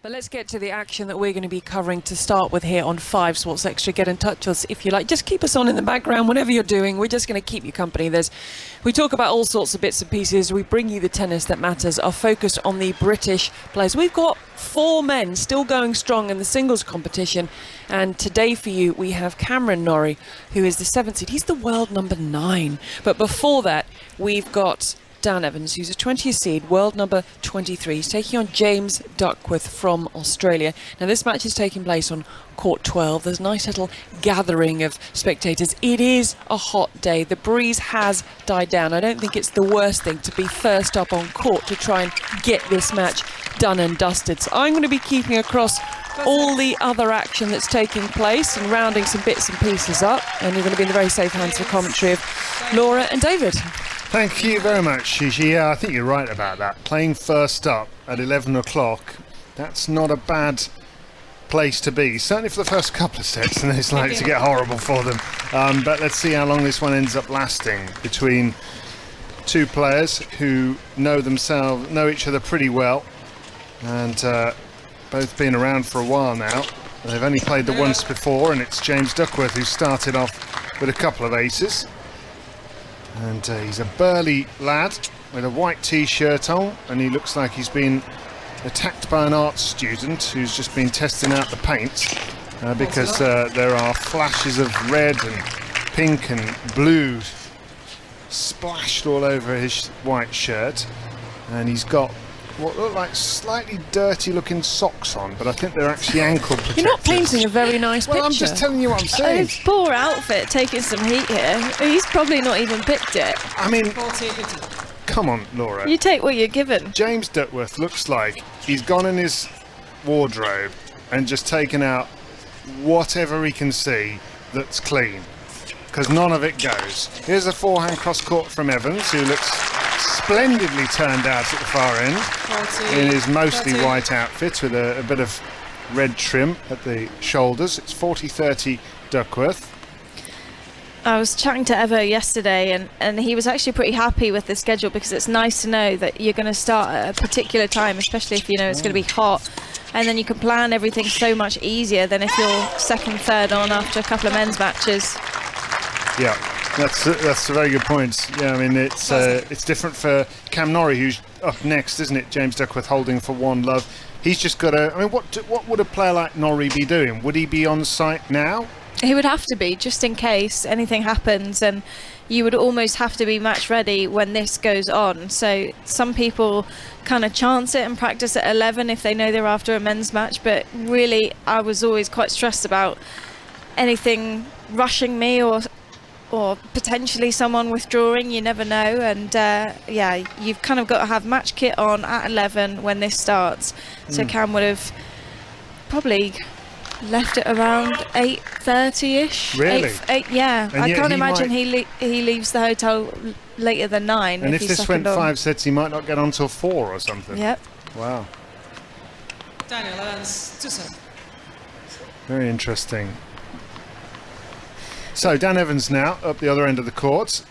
But let's get to the action that we're going to be covering to start with here on 5 Sports Extra. Get in touch with us if you like. Just keep us on in the background, whatever you're doing. We're just going to keep you company. We talk about all sorts of bits and pieces. We bring you the tennis that matters. Our focus on the British players. We've got 4 men still going strong in the singles competition. And today for you, we have Cameron Norrie, who is the 7th seed. He's the world number 9. But before that, we've got Dan Evans, who's a 20th seed, world number 23. He's taking on James Duckworth from Australia. Now, this match is taking place on court 12. There's a nice little gathering of spectators. It is a hot day. The breeze has died down. I don't think it's the worst thing to be first up on court to try and get this match done and dusted. So I'm going to be keeping across all the other action that's taking place and rounding some bits and pieces up. And you're going to be in the very safe hands for commentary of Laura and David. Thank you very much, Gigi. Yeah, I think you're right about that. Playing first up at 11 o'clock, that's not a bad place to be. Certainly for the first couple of sets, and it's likely to get horrible for them. But let's see how long this one ends up lasting between 2 players who know each other pretty well, and both been around for a while now. They've only played the once before, and it's James Duckworth who started off with a couple of aces. And he's a burly lad with a white t-shirt on, and he looks like he's been attacked by an art student who's just been testing out the paints because there are flashes of red and pink and blue splashed all over his white shirt, and he's got what look like slightly dirty looking socks on, but I think they're actually ankle protectors. You're not painting a very nice picture. Well, I'm just telling you what I'm saying. His poor outfit taking some heat here. He's probably not even picked it. I mean, come on, Laura. You take what you're given. James Duckworth looks like he's gone in his wardrobe and just taken out whatever he can see that's clean, because none of it goes. Here's a forehand cross-court from Evans, who looks splendidly turned out at the far end in his mostly white outfit with a bit of red trim at the shoulders. It's 40-30 Duckworth. I was chatting to Evo yesterday, and he was actually pretty happy with the schedule, because it's nice to know that you're going to start at a particular time, especially if you know it's going to be hot, and then you can plan everything so much easier than if you're second, third on after a couple of men's matches. Yeah, that's a very good point. Yeah, I mean, it's different for Cam Norrie, who's up next, isn't it? James Duckworth holding for 1 love. He's just got to. I mean, what would a player like Norrie be doing? Would he be on site now? He would have to be, just in case anything happens, and you would almost have to be match ready when this goes on. So some people kind of chance it and practice at 11 if they know they're after a men's match, but really I was always quite stressed about anything rushing me or potentially someone withdrawing. You never know, and yeah, you've kind of got to have match kit on at 11 when this starts. So Cam would have probably left it around 8:30ish. Really? 8, yeah. And I can't imagine he leaves the hotel later than 9. And if this went 5 sets, he might not get on till 4 or something. Yep. Wow. Daniel Evans, 2-7. Very interesting. So Dan Evans now up the other end of the court.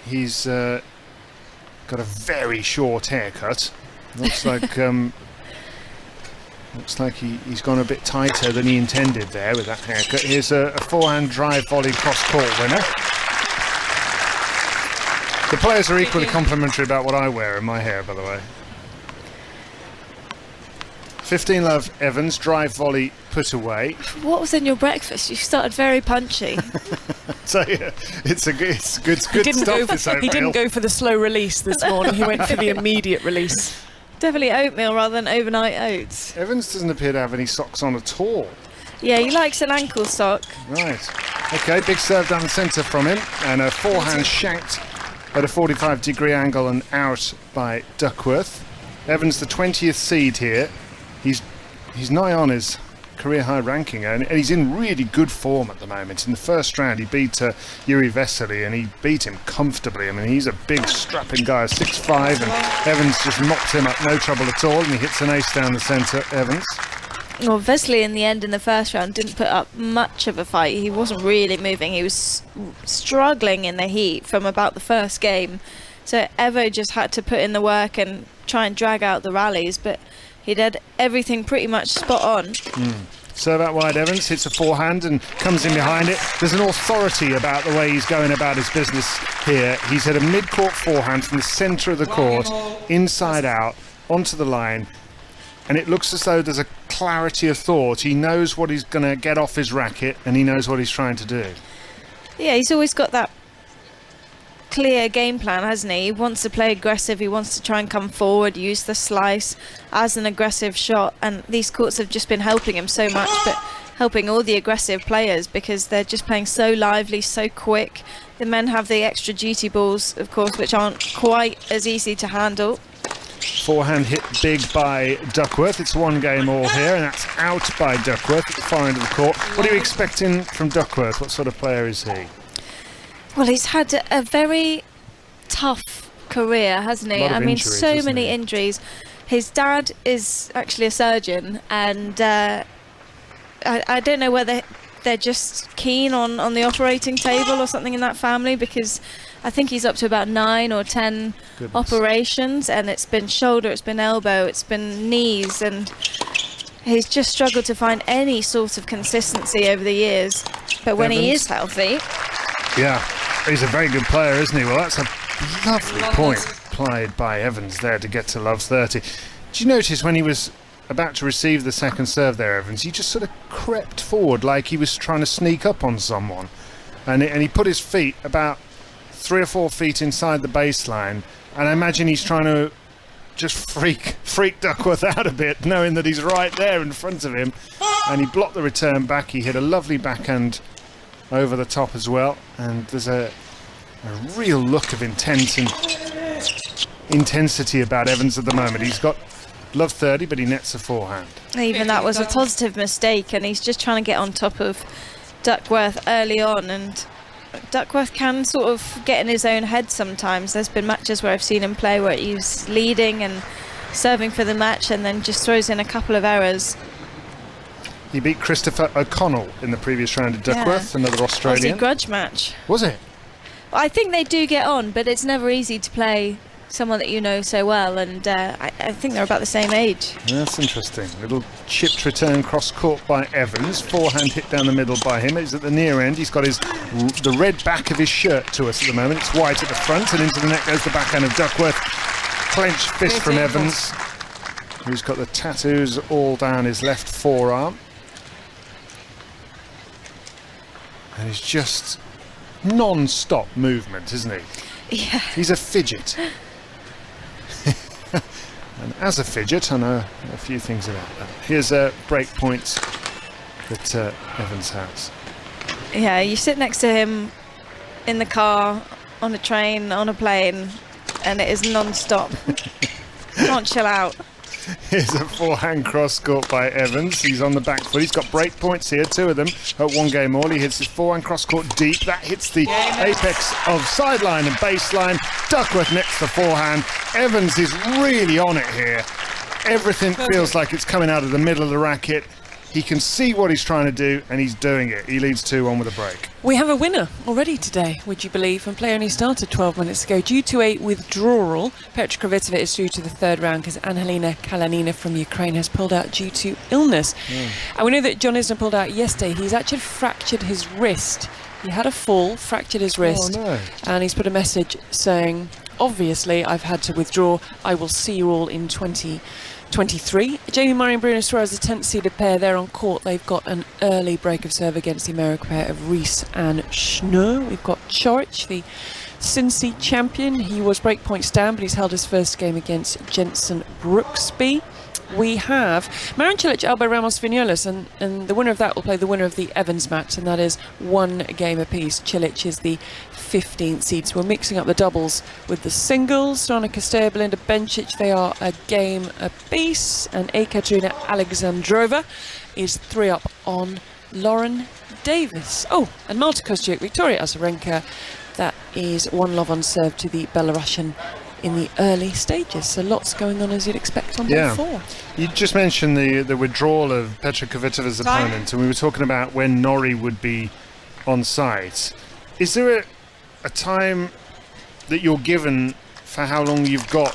He's got a very short haircut. Looks like he's gone a bit tighter than he intended there with that haircut. Here's a forehand drive volley cross-court winner. The players are equally complimentary about what I wear in my hair, by the way. 15 love Evans, drive volley put away. What was in your breakfast? You started very punchy. So yeah, it's good stuff. He didn't go for the slow release this morning. He went for the immediate release. Definitely oatmeal rather than overnight oats. Evans doesn't appear to have any socks on at all. Yeah, he likes an ankle sock. Right. Okay, big serve down the centre from him, and a forehand shanked at a 45-degree angle and out by Duckworth. Evans, the 20th seed here. He's nigh on his career high ranking, and he's in really good form at the moment. In the first round he beat Yuri Vesely, and he beat him comfortably. I mean, he's a big strapping guy, 6'5", and Evans just mopped him up, no trouble at all, and he hits an ace down the centre. Evans. Well, Vesely in the end in the first round didn't put up much of a fight. He wasn't really moving. He was struggling in the heat from about the first game. So Evo just had to put in the work and try and drag out the rallies, but He did everything pretty much spot on. Serve out wide, Evans hits a forehand and comes in behind it. There's an authority about the way he's going about his business here. He's hit a mid-court forehand from the centre of the court, inside out, onto the line. And it looks as though there's a clarity of thought. He knows what he's going to get off his racket, and he knows what he's trying to do. Yeah, he's always got that clear game plan, hasn't he? He wants to play aggressive, he wants to try and come forward, use the slice as an aggressive shot, and these courts have just been helping him so much, but helping all the aggressive players because they're just playing so lively, so quick. The men have the extra duty balls, of course, which aren't quite as easy to handle. Forehand hit big by Duckworth. It's 1 game all here, and that's out by Duckworth at the far end of the court. What are you expecting from Duckworth? What sort of player is he? Well, he's had a very tough career, hasn't he? I mean, so many injuries. His dad is actually a surgeon, and I don't know whether they're just keen on the operating table or something in that family, because I think he's up to about 9 or 10 operations, and it's been shoulder, it's been elbow, it's been knees, and he's just struggled to find any sort of consistency over the years. But when he is healthy... Yeah, he's a very good player, isn't he? Well, that's a lovely point played by Evans there to get to love 30. Did you notice when he was about to receive the second serve there, Evans, he just sort of crept forward like he was trying to sneak up on someone, and he put his feet about 3 or 4 feet inside the baseline, and I imagine he's trying to just freak Duckworth out a bit, knowing that he's right there in front of him, and he blocked the return back. He hit a lovely backhand over the top as well, and there's a real look of intent and intensity about Evans at the moment. He's got love 30, but he nets a forehand. Even that was a positive mistake, and he's just trying to get on top of Duckworth early on, and Duckworth can sort of get in his own head sometimes. There's been matches where I've seen him play where he's leading and serving for the match and then just throws in a couple of errors. He beat Christopher O'Connell in the previous round of Duckworth, another Australian. Aussie grudge match. Was it? I think they do get on, but it's never easy to play someone that you know so well, and I think they're about the same age. That's interesting. Little chipped return cross court by Evans. Forehand hit down the middle by him. He's at the near end. He's got the red back of his shirt to us at the moment. It's white at the front, and into the net goes the backhand of Duckworth. Clenched fist from Evans, who's got the tattoos all down his left forearm. And he's just non-stop movement, isn't he? Yeah. He's a fidget. And as a fidget, I know a few things about that. Here's a break point that Evans has. Yeah, you sit next to him in the car, on a train, on a plane, and it is non-stop. Can't chill out. Here's a forehand cross court by Evans. He's on the back foot. He's got break points here, 2 of them at 1 game all. He hits his forehand cross court deep. That hits the apex of sideline and baseline. Duckworth nets the forehand. Evans is really on it here. Everything feels like it's coming out of the middle of the racket. He can see what he's trying to do, and he's doing it. He leads 2-1 with a break. We have a winner already today, would you believe? And play only started 12 minutes ago. Due to a withdrawal, Petra Kvitova is through to the 3rd round because Angelina Kalanina from Ukraine has pulled out due to illness. And we know that John Isner pulled out yesterday. He's actually fractured his wrist. He had a fall, fractured his wrist, and he's put a message saying, obviously, I've had to withdraw. I will see you all in 2023. Jamie Murray and Bruno Suarez, the 10th seeded pair, they're on court. They've got an early break of serve against the American pair of Rees and Schnur. We've got Chorich, the Cincy champion. He was breakpoints down, but he's held his first game against Jensen Brooksby. We have Marin Cilic, Alba Ramos Vinales, and the winner of that will play the winner of the Evans match, and that is 1 game apiece. Cilic is the 15th seed. So we're mixing up the doubles with the singles. Strana Kosteva, Belinda Bencic, they are a game apiece, and Ekaterina Alexandrova is 3 up on Lauren Davis. Oh, and Marta Kostyuk, Victoria Azarenka, that is 1 love on serve to the Belarusian in the early stages. So lots going on as you'd expect on ball 4. You just mentioned the withdrawal of Petra Kvitova's opponent, and we were talking about when Norrie would be on site. Is there a time that you're given for how long you've got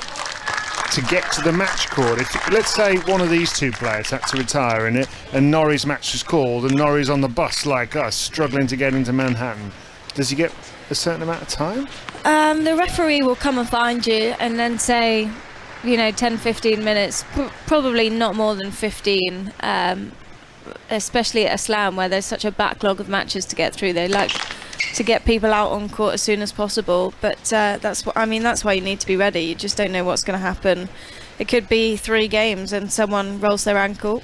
to get to the match court? If, let's say one of these two players had to retire in it and Norrie's match was called and Norrie's on the bus like us, struggling to get into Manhattan, does he get a certain amount of time? The referee will come and find you and then say, 10, 15 minutes, probably not more than 15, especially at a slam where there's such a backlog of matches to get through. They like to get people out on court as soon as possible, but that's why you need to be ready. You just don't know what's going to happen. It could be 3 games and someone rolls their ankle.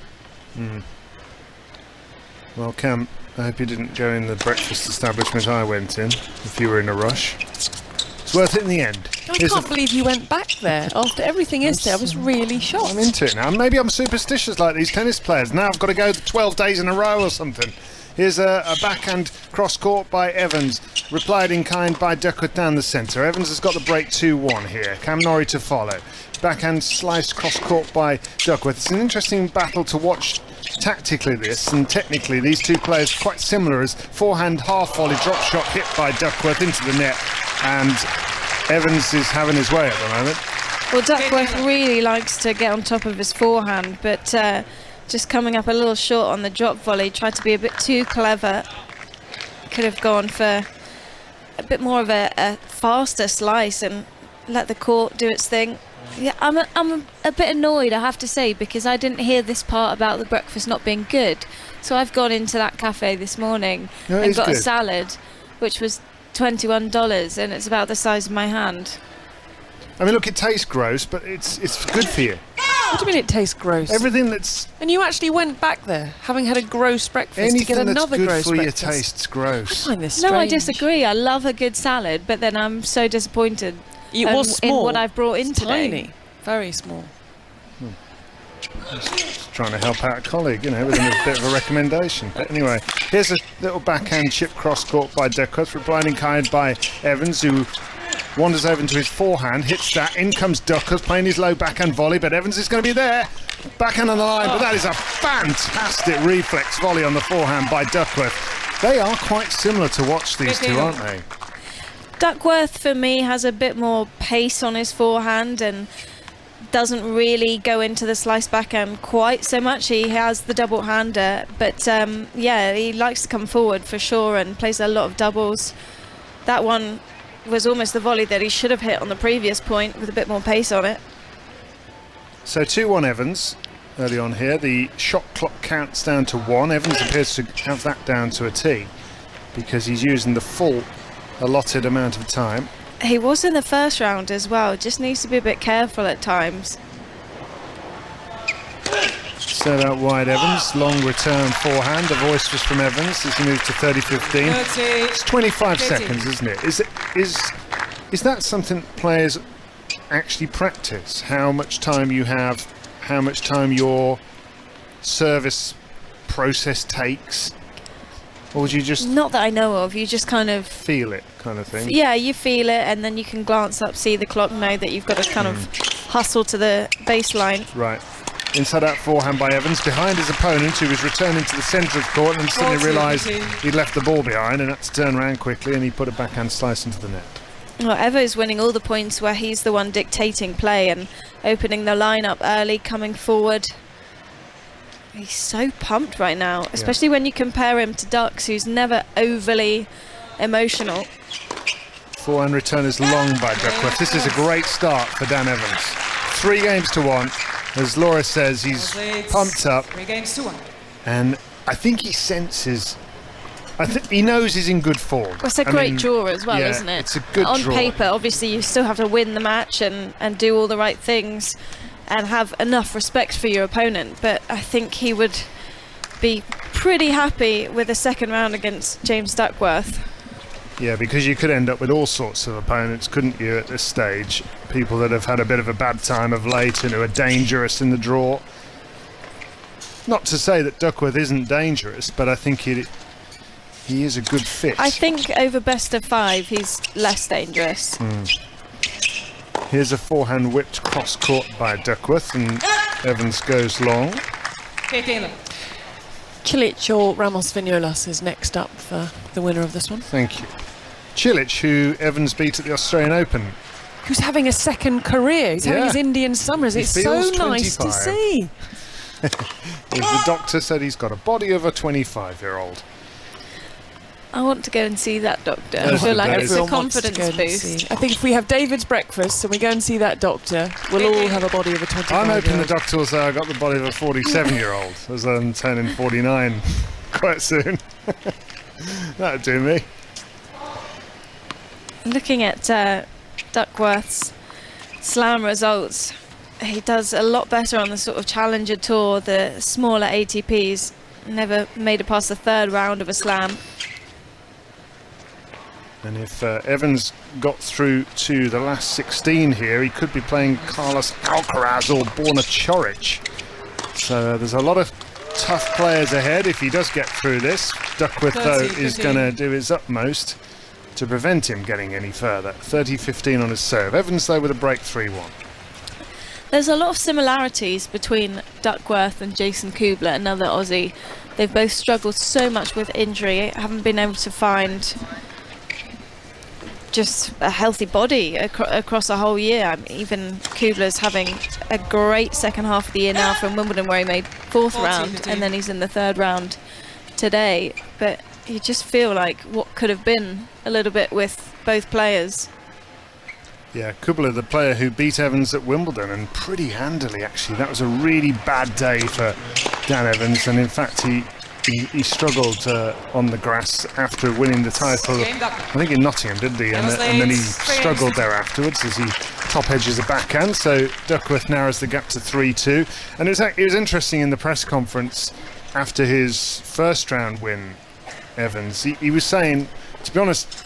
Well, Cam, I hope you didn't go in the breakfast establishment I went in if you were in a rush. It's worth it in the end. I can't believe you went back there after everything yesterday. I was really shocked. I'm into it now. Maybe I'm superstitious like these tennis players. Now I've got to go 12 days in a row or something. Here's a backhand cross-court by Evans, replied in kind by Duckworth down the centre. Evans has got the break 2-1 here. Cam Norrie to follow. Backhand slice cross-court by Duckworth. It's an interesting battle to watch tactically this, and technically these two players are quite similar, as forehand half-volley drop shot hit by Duckworth into the net, and Evans is having his way at the moment. Well, Duckworth really likes to get on top of his forehand, but just coming up a little short on the drop volley, tried to be a bit too clever. Could have gone for a bit more of a faster slice and let the court do its thing. Yeah, I'm a bit annoyed, I have to say, because I didn't hear this part about the breakfast not being good. So I've gone into that cafe this morning and got a salad, which was $21, and it's about the size of my hand. I mean, look, it tastes gross, but it's good for you. What do you mean it tastes gross? Everything that's... And you actually went back there, having had a gross breakfast, to get another gross breakfast. Anything that's good for you tastes gross. I find this strange. No, I disagree. I love a good salad, but then I'm so disappointed it was small. in what I've brought in today. Tiny. Very small. Just trying to help out a colleague, with a bit of a recommendation. But anyway, here's a little backhand chip cross-court by Duckworth, replying in kind by Evans, who wanders over into his forehand, hits that, in comes Duckworth playing his low backhand volley, but Evans is going to be there. Backhand on the line, but that is a fantastic reflex volley on the forehand by Duckworth. They are quite similar to watch, these two, aren't they? Duckworth, for me, has a bit more pace on his forehand and doesn't really go into the slice backhand quite so much. He has the double hander, but he likes to come forward for sure and plays a lot of doubles. That one was almost the volley that he should have hit on the previous point with a bit more pace on it. So 2-1 Evans early on here. The shot clock counts down to 1. Evans appears to have that down to a T because he's using the full allotted amount of time. He was in the first round as well, just needs to be a bit careful at times. Set out wide Evans, long return forehand. The voice was from Evans as he moved to 30-15. It's 25 seconds, isn't it? Is that something players actually practice? How much time you have, how much time your service process takes? Or would you just... Not that I know of, you just kind of... feel it, kind of thing? Yeah, you feel it, and then you can glance up, see the clock, know that you've got to kind of hustle to the baseline. Right. Inside out forehand by Evans, behind his opponent, who was returning to the centre of court and suddenly realised he'd left the ball behind and had to turn around quickly, and he put a backhand slice into the net. Well, Evo is winning all the points where he's the one dictating play and opening the line up early, coming forward. He's so pumped right now, especially when you compare him to Dux, who's never overly emotional. Forehand return is long by Duckworth. This is a great start for Dan Evans. 3 games to 1. As Laura says, he's pumped up. 3 games to 1. And I think he senses... he knows he's in good form. Well, it's a great draw as well, isn't it? It's a good On draw. paper, obviously, you still have to win the match and do all the right things and have enough respect for your opponent. But I think he would be pretty happy with a second round against James Duckworth. Yeah, because you could end up with all sorts of opponents, couldn't you, at this stage? People that have had a bit of a bad time of late and who are dangerous in the draw. Not to say that Duckworth isn't dangerous, but I think he is a good fit. I think over best of 5, he's less dangerous. Here's a forehand whipped cross-court by Duckworth, and Evans goes long. Cilic or Ramos Vignolas is next up for the winner of this one. Thank you. Cilic, who Evans beat at the Australian Open who's having a second career. He's having his Indian summers. He It's so feels nice to 25. see. The doctor said he's got a body of a 25-year-old. I want to go and see that doctor. I Yes, feel like it it's does. a Everyone wants to confidence go and boost. see. I think if we have David's breakfast and we go and see that doctor, we'll all have a body of a 25-year-old. I'm hoping the doctor will say I got the body of a 47-year-old, as I'm turning 49 quite soon. That'd do me. Looking at Duckworth's slam results, he does a lot better on the sort of Challenger Tour, the smaller ATPs. Never made it past the third round of a slam. And if Evans got through to the last 16 here, he could be playing Carlos Alcaraz or Borna Coric. So there's a lot of tough players ahead if he does get through this. Duckworth, though, is going to do his utmost to prevent him getting any further. 30-15 on his serve. Evans, though, with a break 3-1. There's a lot of similarities between Duckworth and Jason Kubler, another Aussie. They've both struggled so much with injury, haven't been able to find just a healthy body across a whole year. Even Kubler's having a great second half of the year now from Wimbledon, where he made fourth round, and then he's in the third round today. But you just feel like what could have been a little bit with both players. Yeah, Kubler, the player who beat Evans at Wimbledon, and pretty handily, actually. That was a really bad day for Dan Evans, and in fact he struggled on the grass after winning the title, I think in Nottingham, didn't he? And then he struggled there afterwards as he top edges a backhand. So Duckworth narrows the gap to 3-2. And it was interesting in the press conference after his first round win, Evans. He was saying, to be honest,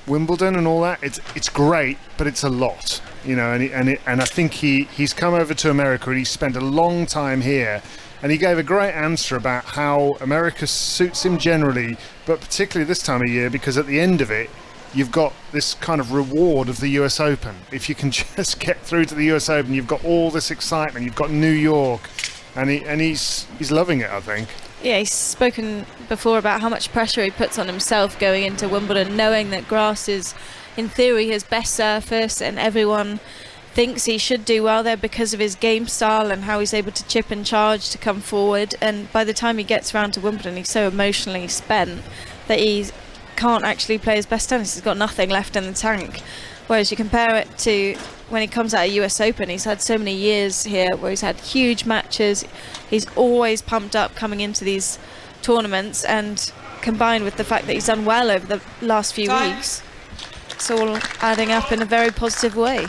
Wimbledon and all that, it's great, but it's a lot, you know. And I think he's come over to America and he's spent a long time here. And he gave a great answer about how America suits him generally, but particularly this time of year, because at the end of it, you've got this kind of reward of the US Open. If you can just get through to the US Open, you've got all this excitement. You've got New York, and he's loving it, I think. Yeah, he's spoken before about how much pressure he puts on himself going into Wimbledon, knowing that grass is, in theory, his best surface, and everyone thinks he should do well there because of his game style and how he's able to chip and charge to come forward. And by the time he gets around to Wimbledon, he's so emotionally spent that he can't actually play his best tennis. He's got nothing left in the tank. Whereas you compare it to when he comes out of US Open, he's had so many years here where he's had huge matches. He's always pumped up coming into these tournaments, and combined with the fact that he's done well over the last few weeks, it's all adding up in a very positive way.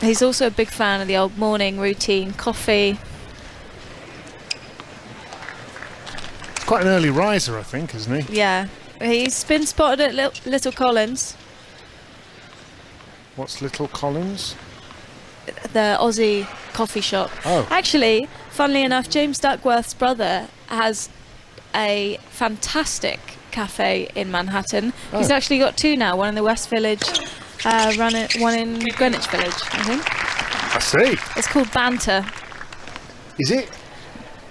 He's also a big fan of the old morning routine, coffee. It's quite an early riser, I think, isn't he? Yeah, he's been spotted at Little Collins, What's Little Collins? the Aussie coffee shop. Oh. Actually, funnily enough, James Duckworth's brother has a fantastic cafe in Manhattan. He's Oh. actually got two now, one in the West Village, one in Greenwich Village, I think. I see. It's called Banter. Is it?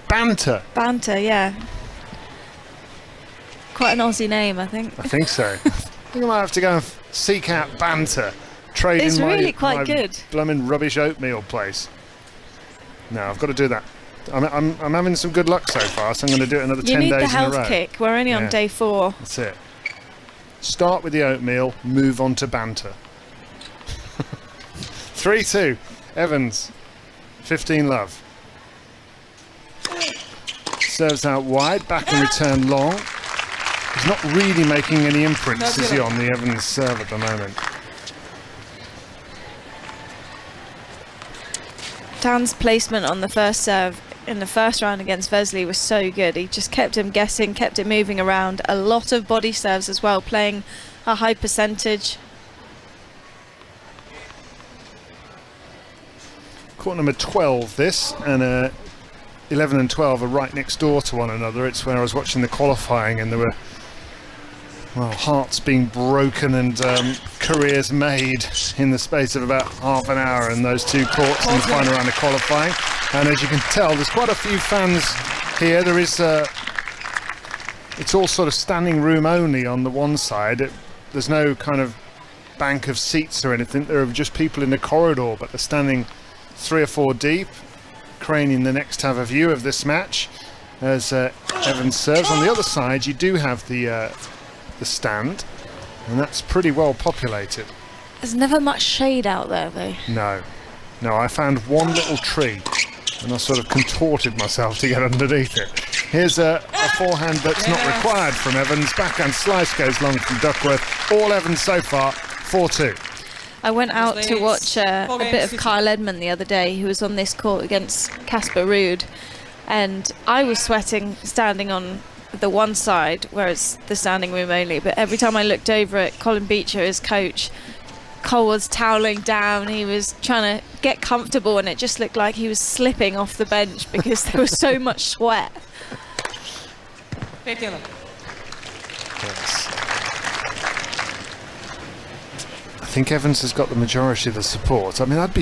Banter. Banter, yeah. Quite an Aussie name, I think. I think so. I think I might have to go and seek out Banter. Trade It's in really my quite good. blooming rubbish oatmeal place. No, I've got to do that. I'm having some good luck so far, so I'm going to do it another You 10 need days the in a health row. kick. We're only on Yeah. day 4. That's it. Start with the oatmeal, move on to Banter. 3-2. Evans, 15 love. Serves out wide, back and return long. He's not really making any imprints, is he, on the Evans serve at the moment? Dan's placement on the first serve in the first round against Vesely was so good. He just kept him guessing, kept it moving around. A lot of body serves as well, playing a high percentage. Court number 12 this, and 11 and 12 are right next door to one another. It's where I was watching the qualifying and there were, well, hearts being broken and careers made in the space of about half an hour in those two courts in the final round of qualifying. And as you can tell, there's quite a few fans here. There is it's all sort of standing room only on the one side. There's no kind of bank of seats or anything. There are just people in the corridor, but they're standing 3 or 4 deep, craning the necks to have a view of this match as Evans serves. On the other side, you do have the stand, and that's pretty well populated. There's never much shade out there, though. No, I found one little tree, and I sort of contorted myself to get underneath it. Here's a forehand that's not required from Evans. Backhand slice goes long from Duckworth. All Evans so far, 4-2. I went out to watch a bit of Kyle Edmund the other day, who was on this court against Casper Ruud, and I was sweating standing on the one side where it's the standing room only, but every time I looked over at Colin Beecher, his coach, Cole was toweling down. He was trying to get comfortable, and it just looked like he was slipping off the bench because there was so much sweat. Yes. I think Evans has got the majority of the support. I mean, I'd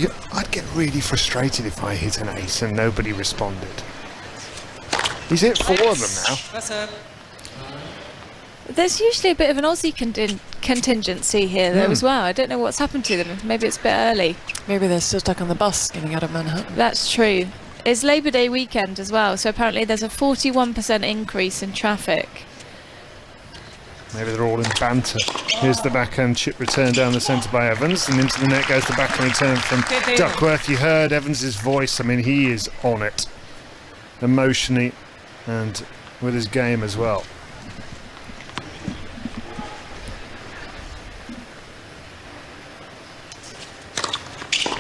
get really frustrated if I hit an ace and nobody responded. He's hit 4 of them now. There's usually a bit of an Aussie contingency here, though, as well. I don't know what's happened to them. Maybe it's a bit early. Maybe they're still stuck on the bus getting out of Manhattan. That's true. It's Labour Day weekend as well, so apparently there's a 41% increase in traffic. Maybe they're all in banter. Here's the backhand chip return down the centre by Evans, and into the net goes the backhand return from Duckworth. You heard Evans's voice. I mean, he is on it, emotionally and with his game as well.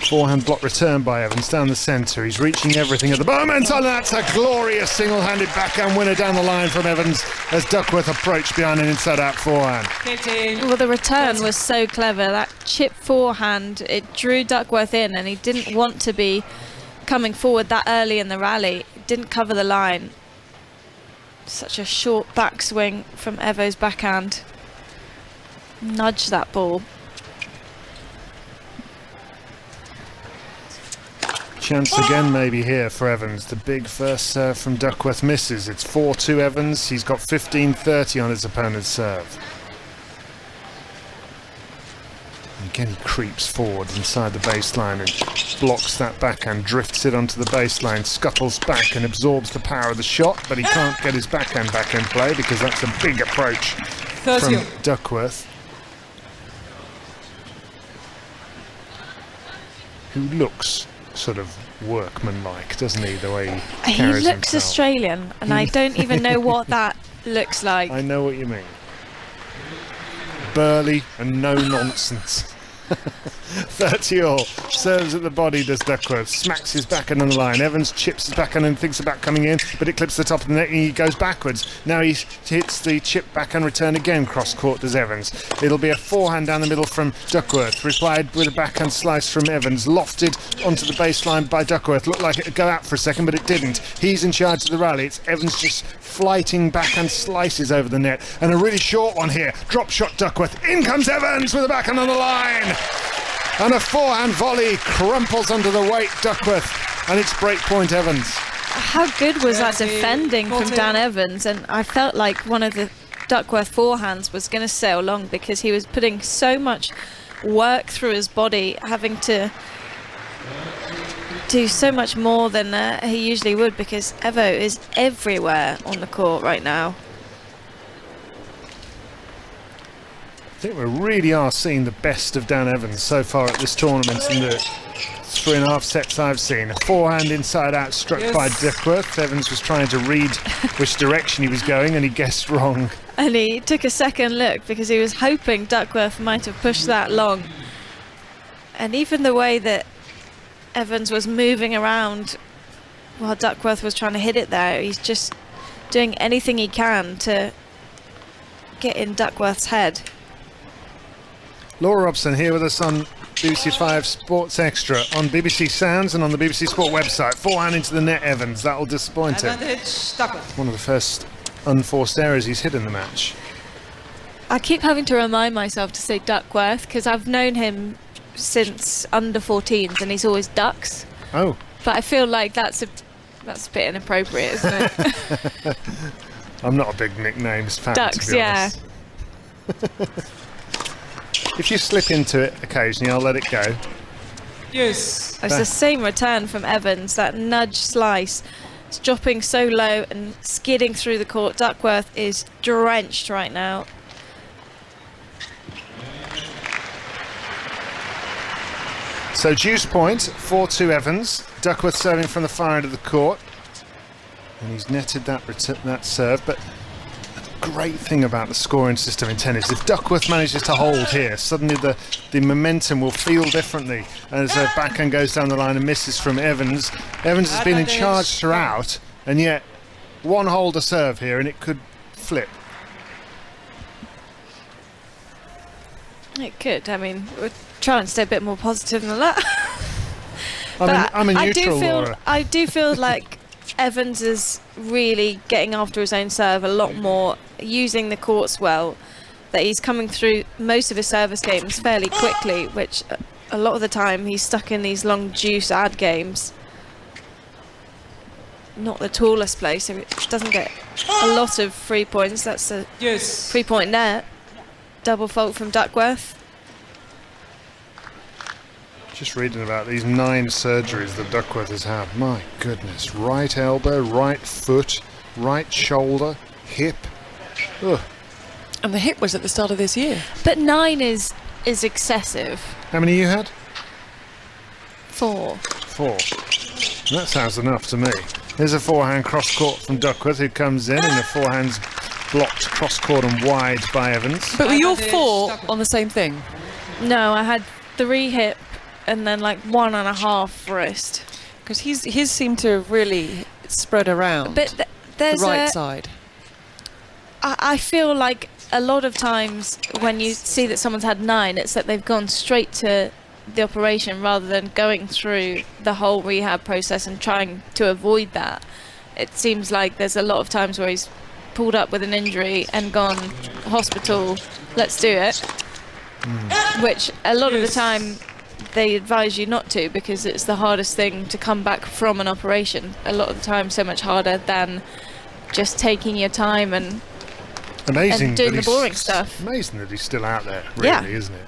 Forehand block return by Evans down the centre. He's reaching everything at the moment, and that's a glorious single-handed backhand winner down the line from Evans as Duckworth approached behind an inside-out forehand. Well, the return was so clever. That chip forehand, it drew Duckworth in, and he didn't want to be coming forward that early in the rally. Didn't cover the line. Such a short backswing from Evo's backhand. Nudge that ball. Chance again maybe here for Evans. The big first serve from Duckworth misses. It's 4-2 Evans. He's got 15-30 on his opponent's serve. Again, he creeps forward inside the baseline and blocks that backhand, drifts it onto the baseline, scuttles back and absorbs the power of the shot, but he can't get his backhand back in play because that's a big approach from Duckworth, who looks sort of workmanlike, doesn't he, the way he carries He looks himself. Australian, and I don't even know what that looks like. I know what you mean. Burly and no nonsense. 30 all. Serves at the body, does Duckworth. Smacks his backhand on the line. Evans chips his backhand and thinks about coming in, but it clips the top of the net and he goes backwards. Now he hits the chip backhand return again. Cross court does Evans. It'll be a forehand down the middle from Duckworth. Replied with a backhand slice from Evans. Lofted onto the baseline by Duckworth. Looked like it would go out for a second, but it didn't. He's in charge of the rally. It's Evans just flighting backhand slices over the net. And a really short one here. Drop shot Duckworth. In comes Evans with a backhand on the line. And a forehand volley crumples under the weight Duckworth, and it's breakpoint Evans. How good was that defending from Dan Evans? And I felt like one of the Duckworth forehands was going to sail long because he was putting so much work through his body, having to do so much more than he usually would, because Evo is everywhere on the court right now. I think we really are seeing the best of Dan Evans so far at this tournament in the 3.5 sets I've seen. A forehand inside out struck by Duckworth. Evans was trying to read which direction he was going and he guessed wrong. And he took a second look because he was hoping Duckworth might have pushed that long. And even the way that Evans was moving around while Duckworth was trying to hit it there, he's just doing anything he can to get in Duckworth's head. Laura Robson here with us on BBC 5 Sports Extra, on BBC Sounds and on the BBC Sport website. Forehand into the net, Evans. That'll disappoint him. One of the first unforced errors he's hit in the match. I keep having to remind myself to say Duckworth because I've known him since under 14s and he's always Ducks. Oh. But I feel like that's a bit inappropriate, isn't it? I'm not a big nicknames fan, Ducks, to be yeah. honest. If you slip into it occasionally, I'll let it go. Yes. It's the same return from Evans, that nudge slice. It's dropping so low and skidding through the court. Duckworth is drenched right now. So juice point, 4-2 Evans. Duckworth serving from the far end of the court. And he's netted that serve, but the great thing about the scoring system in tennis, if Duckworth manages to hold here, suddenly the momentum will feel differently as a backhand goes down the line and misses from Evans. Evans has been in charge throughout, and yet one holder serve here and it could flip. It could. I mean, we're trying to stay a bit more positive than that. I'm a neutral, Laura. I do feel like Evans is really getting after his own serve a lot more, using the courts well, that he's coming through most of his service games fairly quickly, which a lot of the time he's stuck in these long juice ad games. Not the tallest play, so it doesn't get a lot of free points. That's a 3-point net. Double fault from Duckworth. Just reading about these 9 surgeries that Duckworth has had. My goodness. Right elbow, right foot, right shoulder, hip. Ugh. And the hip was at the start of this year. But 9 is excessive. How many you had? 4. 4. That sounds enough to me. There's a forehand cross court from Duckworth who comes in, and the forehand's blocked cross court and wide by Evans. But were your 4 on the same thing? No, I had 3 hip and then like 1.5 wrist. Because his seemed to have really spread around But there's the right side. I feel like a lot of times when you see that someone's had 9, it's that they've gone straight to the operation rather than going through the whole rehab process and trying to avoid that. It seems like there's a lot of times where he's pulled up with an injury and gone hospital, let's do it, which a lot of the time they advise you not to, because it's the hardest thing to come back from an operation. A lot of the time so much harder than just taking your time and Amazing doing that the boring stuff. Amazing that he's still out there, really, Yeah. isn't it?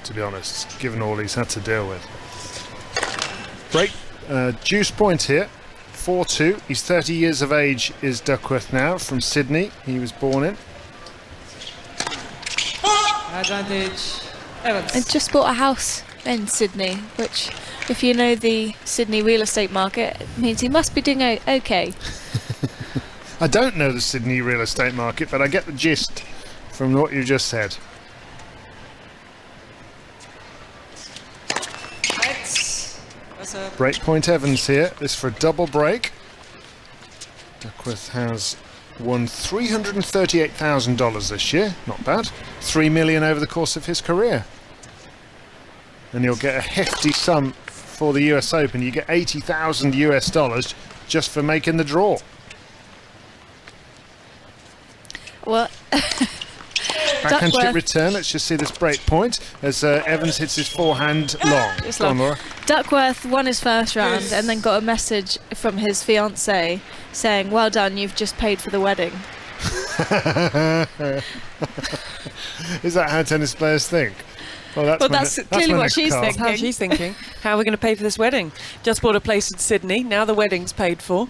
To be honest, given all he's had to deal with. Break, juice point here, 4-2. He's 30 years of age, is Duckworth now, from Sydney. He was born in. Advantage. Evans. I just bought a house in Sydney, which, if you know the Sydney real estate market, it means he must be doing okay. I don't know the Sydney real estate market, but I get the gist from what you just said. Breakpoint Evans here. This for a double break. Duckworth has won $338,000 this year. Not bad. $3 million over the course of his career. And he'll get a hefty sum for the US Open. You get $80,000 US just for making the draw. Well, Backhand chip Duckworth. return. Let's just see this break point as Evans hits his forehand long. It's Go on, long. Laura. Duckworth won his first round and then got a message from his fiancée saying, "Well done, you've just paid for the wedding." Is that how tennis players think? Well, That's clearly what she's car. thinking. How she's thinking. How are we going to pay for this wedding? Just bought a place in Sydney. Now the wedding's paid for.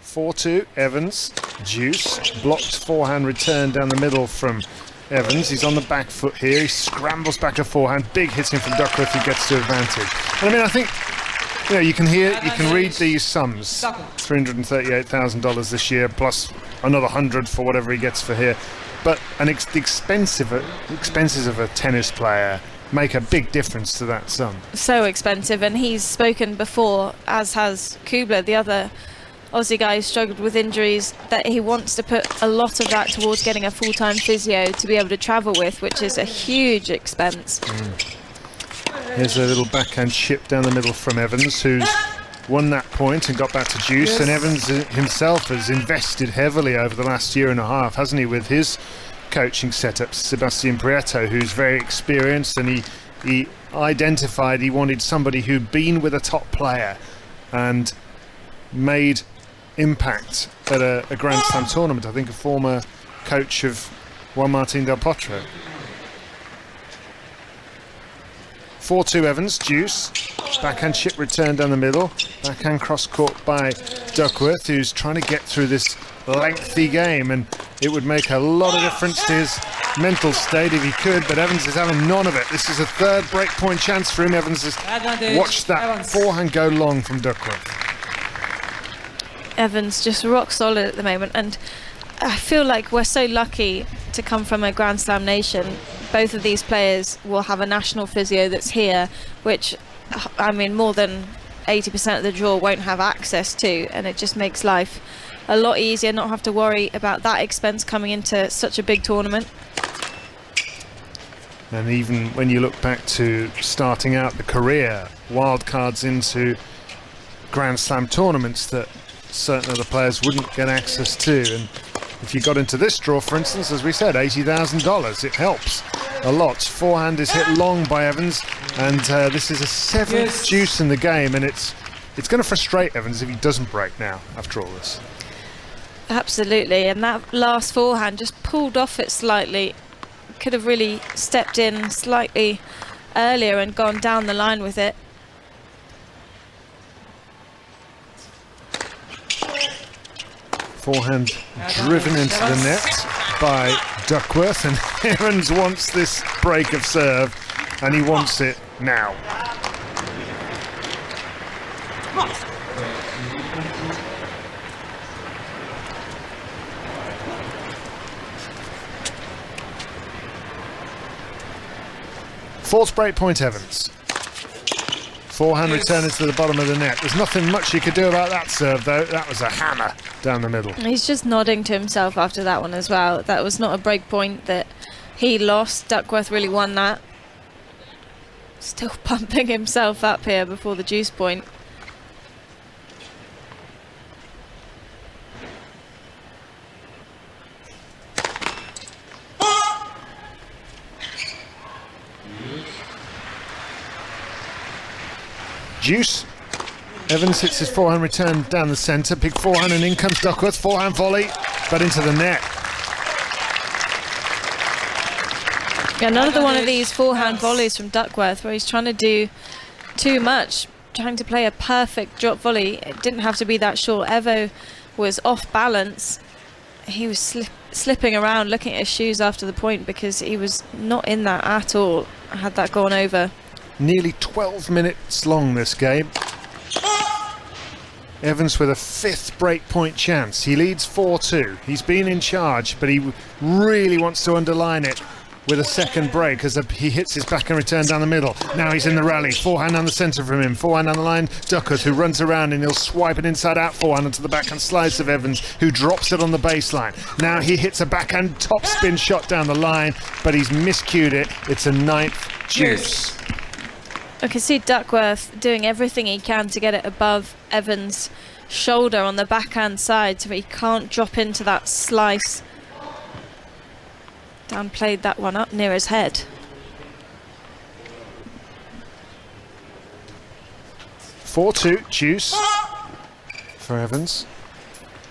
4-2, Evans, juice, blocked forehand return down the middle from Evans. He's on the back foot here. He scrambles back a forehand. Big hitting from Duckworth, who gets to advantage. And I mean, I think, you can read these sums. $338,000 this year, plus another 100 for whatever he gets for here. But the expenses of a tennis player make a big difference to that sum. So expensive, and he's spoken before, as has Kubler, the other Aussie guy who struggled with injuries, that he wants to put a lot of that towards getting a full-time physio to be able to travel with, which is a huge expense. Here's a little backhand chip down the middle from Evans, who's won that point and got back to juice. Yes. And Evans himself has invested heavily over the last year and a half, hasn't he, with his coaching setup. Sebastian Prieto, who's very experienced, and he identified he wanted somebody who'd been with a top player and made impact at a Grand Slam tournament. I think a former coach of Juan Martín del Potro. 4-2 Evans, deuce. Backhand chip return down the middle. Backhand cross court by Duckworth, who's trying to get through this lengthy game, and it would make a lot of difference to his mental state if he could, but Evans is having none of it. This is a third breakpoint chance for him. Evans has watched that forehand go long from Duckworth. Evans just rock solid at the moment, and I feel like we're so lucky to come from a Grand Slam nation. Both of these players will have a national physio that's here, which, I mean, more than 80% of the draw won't have access to, and it just makes life a lot easier, not have to worry about that expense coming into such a big tournament. And even when you look back to starting out the career, wildcards into Grand Slam tournaments that certain other players wouldn't get access to, and if you got into this draw, for instance, as we said, $80,000, it helps a lot. Forehand is hit long by Evans, and this is a seventh deuce in the game, and it's going to frustrate Evans if he doesn't break now after all this. Absolutely, and that last forehand just pulled off it slightly. Could have really stepped in slightly earlier and gone down the line with it. Forehand driven into the net by Duckworth, and Evans wants this break of serve, and he wants it now. Fourth break point, Evans. Forehand return into the bottom of the net. There's nothing much you could do about that serve, though. That was a hammer down the middle. He's just nodding to himself after that one as well. That was not a break point that he lost. Duckworth really won that. Still pumping himself up here before the deuce point. Deuce. Evans hits his forehand return down the centre. Big forehand, and in comes Duckworth. Forehand volley, but into the net. Yeah, another one of these forehand volleys from Duckworth where he's trying to do too much, trying to play a perfect drop volley. It didn't have to be that short. Evo was off balance. He was slipping around, looking at his shoes after the point because he was not in that at all. Had that gone over. Nearly 12 minutes long, this game. Evans with a fifth breakpoint chance. He leads 4-2. He's been in charge, but he really wants to underline it with a second break as he hits his backhand return down the middle. Now he's in the rally. Forehand on the centre from him. Forehand on the line. Duckworth, who runs around, and he'll swipe it inside-out forehand onto the backhand slice of Evans, who drops it on the baseline. Now he hits a backhand topspin shot down the line, but he's miscued it. It's a ninth deuce. I can see Duckworth doing everything he can to get it above Evans' shoulder on the backhand side so he can't drop into that slice. Downplayed that one up near his head. 4-2 deuce for Evans.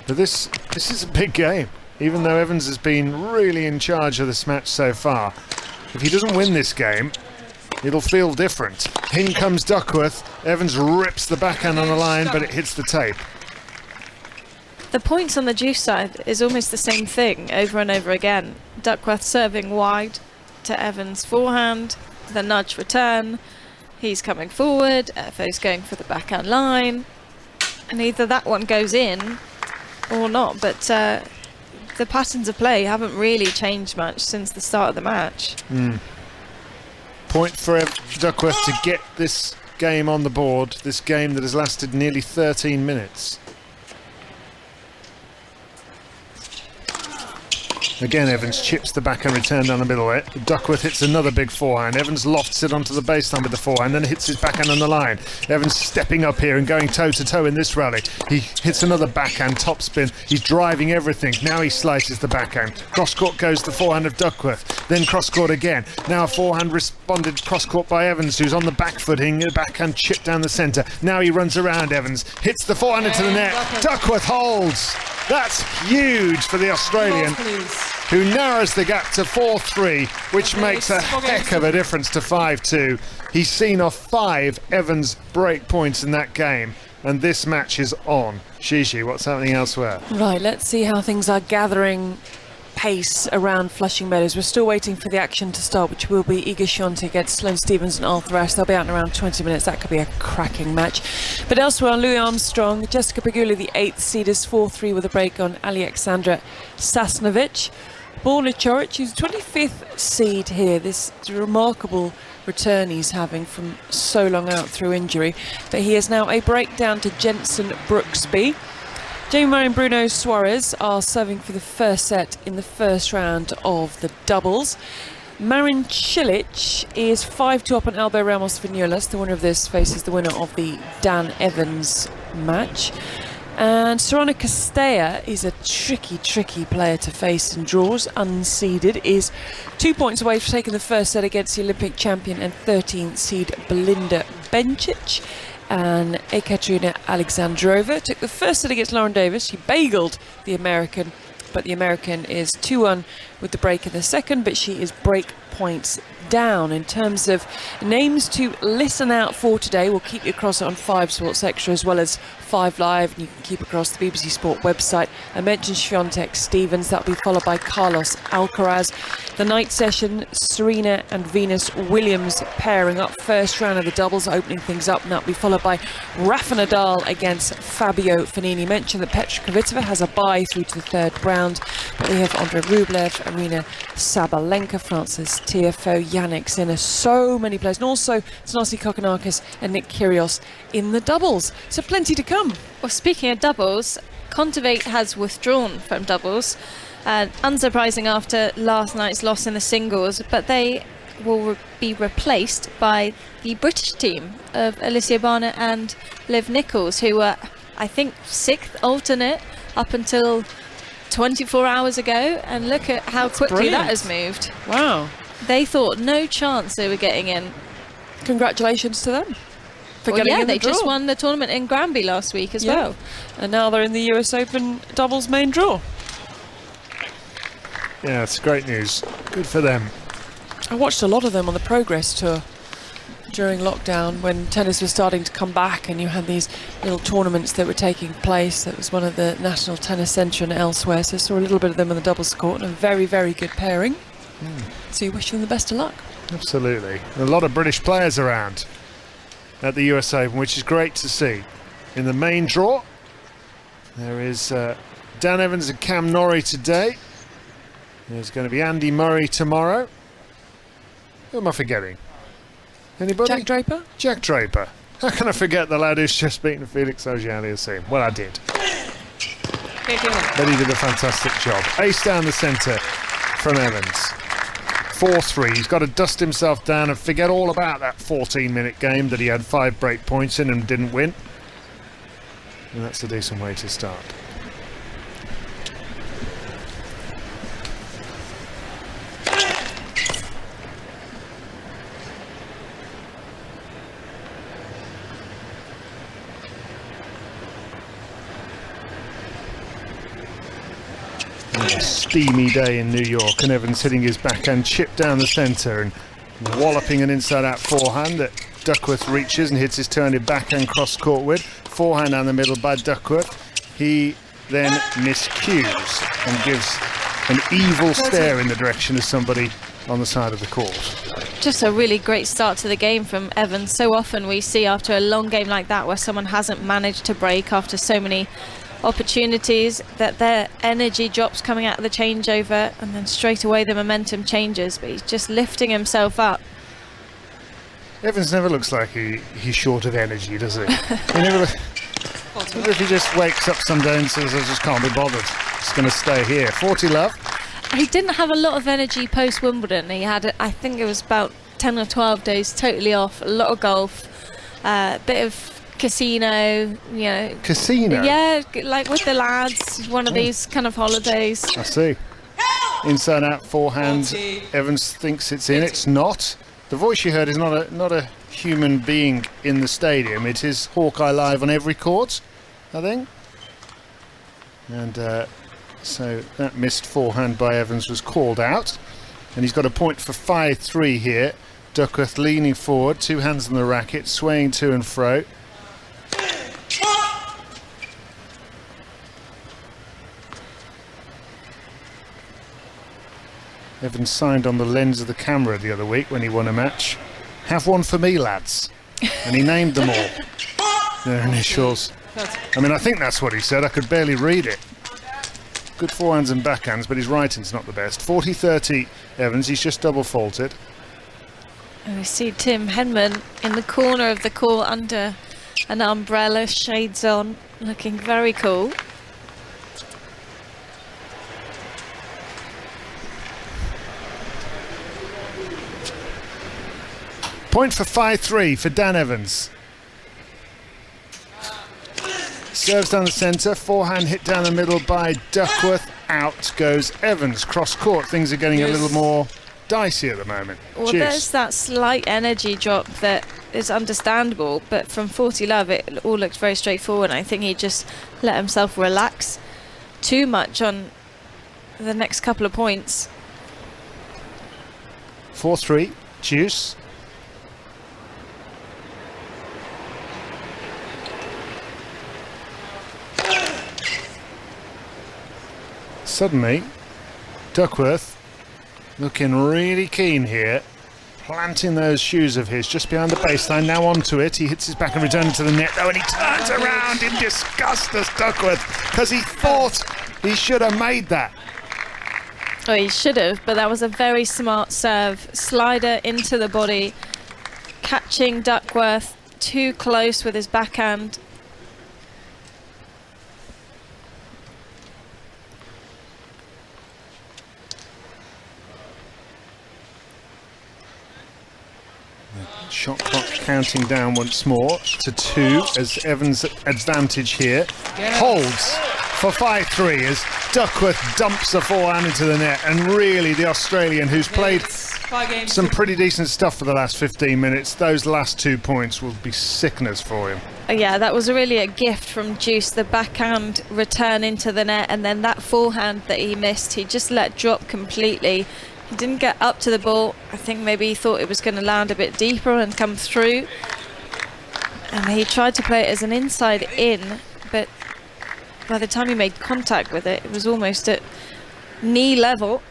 But this is a big game, even though Evans has been really in charge of this match so far. If he doesn't win this game, it'll feel different. In comes Duckworth. Evans rips the backhand on the line, but it hits the tape. The points on the deuce side is almost the same thing over and over again. Duckworth serving wide to Evans' forehand, the nudge return. He's coming forward, Efo's going for the backhand line, and either that one goes in or not, but the patterns of play haven't really changed much since the start of the match. Point for Duckworth to get this game on the board, this game that has lasted nearly 13 minutes. Again, Evans chips the backhand return down the middle. Duckworth hits another big forehand. Evans lofts it onto the baseline with the forehand, then hits his backhand on the line. Evans stepping up here and going toe-to-toe in this rally. He hits another backhand topspin. He's driving everything. Now he slices the backhand. Cross-court goes the forehand of Duckworth. Then cross-court again. Now a forehand responded cross-court by Evans, who's on the back footing. A backhand chip down the centre. Now he runs around Evans. Hits the forehand into the net. Duckworth holds. That's huge for the Australian, who narrows the gap to 4-3, which makes a heck of a difference to 5-2. He's seen off 5 Evans break points in that game, and this match is on. Shishi, what's happening elsewhere? Right, let's see how things are gathering pace around Flushing Meadows. We're still waiting for the action to start, which will be Iga Swiatek against Sloane Stephens and Arthur Ashe. They'll be out in around 20 minutes. That could be a cracking match. But elsewhere, Louis Armstrong, Jessica Pegula, the 8th seed, is 4-3 with a break on Alexandra Sasnovich. Borna Coric, who's 25th seed here. This is a remarkable return he's having from so long out through injury. But he is now a breakdown to Jensen Brooksby. Jamie Murray and Bruno Suarez are serving for the first set in the first round of the doubles. Marin Cilic is 5-2 up on Albo Ramos Vinolas. The winner of this faces the winner of the Dan Evans match. And Sorana Castella is a tricky player to face in draws. Unseeded, is 2 points away from taking the first set against the Olympic champion and 13th seed Belinda Bencic. And Ekaterina Alexandrova took the first set against Lauren Davis. She bageled the American, but the American is 2-1 with the break in the second, but she is break points down. In terms of names to listen out for today, we'll keep you across it on 5 Sports Extra as well as 5 Live, and you can keep across the BBC Sport website. I mentioned Swiatek Stephens. That'll be followed by Carlos Alcaraz. The night session, Serena and Venus Williams pairing up first round of the doubles, opening things up, and that'll be followed by Rafa Nadal against Fabio Fognini. Mentioned that Petra Kvitova has a bye through to the third round, but we have Andrei Rublev, Arina Sabalenka, Francis Tiafoe, Yannick Sinner, so many players, and also Thanasi Kokkinakis and Nick Kyrgios in the doubles. So plenty to come. Well, speaking of doubles, Kontaveit has withdrawn from doubles, unsurprising after last night's loss in the singles, but they will be replaced by the British team of Alicia Barnett and Liv Nichols, who were, I think, 6th alternate up until 24 hours ago, and look at how quickly that has moved. Wow. They thought no chance they were getting in. Congratulations to them. Well, yeah, they just won the tournament in Granby last week as well. And now they're in the US Open doubles main draw. Yeah, it's great news. Good for them. I watched a lot of them on the Progress Tour during lockdown when tennis was starting to come back, and you had these little tournaments that were taking place. That was one of the National Tennis Centre and elsewhere, so I saw a little bit of them on the doubles court, and a very good pairing. So you wish them the best of luck. Absolutely. A lot of British players around at the US Open, which is great to see. In the main draw, there is Dan Evans and Cam Norrie today. There's going to be Andy Murray tomorrow. Who am I forgetting? Anybody? Jack Draper? Jack Draper. How can I forget the lad who's just beaten Felix Auger-Aliassime? Well, I did. But he did a fantastic job. Ace down the centre from Evans. 4-3. He's got to dust himself down and forget all about that 14-minute game that he had 5 break points in and didn't win. And that's a decent way to start. A steamy day in New York, and Evans hitting his backhand chip down the centre and walloping an inside-out forehand that Duckworth reaches and hits his turn-in backhand cross-court with. Forehand down the middle by Duckworth. He then miscues and gives an evil stare in the direction of somebody on the side of the court. Just a really great start to the game from Evans. So often we see after a long game like that where someone hasn't managed to break after so many opportunities that their energy drops coming out of the changeover, and then straight away the momentum changes, but he's just lifting himself up. Evans never looks like he's short of energy, does he? He never. I wonder if he just wakes up some day and says, I just can't be bothered. It's going to stay here. 40 love. he didn't have a lot of energy post Wimbledon. He had, I think it was about 10 or 12 days totally off, a lot of golf, bit of casino, you know. Casino? Yeah, like with the lads, one of these kind of holidays. I see. Inside out forehand. Evans thinks it's in. It's not. The voice you heard is not a human being in the stadium. It is Hawkeye Live on every court, I think. And so that missed forehand by Evans was called out. And he's got a point for 5-3 here. Duckworth leaning forward, 2 hands on the racket, swaying to and fro. Evans signed on the lens of the camera the other week when he won a match. Have one for me, lads. And he named them all. Their initials. I mean, I think that's what he said. I could barely read it. Good forehands and backhands, but his writing's not the best. 40-30 Evans. He's just double faulted. And we see Tim Henman in the corner of the court under an umbrella, shades on, looking very cool. Point for 5-3 for Dan Evans. Serves down the centre, forehand hit down the middle by Duckworth. Out goes Evans. Cross court, things are getting a little more dicey at the moment. Well, Cheers. there's that slight energy drop that is understandable, but from 40 love it all looks very straightforward. I think he just let himself relax too much on the next couple of points. 4-3, juice. Suddenly, Duckworth looking really keen here, planting those shoes of his just behind the baseline, now onto it. He hits his back and returns to the net, though, and he turns around in disgust as Duckworth, because he thought he should have made that. Oh, he should have, but that was a very smart serve. Slider into the body, catching Duckworth too close with his backhand. Shot clock counting down once more to 2 as Evans' advantage here. Holds for 5-3 as Duckworth dumps the forehand into the net, and really the Australian, who's played some pretty decent stuff for the last 15 minutes, those last 2 points will be sickness for him. Yeah, that was really a gift from Juice, the backhand return into the net, and then that forehand that he missed, he just let drop completely. He didn't get up to the ball. I think maybe he thought it was going to land a bit deeper and come through. And he tried to play it as an inside in, but by the time he made contact with it, it was almost at knee level.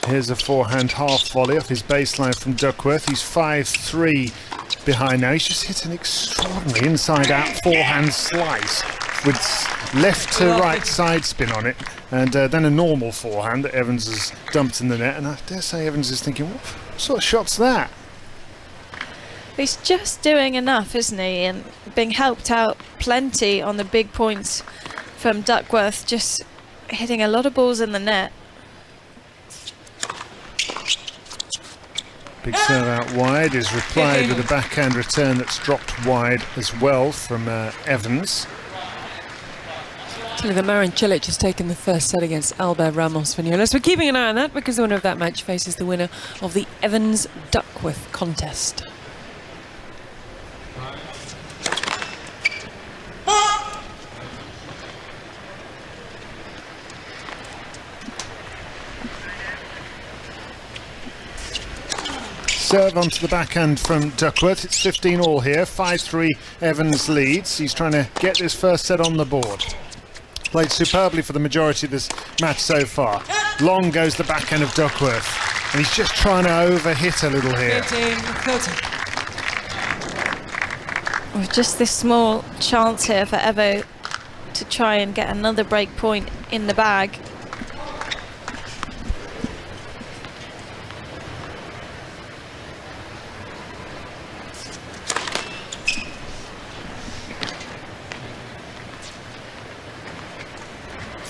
Here's a forehand half volley off his baseline from Duckworth. He's 5-3 behind now. He's just hit an extraordinary inside-out forehand slice with left to right side spin on it, and then a normal forehand that Evans has dumped in the net. And I dare say Evans is thinking, what sort of shot's that? He's just doing enough, isn't he? And being helped out plenty on the big points from Duckworth, just hitting a lot of balls in the net. Big serve out wide is replied with a backhand return that's dropped wide as well from Evans. The Marin Cilic has taken the first set against Albert Ramos Vinolas. We're keeping an eye on that because the winner of that match faces the winner of the Evans-Duckworth contest. Serve onto the backhand from Duckworth. It's 15-all here. 5-3 Evans leads. He's trying to get this first set on the board. Played superbly for the majority of this match so far. Long goes the backhand of Duckworth, and he's just trying to overhit a little here. With just this small chance here for Evo to try and get another break point in the bag.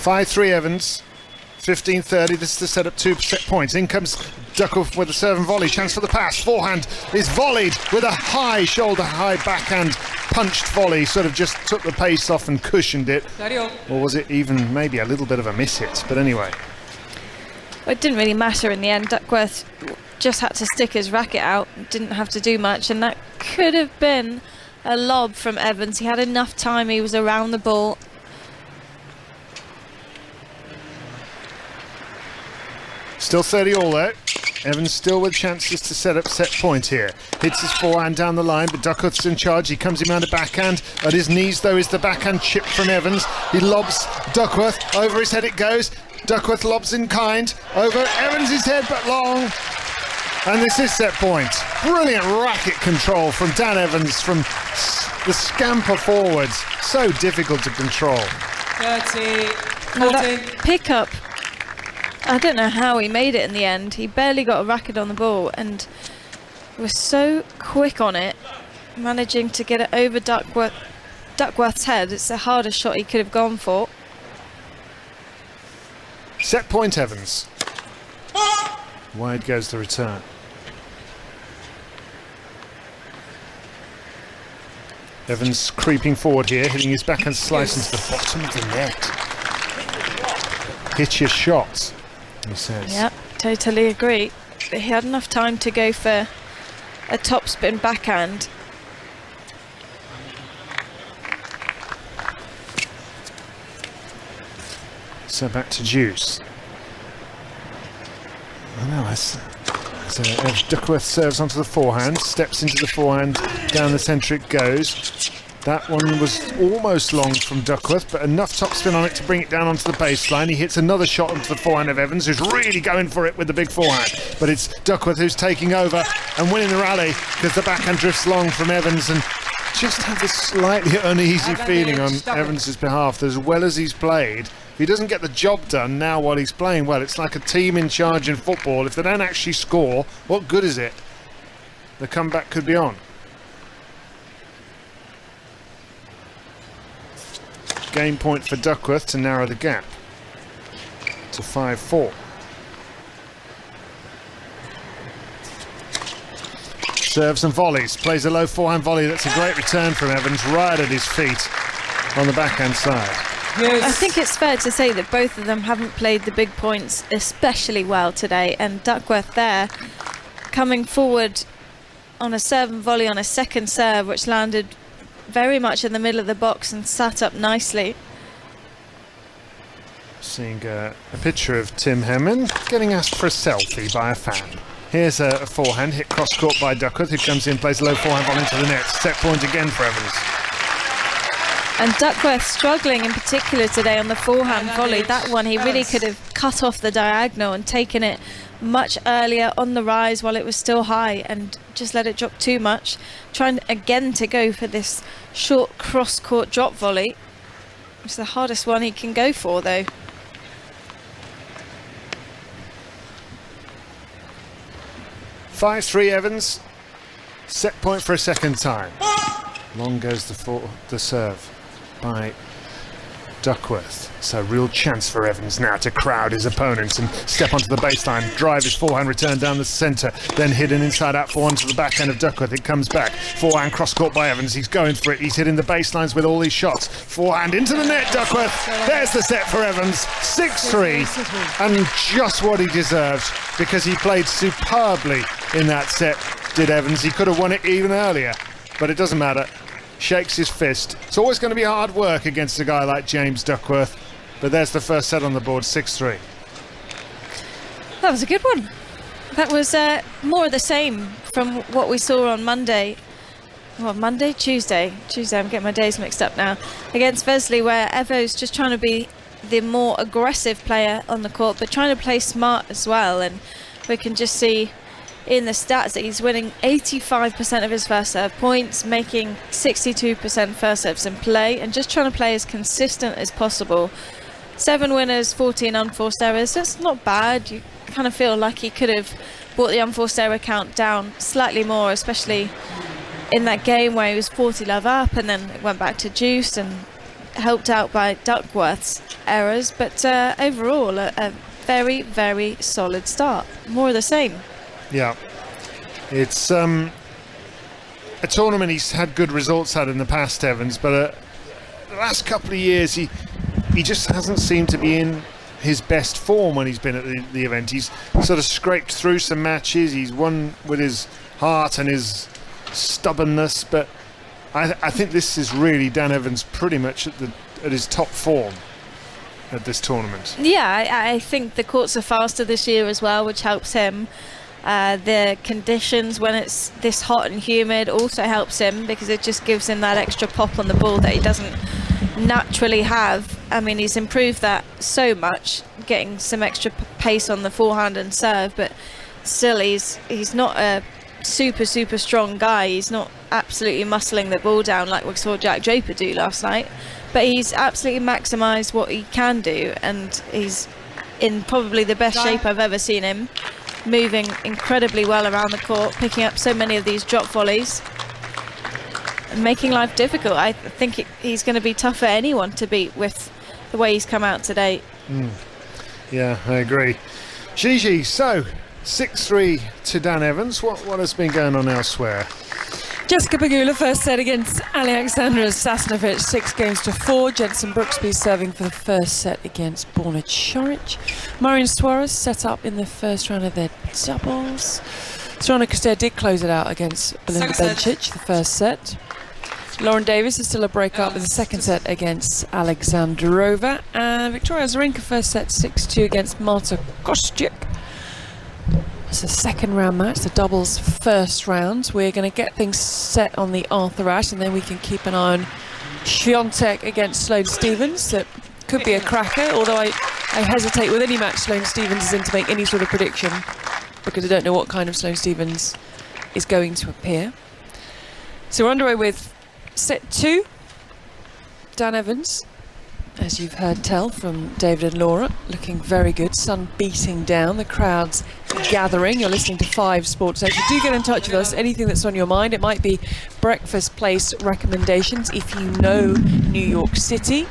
5-3 Evans. 15-30, this is the set up 2 set points. In comes Duckworth with a serve and volley, chance for the pass. Forehand is volleyed with a high shoulder, high backhand punched volley. Sort of just took the pace off and cushioned it. Or was it even maybe a little bit of a miss hit? But anyway. Well, it didn't really matter in the end. Duckworth just had to stick his racket out, didn't have to do much, and that could have been a lob from Evans. He had enough time, he was around the ball. Still 30 all there. Evans still with chances to set up set point here. Hits his forehand down the line, but Duckworth's in charge. He comes in around a backhand. At his knees, though, is the backhand chip from Evans. He lobs Duckworth. Over his head it goes. Duckworth lobs in kind. Over Evans' head, but long. And this is set point. Brilliant racket control from Dan Evans from the scamper forwards. So difficult to control. 30, 14. That pickup, I don't know how he made it in the end. He barely got a racket on the ball and was so quick on it, managing to get it over Duckworth's head. It's the hardest shot he could have gone for. Set point Evans. Wide goes the return. Evans creeping forward here, hitting his backhand slice into the bottom of the net. Hit your shot, he says. Yep, totally agree. But he had enough time to go for a topspin backhand. So back to Juice. Oh no, so Duckworth serves onto the forehand, steps into the forehand, down the centre it goes. That one was almost long from Duckworth, but enough topspin on it to bring it down onto the baseline. He hits another shot onto the forehand of Evans, who's really going for it with the big forehand. But it's Duckworth who's taking over and winning the rally because the backhand drifts long from Evans, and just have this slightly uneasy feeling on Evans' behalf that as well as he's played, if he doesn't get the job done now while he's playing well, it's like a team in charge in football. If they don't actually score, what good is it? The comeback could be on. Game point for Duckworth to narrow the gap to 5-4. Serves and volleys, plays a low forehand volley. That's a great return from Evans, right at his feet on the backhand side. Yes. I think it's fair to say that both of them haven't played the big points especially well today, and Duckworth there coming forward on a serve and volley on a second serve which landed very much in the middle of the box and sat up nicely. Seeing a picture of Tim Hemming getting asked for a selfie by a fan. Here's a forehand hit cross court by Duckworth, who comes in, plays a low forehand volley into the net. Set point again for Evans. And Duckworth struggling in particular today on the forehand volley. That one he really could have cut off the diagonal and taken it much earlier on the rise while it was still high and just let it drop too much. Trying again to go for this short cross court drop volley. It's the hardest one he can go for though. (5-3) Evans. Set point for a second time. Long goes the serve by Duckworth. So real chance for Evans now to crowd his opponents and step onto the baseline, drive his forehand return down the centre, then hit an inside out forehand to the backhand of Duckworth. It comes back. Forehand cross court by Evans. He's going for it. He's hitting the baselines with all these shots. Forehand into the net, Duckworth. There's the set for Evans. 6-3. And just what he deserved because he played superbly in that set, did Evans. He could have won it even earlier, but it doesn't matter. Shakes his fist. It's always going to be hard work against a guy like James Duckworth, but there's the first set on the board, 6-3. That was a good one. That was more of the same from what we saw on Monday. Well, Monday? Tuesday. I'm getting my days mixed up now. Against Vesley, where Evo's just trying to be the more aggressive player on the court, but trying to play smart as well. And we can just see in the stats that he's winning 85% of his first serve points, making 62% first serves in play, and just trying to play as consistent as possible. 7 winners, 14 unforced errors. That's not bad. You kind of feel like he could have brought the unforced error count down slightly more, especially in that game where he was 40 love up and then it went back to juice and helped out by Duckworth's errors, but overall a very, very solid start. More of the same. Yeah, it's a tournament he's had good results at in the past, Evans, but the last couple of years he just hasn't seemed to be in his best form when he's been at the event. He's sort of scraped through some matches, he's won with his heart and his stubbornness, but I think this is really Dan Evans pretty much at his top form at this tournament. Yeah, I think the courts are faster this year as well, which helps him. The conditions when it's this hot and humid also helps him, because it just gives him that extra pop on the ball that he doesn't naturally have. I mean, he's improved that so much, getting some extra pace on the forehand and serve, but still he's not a super strong guy. He's not absolutely muscling the ball down like we saw Jack Draper do last night, but he's absolutely maximised what he can do, and he's in probably the best shape I've ever seen him, moving incredibly well around the court, picking up so many of these drop volleys and making life difficult. I think he's going to be tough for anyone to beat with the way he's come out today. Yeah, I agree. Gigi, so 6-3 to Dan Evans. What has been going on elsewhere? Jessica Pegula first set against Alexandra Sasnovich, 6-4. Jensen Brooksby serving for the first set against Borna Choric. Marian Suarez set up in the first round of their doubles. Sorana Cristea did close it out against Belinda Bencic, the first set. Lauren Davis is still a break-up with the second set against Alexandrova. And Victoria Azarenka first set 6-2 against Marta Kostyuk. It's a second round match, the doubles first round. We're going to get things set on the Arthur Ashe, and then we can keep an eye on Świątek against Sloane Stephens. That could be a cracker, although I hesitate with any match Sloane Stephens is in to make any sort of prediction, because I don't know what kind of Sloane Stephens is going to appear. So we're underway with set 2. Dan Evans, as you've heard tell from David and Laura, looking very good. Sun beating down, the crowd's gathering. You're listening to 5 Sports Extra. Do get in touch with us, anything that's on your mind. It might be breakfast place recommendations if you know New York City.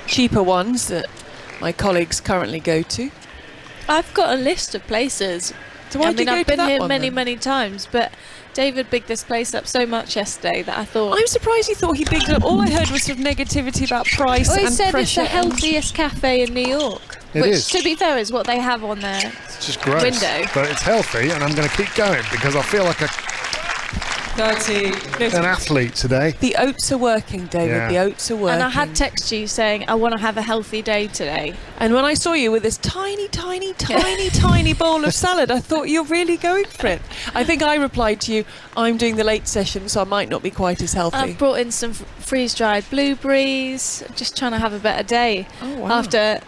Cheaper ones that my colleagues currently go to. I've got a list of places. So I've been here many times, but David bigged this place up so much yesterday that I thought... I'm surprised he thought he bigged it up. All I heard was sort of negativity about price and pressure. He said it's the healthiest cafe in New York. Which, to be fair, is what they have on their It's just gross, window. But it's healthy, and I'm going to keep going because I feel like an athlete today. The oats are working, David. Yeah. The oats are working. And I had text you saying, I want to have a healthy day today. And when I saw you with this tiny bowl of salad, I thought, you're really going for it. I think I replied to you, I'm doing the late session, so I might not be quite as healthy. I've brought in some freeze-dried blueberries, just trying to have a better day. Oh, wow. After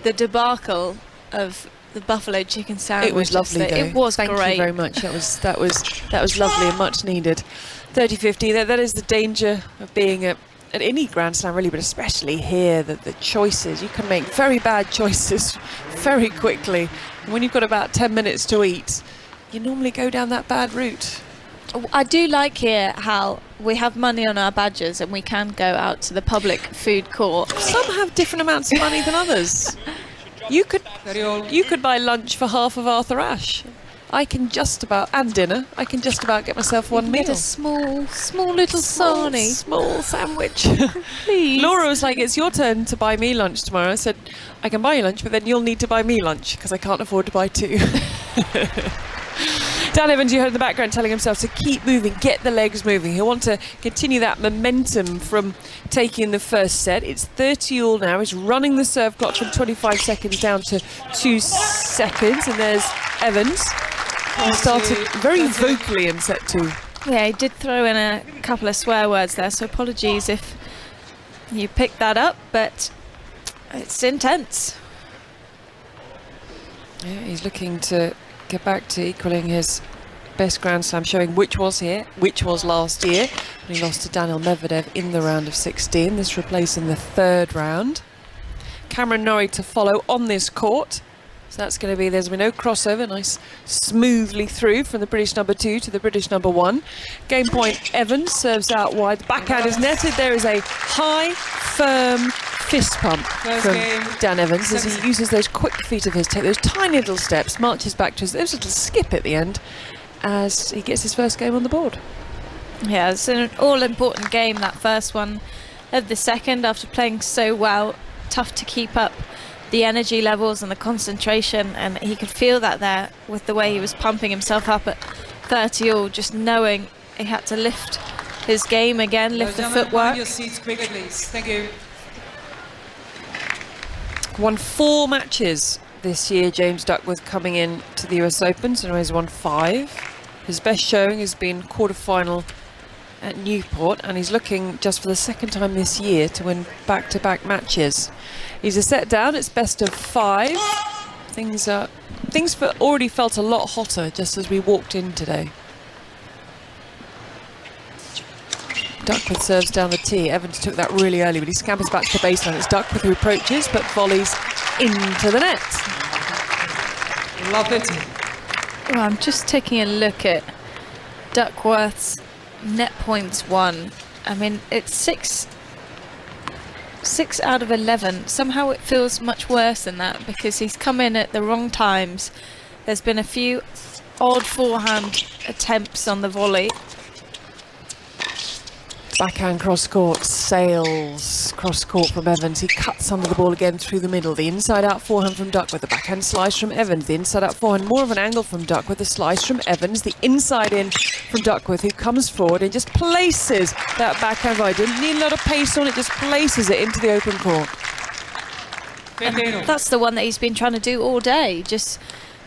the debacle of the buffalo chicken sandwich. It was lovely, though. It was Thank great. you very much. That was lovely and much needed. 30-50. That is the danger of being at any Grand Slam, really, but especially here. The choices, you can make very bad choices very quickly. And when you've got about 10 minutes to eat, you normally go down that bad route. I do like here how we have money on our badges and we can go out to the public food court. Some have different amounts of money than others. You could buy lunch for half of Arthur Ashe. I can just about, and dinner, I can just about get myself one meal. Get a small little sarnie. Small sandwich. Please. Laura was like, it's your turn to buy me lunch tomorrow. I said, I can buy you lunch, but then you'll need to buy me lunch because I can't afford to buy 2. Dan Evans, you heard in the background telling himself to keep moving, get the legs moving. He'll want to continue that momentum from taking the first set. It's 30-all now. He's running the serve clock from 25 seconds down to 2 seconds. And there's Evans. He started very vocally in set 2. Yeah, he did throw in a couple of swear words there, so apologies if you picked that up, but it's intense. Yeah, he's looking to get back to equaling his best Grand Slam showing, which was last year when he lost to Daniil Medvedev in the round of 16. This replacing the 3rd round. Cameron Norrie to follow on this court. So that's going to be, there's been no crossover, nice smoothly through from the British number 2 to the British number 1. Game point, Evans serves out wide. The backhand is netted. There is a high, firm fist pump from Dan Evans as he uses those quick feet of his, take those tiny little steps, marches back to his little skip at the end as he gets his first game on the board. Yeah, it's an all-important game, that first one of the second, after playing so well. Tough to keep up the energy levels and the concentration, and he could feel that there with the way he was pumping himself up at 30 all, just knowing he had to lift his game again, lift the footwork. Your seats quickly, please. Thank you. Won 4 matches this year, James Duckworth, coming in to the US Open, so he's won 5. His best showing has been quarter-final at Newport, and he's looking just for the second time this year to win back-to-back matches. He's a set down, it's best of 5. Things already felt a lot hotter just as we walked in today. Duckworth serves down the tee. Evans took that really early, but he scampers back to the baseline. It's Duckworth who approaches, but volleys into the net. Love it. Well, I'm just taking a look at Duckworth's net points won. I mean, it's 6 out of 11. Somehow it feels much worse than that because he's come in at the wrong times. There's been a few odd forehand attempts on the volley. Backhand cross-court, sails cross-court from Evans. He cuts under the ball again through the middle. The inside-out forehand from Duckworth. The backhand slice from Evans. The inside-out forehand, more of an angle from Duckworth. The slice from Evans. The inside-in from Duckworth, who comes forward and just places that backhand volley. Didn't need a lot of pace on it, just places it into the open court. That's the one that he's been trying to do all day. Just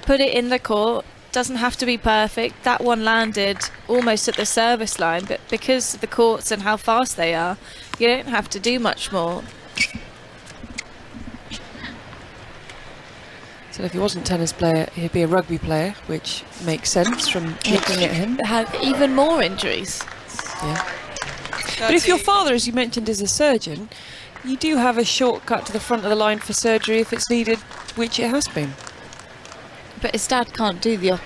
put it in the court. Doesn't have to be perfect. That one landed almost at the service line, but because of the courts and how fast they are, you don't have to do much more. So if he wasn't a tennis player, he'd be a rugby player, which makes sense from looking at him. Have even more injuries. Yeah. But if your father, as you mentioned, is a surgeon, you do have a shortcut to the front of the line for surgery if it's needed, which it has been. But his dad can't do the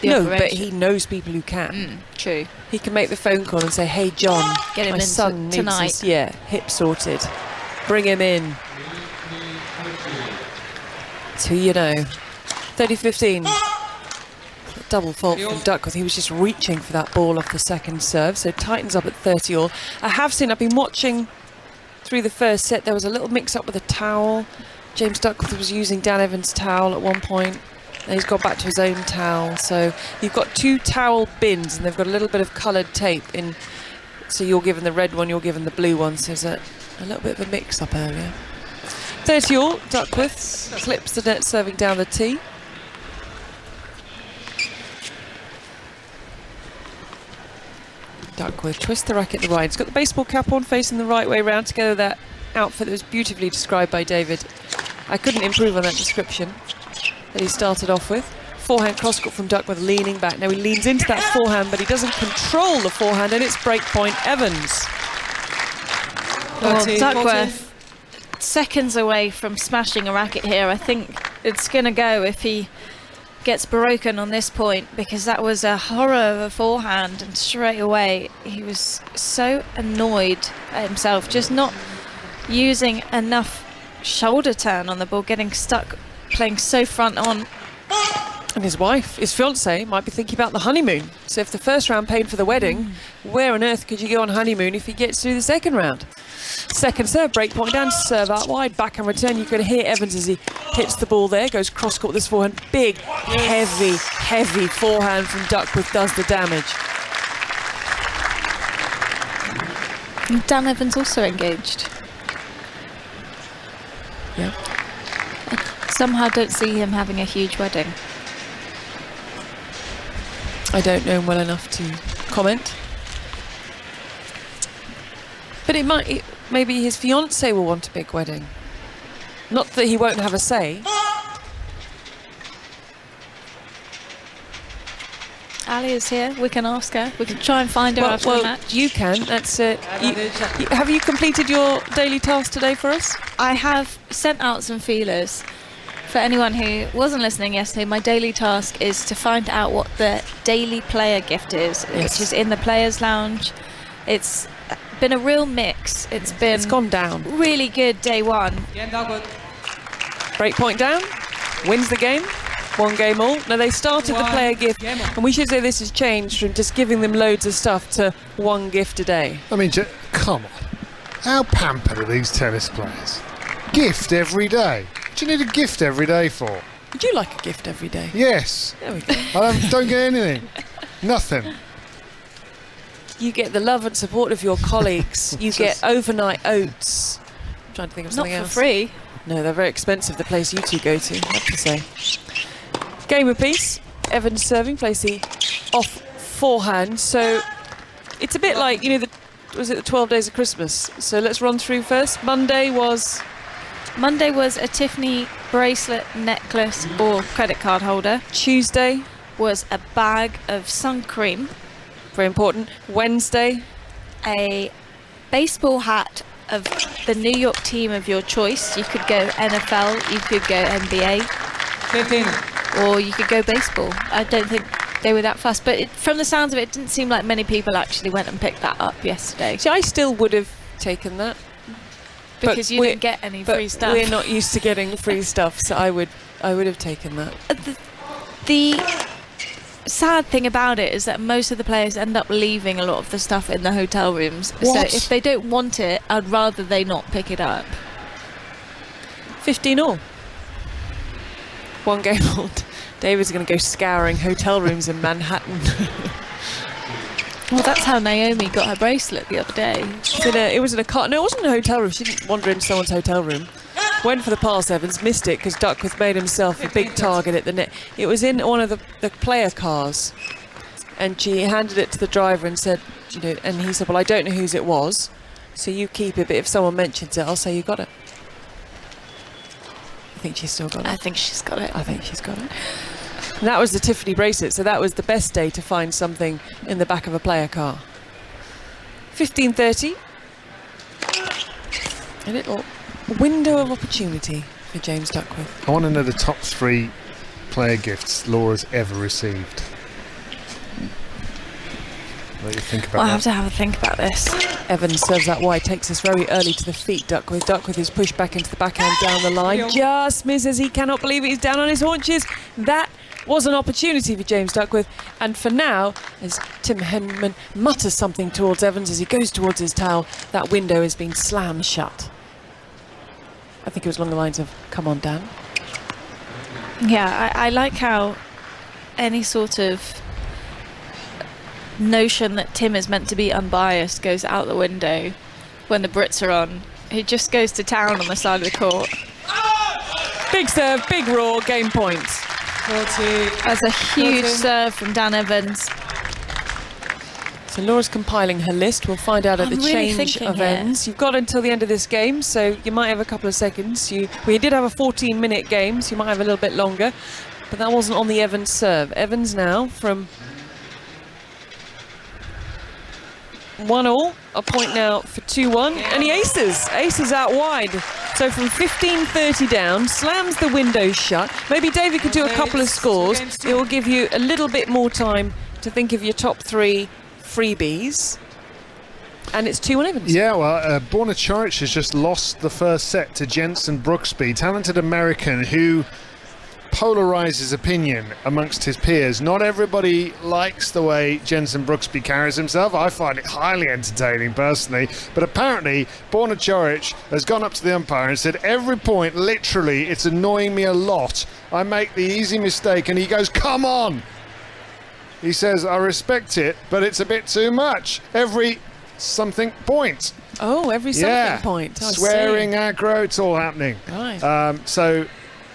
no, operation. but he knows people who can. True. He can make the phone call and say, "Hey, John, Get him my in son needs tonight." his, hip sorted. Bring him in." It's who you know. 30-15. Double fault from Duckworth. He was just reaching for that ball off the second serve, so tightens up at 30 all. I've been watching through the first set. There was a little mix-up with a towel. James Duckworth was using Dan Evans' towel at one point. And he's gone back to his own towel. So you've got 2 towel bins, and they've got a little bit of coloured tape in. So you're given the red one, you're given the blue one. So there's a little bit of a mix-up earlier. 30 all. Duckworth clips the net, serving down the tee. Duckworth twists the racket the right. He's got the baseball cap on, facing the right way round, together with that outfit that was beautifully described by David. I couldn't improve on that description that he started off with. Forehand cross-court from Duckworth, leaning back. Now he leans into that forehand, but he doesn't control the forehand, and it's breakpoint Evans. Well, Duckworth, seconds away from smashing a racket here. I think it's going to go if he gets broken on this point, because that was a horror of a forehand, and straight away he was so annoyed at himself, just not using enough shoulder turn on the ball, getting stuck playing so front on. And his wife, his fiancée, might be thinking about the honeymoon. So if the first round paid for the wedding, where on earth could you go on honeymoon if he gets through the second round? Second serve, break point down, serve out wide, back and return. You can hear Evans as he hits the ball there, goes cross-court this forehand. Big, heavy forehand from Duckworth does the damage. And Dan Evans also engaged. Yeah. Somehow don't see him having a huge wedding. I don't know him well enough to comment. But maybe his fiancée will want a big wedding. Not that he won't have a say. Ali is here. We can ask her. We can try and find her after the match. You can. That's it. Have you completed your daily task today for us? I have sent out some feelers For anyone who wasn't listening yesterday, my daily task is to find out what the daily player gift is, which is in the Players' Lounge. It's been a real mix. It's gone down. Really good day one. Again, Duckworth. Break point down, wins the game, 1 game all. Now they started the player gift, and we should say this has changed from just giving them loads of stuff to 1 gift a day. I mean, come on. How pampered are these tennis players? Gift every day. What do you need a gift every day for? Would you like a gift every day? Yes. There we go. I don't get anything. Nothing. You get the love and support of your colleagues. You get overnight oats. I'm trying to think of something Not else. for free. No, they're very expensive, the place you two go to, I have to say. Game apiece. Evans serving, plays the off forehand. So it's a bit like, was it the 12 days of Christmas? So let's run through first. Monday was A Tiffany bracelet, necklace or credit card holder. Tuesday. Was a bag of sun cream. Very important. Wednesday. A baseball hat of the New York team of your choice. You could go NFL, you could go NBA, 15. or you could go baseball. I don't think they were that fast, but from the sounds of it, it didn't seem like many people actually went and picked that up yesterday. See, I still would have taken that. Because you didn't get any free stuff. We're not used to getting free stuff, so I would have taken that. The sad thing about it is that most of the players end up leaving a lot of the stuff in the hotel rooms. What? So if they don't want it, I'd rather they not pick it up. 15 all. 1 game old. David's going to go scouring hotel rooms in Manhattan. Well, that's how Naomi got her bracelet the other day. It was in a car. No, it wasn't in a hotel room. She didn't wander into someone's hotel room. Went for the pass, Evans, missed it because Duckworth made himself a big target at the net. It was in one of the player cars, and she handed it to the driver and said, and he said, well, I don't know whose it was, so you keep it, but if someone mentions it, I'll say you got it. I think she's still got it. I think she's got it. I think she's got it. And that was the Tiffany bracelet, so that was the best day to find something in the back of a player car. 15:30. A little window of opportunity for James Duckworth. I want to know the top 3 player gifts Laura's ever received. What do you think about I'll that? have to have a think about this. Evans serves that wide, takes us very early to the feet, Duckworth. Duckworth is pushed back into the backhand down the line. Just misses, he cannot believe it, he's down on his haunches. That was an opportunity for James Duckworth. And for now, as Tim Henman mutters something towards Evans as he goes towards his towel, that window has been slammed shut. I think it was along the lines of, come on, Dan. Yeah, I like how any sort of notion that Tim is meant to be unbiased goes out the window when the Brits are on. He just goes to town on the side of the court. Big serve, big roar, game point. 40. That's a huge 14. serve from Dan Evans. So Laura's compiling her list. We'll find out at I'm the really change thinking of here. ends. You've got until the end of this game, so you might have a couple of seconds. We did have a 14-minute game, so you might have a little bit longer. But that wasn't on the Evans serve. Evans now from 1-all, a point now for 2-1, and he aces out wide. So from 15:30 down, slams the window shut. Maybe David could do a couple of scores. It will give you a little bit more time to think of your top 3 freebies. And it's 2-1 Evans. Yeah, well, Borna Coric has just lost the first set to Jensen Brooksby, talented American who polarizes opinion amongst his peers. Not everybody likes the way Jensen Brooksby carries himself. I find it highly entertaining personally, but apparently Borna Coric has gone up to the umpire and said, every point, literally, it's annoying me a lot. I make the easy mistake, and he goes, come on! He says, I respect it, but it's a bit too much. Every something point. Oh, every something point. I Swearing, see. aggro, it's all happening. Right. So,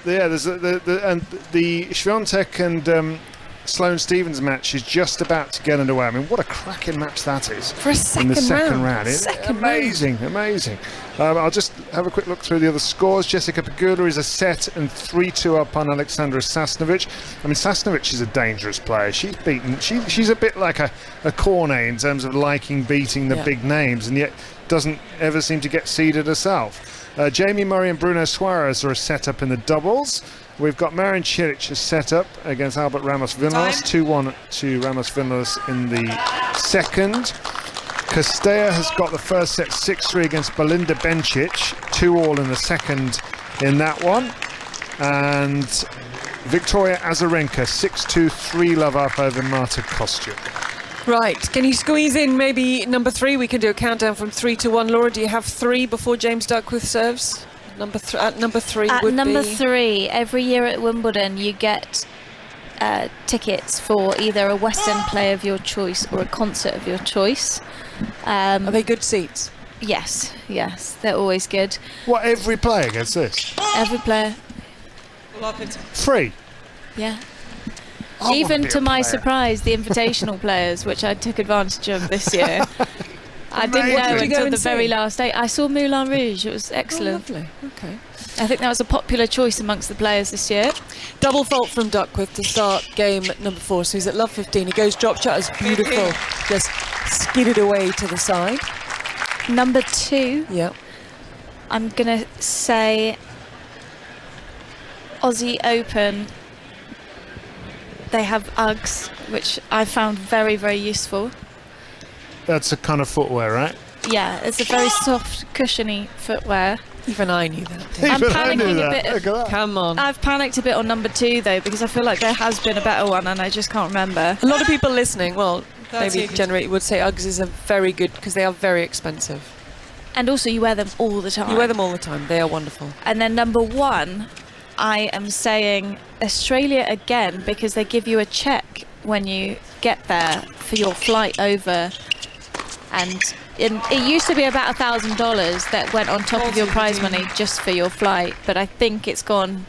yeah, there's the Swiatek and Sloane Stephens match is just about to get underway. I mean, what a cracking match that is. For a in the second round. round. Second amazing. I'll just have a quick look through the other scores. Jessica Pegula is a set and 3-2 up on Alexandra Sasnovich. I mean, Sasnovich is a dangerous player. She's a bit like a Cornet in terms of liking beating the big names, and yet doesn't ever seem to get seeded herself. Jamie Murray and Bruno Suarez are set up in the doubles. We've got Marin Cilic is set up against Albert Ramos Vinolas, 2-1 to Ramos Vinolas in the second. Castella has got the first set 6-3 against Belinda Bencic, 2-all in the second in that one. And Victoria Azarenka, 6-2, 3-love up over Marta Kostyuk. Right, can you squeeze in maybe number 3? We can do a countdown from 3 to 1. Laura, do you have 3 before James Duckworth serves? Number 3 At would number be... 3, every year at Wimbledon you get tickets for either a West End play of your choice or a concert of your choice. Are they good seats? Yes, they're always good. What, every player gets this? Every player, Love it. Free? yeah. I wanna Even be to a my player. surprise, the invitational players, which I took advantage of this year. I didn't Amazing. know What did you go until and the very see? last day. I saw Moulin Rouge. It was Oh, excellent. lovely. Okay. I think that was a popular choice amongst the players this year. Double fault from Duckworth to start game number 4. So he's at love 15. He goes drop shot, is beautiful. Just skidded away to the side. Number 2, Yeah. I'm going to say Aussie Open. They have Uggs, which I found very, very useful. That's a kind of footwear, right? Yeah, it's a very soft, cushiony footwear. Even I knew that. I'm Even I knew panicking a that. bit. Look at that. Come on. I've panicked a bit on number 2 though, because I feel like there has been a better one and I just can't remember. A lot of people listening, well, That's maybe it. generally would say Uggs is a very good, because they are very expensive. And also you wear them all the time. You wear them all the time. They are wonderful. And then number 1, I am saying Australia again, because they give you a check when you get there for your flight over. And it used to be about $1,000 that went on top of your prize money just for your flight, but I think it's gone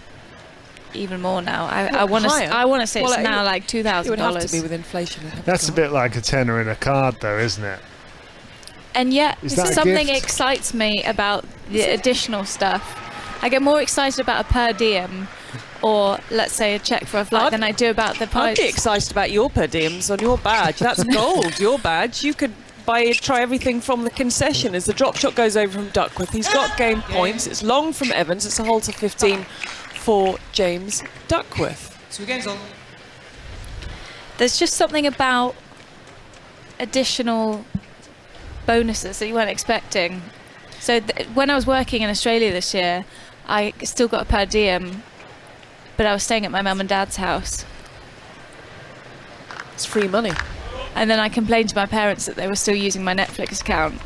even more now. I want to higher? say Well, it's now like It would have to be $2,000. with inflation. it'd have to That's a go bit up. like a tenner in a card, though, isn't it? And yet Is that a something gift? excites me about the additional stuff. I get more excited about a per diem or let's say a check for a flight than I do about the I'd price. be excited about your per diems on your badge. That's gold, your badge. You could try everything from the concession as the drop shot goes over from Duckworth. He's got game points. It's long from Evans. It's a hole to 15 for James Duckworth. 2 games on. There's just something about additional bonuses that you weren't expecting. So when I was working in Australia this year, I still got a per diem, but I was staying at my mum and dad's house. It's free money. And then I complained to my parents that they were still using my Netflix account.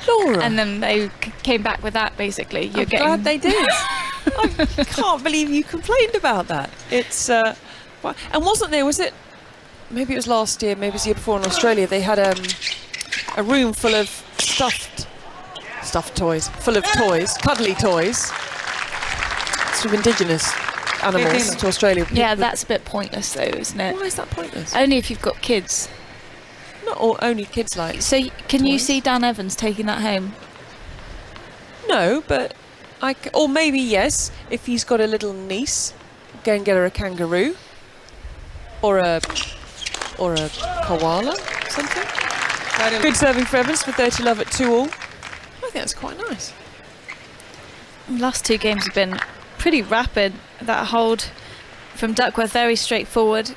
Laura. And then they came back with that, basically. You're I'm glad they did. I can't believe you complained about that. It's and wasn't there? Was it? Maybe it was last year. Maybe it was the year before in Australia. They had a room full of stuffed toys, full of toys, cuddly toys. Sort of indigenous animals to Australia. Yeah, that's a bit pointless, though, isn't it? Why is that pointless? Only if you've got kids. Not all, only kids like. So can you toys. see Dan Evans taking that home? No, but or maybe yes, if he's got a little niece, go and get her a kangaroo, or a koala, something. Good serving for Evans for 30 love at 2-all. I think that's quite nice. Last 2 games have been pretty rapid. That hold from Duckworth, very straightforward.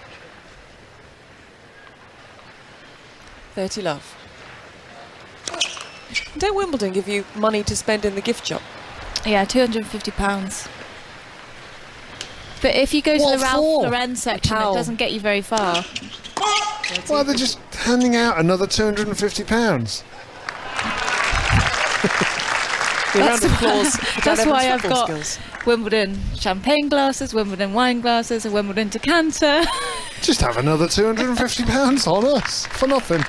30 love. Don't Wimbledon give you money to spend in the gift shop? Yeah, £250. But if you go to What the Ralph for? Lauren section, it towel. doesn't get you very far. Why are they just handing out another £250? A round of applause for Dan That's Evans' why I've football got skills. Wimbledon champagne glasses, Wimbledon wine glasses, a Wimbledon decanter. Just have another £250 on us for nothing.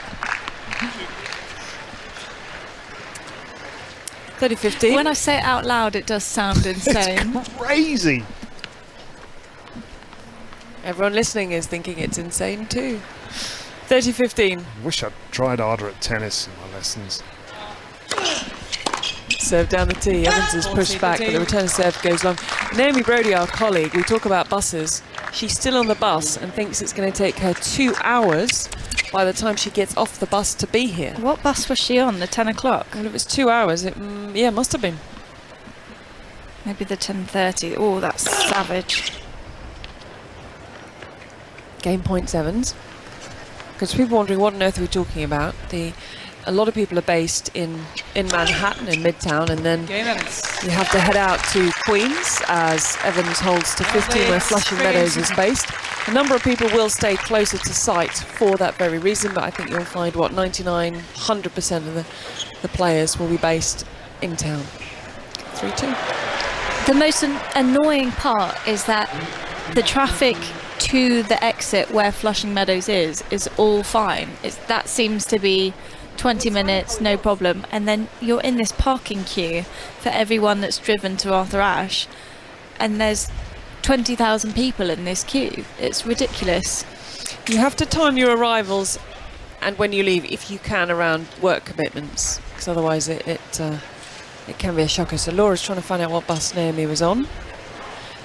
30-15. When I say it out loud, it does sound insane. It's crazy. Everyone listening is thinking it's insane too. 30-15. Wish I'd tried harder at tennis in my lessons. Serve down the tee. Evans is pushed back, but the return serve goes long. Naomi Brodie, our colleague, we talk about buses. She's still on the bus and thinks it's going to take her 2 hours by the time she gets off the bus to be here. What bus was she on? The 10 o'clock? Well, if it's 2 hours, it must have been. Maybe the 10:30. Oh, that's savage. Game points, Evans. Because people wondering what on earth are we talking about. A lot of people are based in Manhattan, in Midtown, and then Game Evans. you have to head out to Queens as Evans holds to 15 where Flushing Meadows is based. A number of people will stay closer to site for that very reason, but I think you'll find, 99, 100% of the players will be based in town. 3-2. The most annoying part is that the traffic to the exit where Flushing Meadows is all fine. That seems to be 20 minutes, no problem. And then you're in this parking queue for everyone that's driven to Arthur Ashe, and there's 20,000 people in this queue. It's ridiculous. You have to time your arrivals and when you leave, if you can, around work commitments, because otherwise it can be a shocker. So Laura's trying to find out what bus Naomi was on.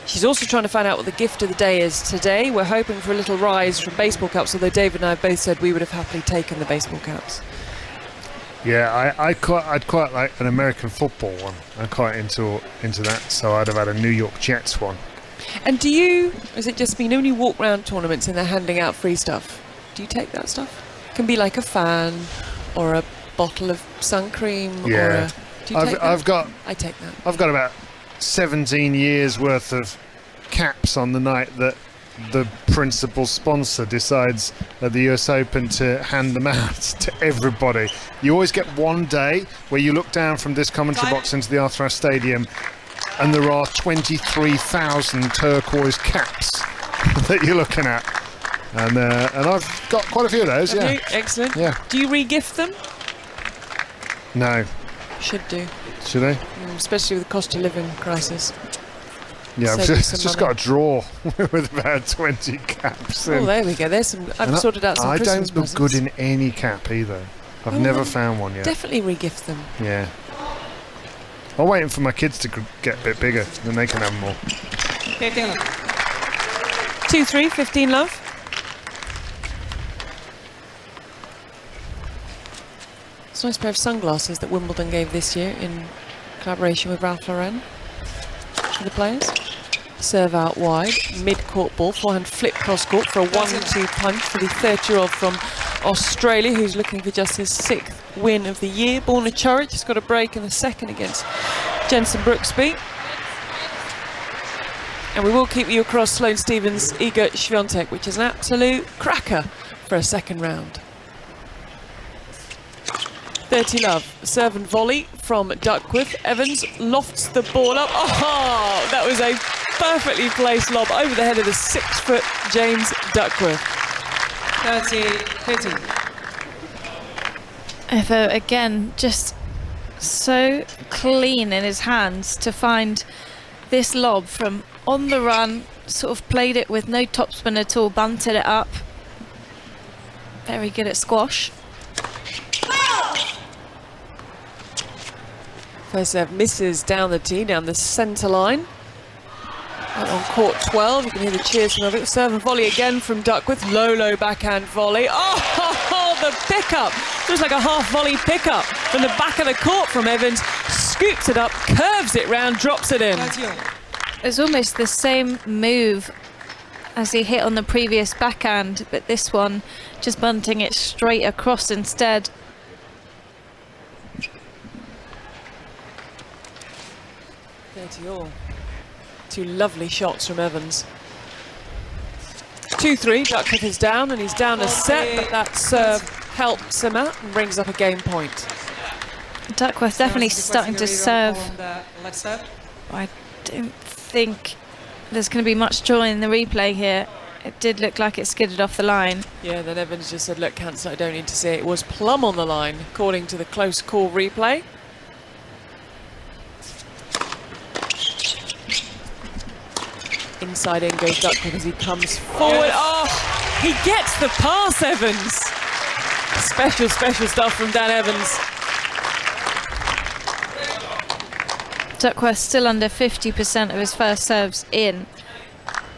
She's also trying to find out what the gift of the day is today. We're hoping for a little rise from baseball caps, although David and I both said we would have happily taken the baseball caps. Yeah, I'd quite like an American football one. I'm quite into that, so I'd have had a New York Jets one. And is it just me, when you walk around tournaments and they're handing out free stuff, do you take that stuff? It can be like a fan or a bottle of sun cream. Yeah. Do you take that? I take that. I've got about 17 years worth of caps on the night that the principal sponsor decides at the US Open to hand them out to everybody. You always get one day where you look down from this commentary box into the Arthur Ashe Stadium and there are 23,000 turquoise caps that you're looking at. And I've got quite a few of those, Have yeah. you? Excellent. Yeah. Do you re-gift them? No. Should do. Should I? Especially with the cost of living crisis. Yeah, I've Save you just some got a drawer with about 20 caps in. Oh, there we go. There's some. I've sorted out some I Christmas don't look presents. good in any cap either. I've never found one yet. Definitely re-gift them. Yeah. I'm waiting for my kids to get a bit bigger, then they can have more. 15 love. 2-3, 15 love. It's a nice pair of sunglasses that Wimbledon gave this year in collaboration with Ralph Lauren for the players. Serve out wide, mid-court ball, forehand flip cross-court for a 1-2 punch for the 30-year-old from Australia, who's looking for just his 6th win of the year. Borna Churic has got a break in the second against Jensen Brooksby. And we will keep you across Sloane Stephens, Iga Świątek, which is an absolute cracker for a second round. 30 love, serve and volley from Duckworth. Evans lofts the ball up. Oh, that was a perfectly placed lob over the head of the 6-foot James Duckworth. 30-15. Evo, again, just so clean in his hands to find this lob from on the run, sort of played it with no topspin at all, bunted it up. Very good at squash. First serve misses down the tee, down the centre line. Out on court 12, you can hear the cheers from it. Serve and volley again from Duckworth. Low backhand volley. Oh, the pickup. Looks like a half volley pickup from the back of the court from Evans. Scoops it up, curves it round, drops it in. 30. It's almost the same move as he hit on the previous backhand, but this one just bunting it straight across instead. 30 all. Two lovely shots from Evans. 2-3, Duckworth is down, and he's down a set, but that serve helps him out and brings up a game point. Duckworth definitely starting to serve. Let's serve. I don't think there's going to be much joy in the replay here. It did look like it skidded off the line. Yeah, then Evans just said, look, cancel, I don't need to see it. It was plumb on the line, according to the close call replay. Inside in goes Duckworth as he comes forward. Yes. Oh, he gets the pass, Evans. Special stuff from Dan Evans. Duckworth still under 50% of his first serves in,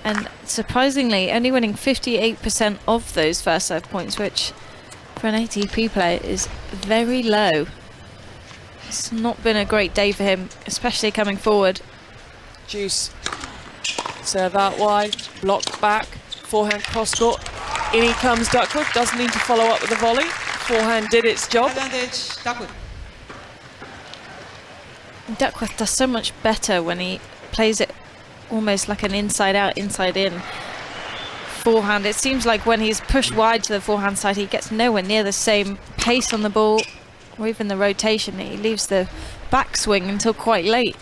and surprisingly only winning 58% of those first serve points, which for an ATP player is very low. It's not been a great day for him, especially coming forward. Juice. Serve out wide, blocked back, forehand cross court. In he comes Duckworth, doesn't need to follow up with a volley. Forehand did its job. Advantage, Duckworth. Duckworth does so much better when he plays it almost like an inside out, inside in forehand. It seems like when he's pushed wide to the forehand side, he gets nowhere near the same pace on the ball or even the rotation. He leaves the backswing until quite late.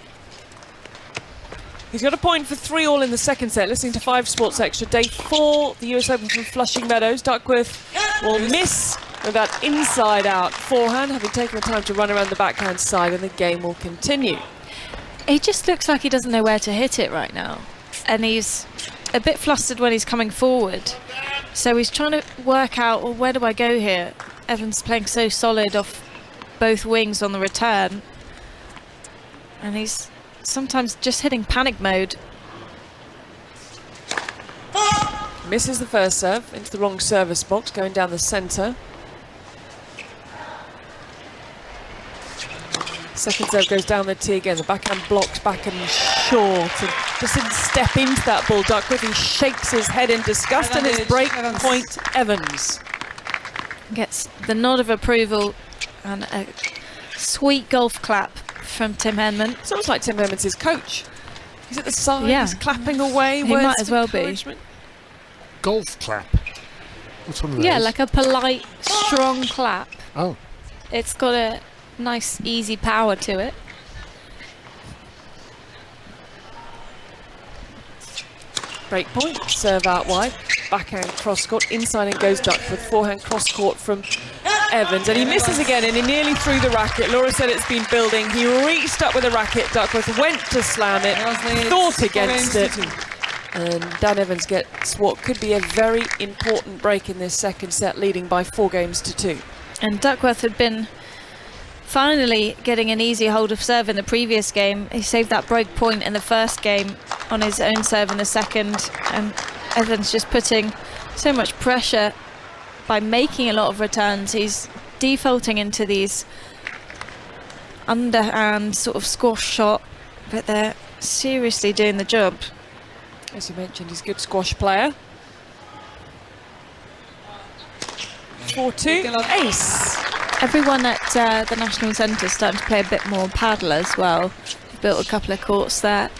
He's got a point for 3-all in the second set. Listening to 5 Sports Extra. Day 4, the US Open from Flushing Meadows. Duckworth will miss with that inside-out forehand, having taken the time to run around the backhand side, and the game will continue. He just looks like he doesn't know where to hit it right now. And he's a bit flustered when he's coming forward. So he's trying to work out, well, where do I go here? Evans playing so solid off both wings on the return. And he's sometimes just hitting panic mode. Misses the first serve into the wrong service box, going down the centre. Second serve goes down the tee again. The backhand blocks back and short. And just didn't step into that ball, Duckworth. He shakes his head in disgust, and it's break point Evans. Gets the nod of approval and a sweet golf clap from Tim Henman. It's almost like Tim Henman's his coach. He's at the side, Yeah. he's clapping away. He words might as of well be. encouragement. Golf clap. What's one of those? Yeah, like a polite, strong clap. Oh. It's got a nice, easy power to it. Break point, serve out wide, backhand cross court, inside and goes Duckworth, forehand cross court from Evans, and he misses again, and he nearly threw the racket. Laura said it's been building. He reached up with the racket. Duckworth went to slam it, thought against it, and Dan Evans gets what could be a very important break in this second set, leading by 4-2. And Duckworth had been finally getting an easy hold of serve in the previous game. He saved that break point in the first game on his own serve in the second, and Evans just putting so much pressure by making a lot of returns. He's defaulting into these underhand sort of squash shot, but they're seriously doing the job. As you mentioned, he's a good squash player. 4-2, ace. Everyone at the National Centre is starting to play a bit more paddle as well. Built a couple of courts there.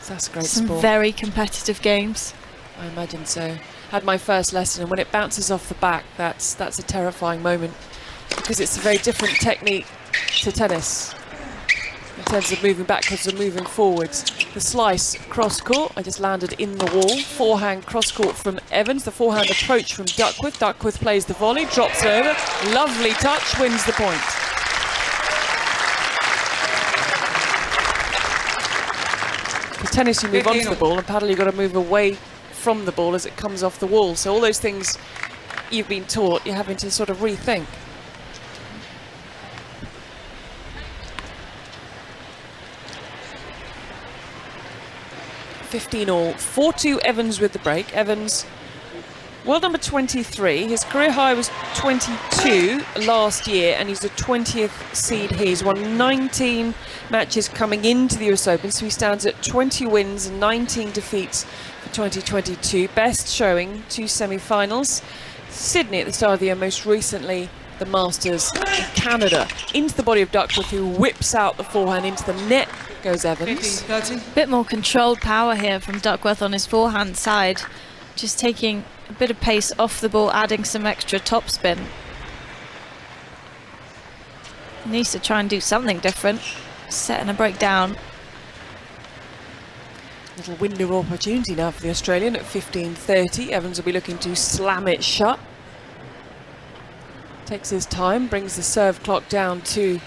That's a great Some sport. very competitive games. I imagine so. Had my first lesson, and when it bounces off the back, that's a terrifying moment, because it's a very different technique to tennis in terms of moving backwards and moving forwards. The slice cross court, I just landed in the wall. Forehand cross court from Evans. The forehand approach from Duckworth. Duckworth plays the volley, drops it over. Lovely touch, wins the point. For tennis, you move onto the ball, and paddle, you've got to move away from the ball as it comes off the wall. So all those things you've been taught, you're having to sort of rethink. all, 4-2 Evans with the break. Evans, world number 23. His career high was 22 last year, and he's the 20th seed here. He's won 19 matches coming into the US Open, so he stands at 20 wins and 19 defeats for 2022. Best showing, 2 semi-finals. Sydney at the start of the year, most recently the Masters in Canada. Into the body of Duckworth, who whips out the forehand into the net. Goes Evans. 15-30. Bit more controlled power here from Duckworth on his forehand side. Just taking a bit of pace off the ball, adding some extra topspin. Needs to try and do something different. Setting a break down. Little window of opportunity now for the Australian at 15:30. Evans will be looking to slam it shut. Takes his time, brings the serve clock down to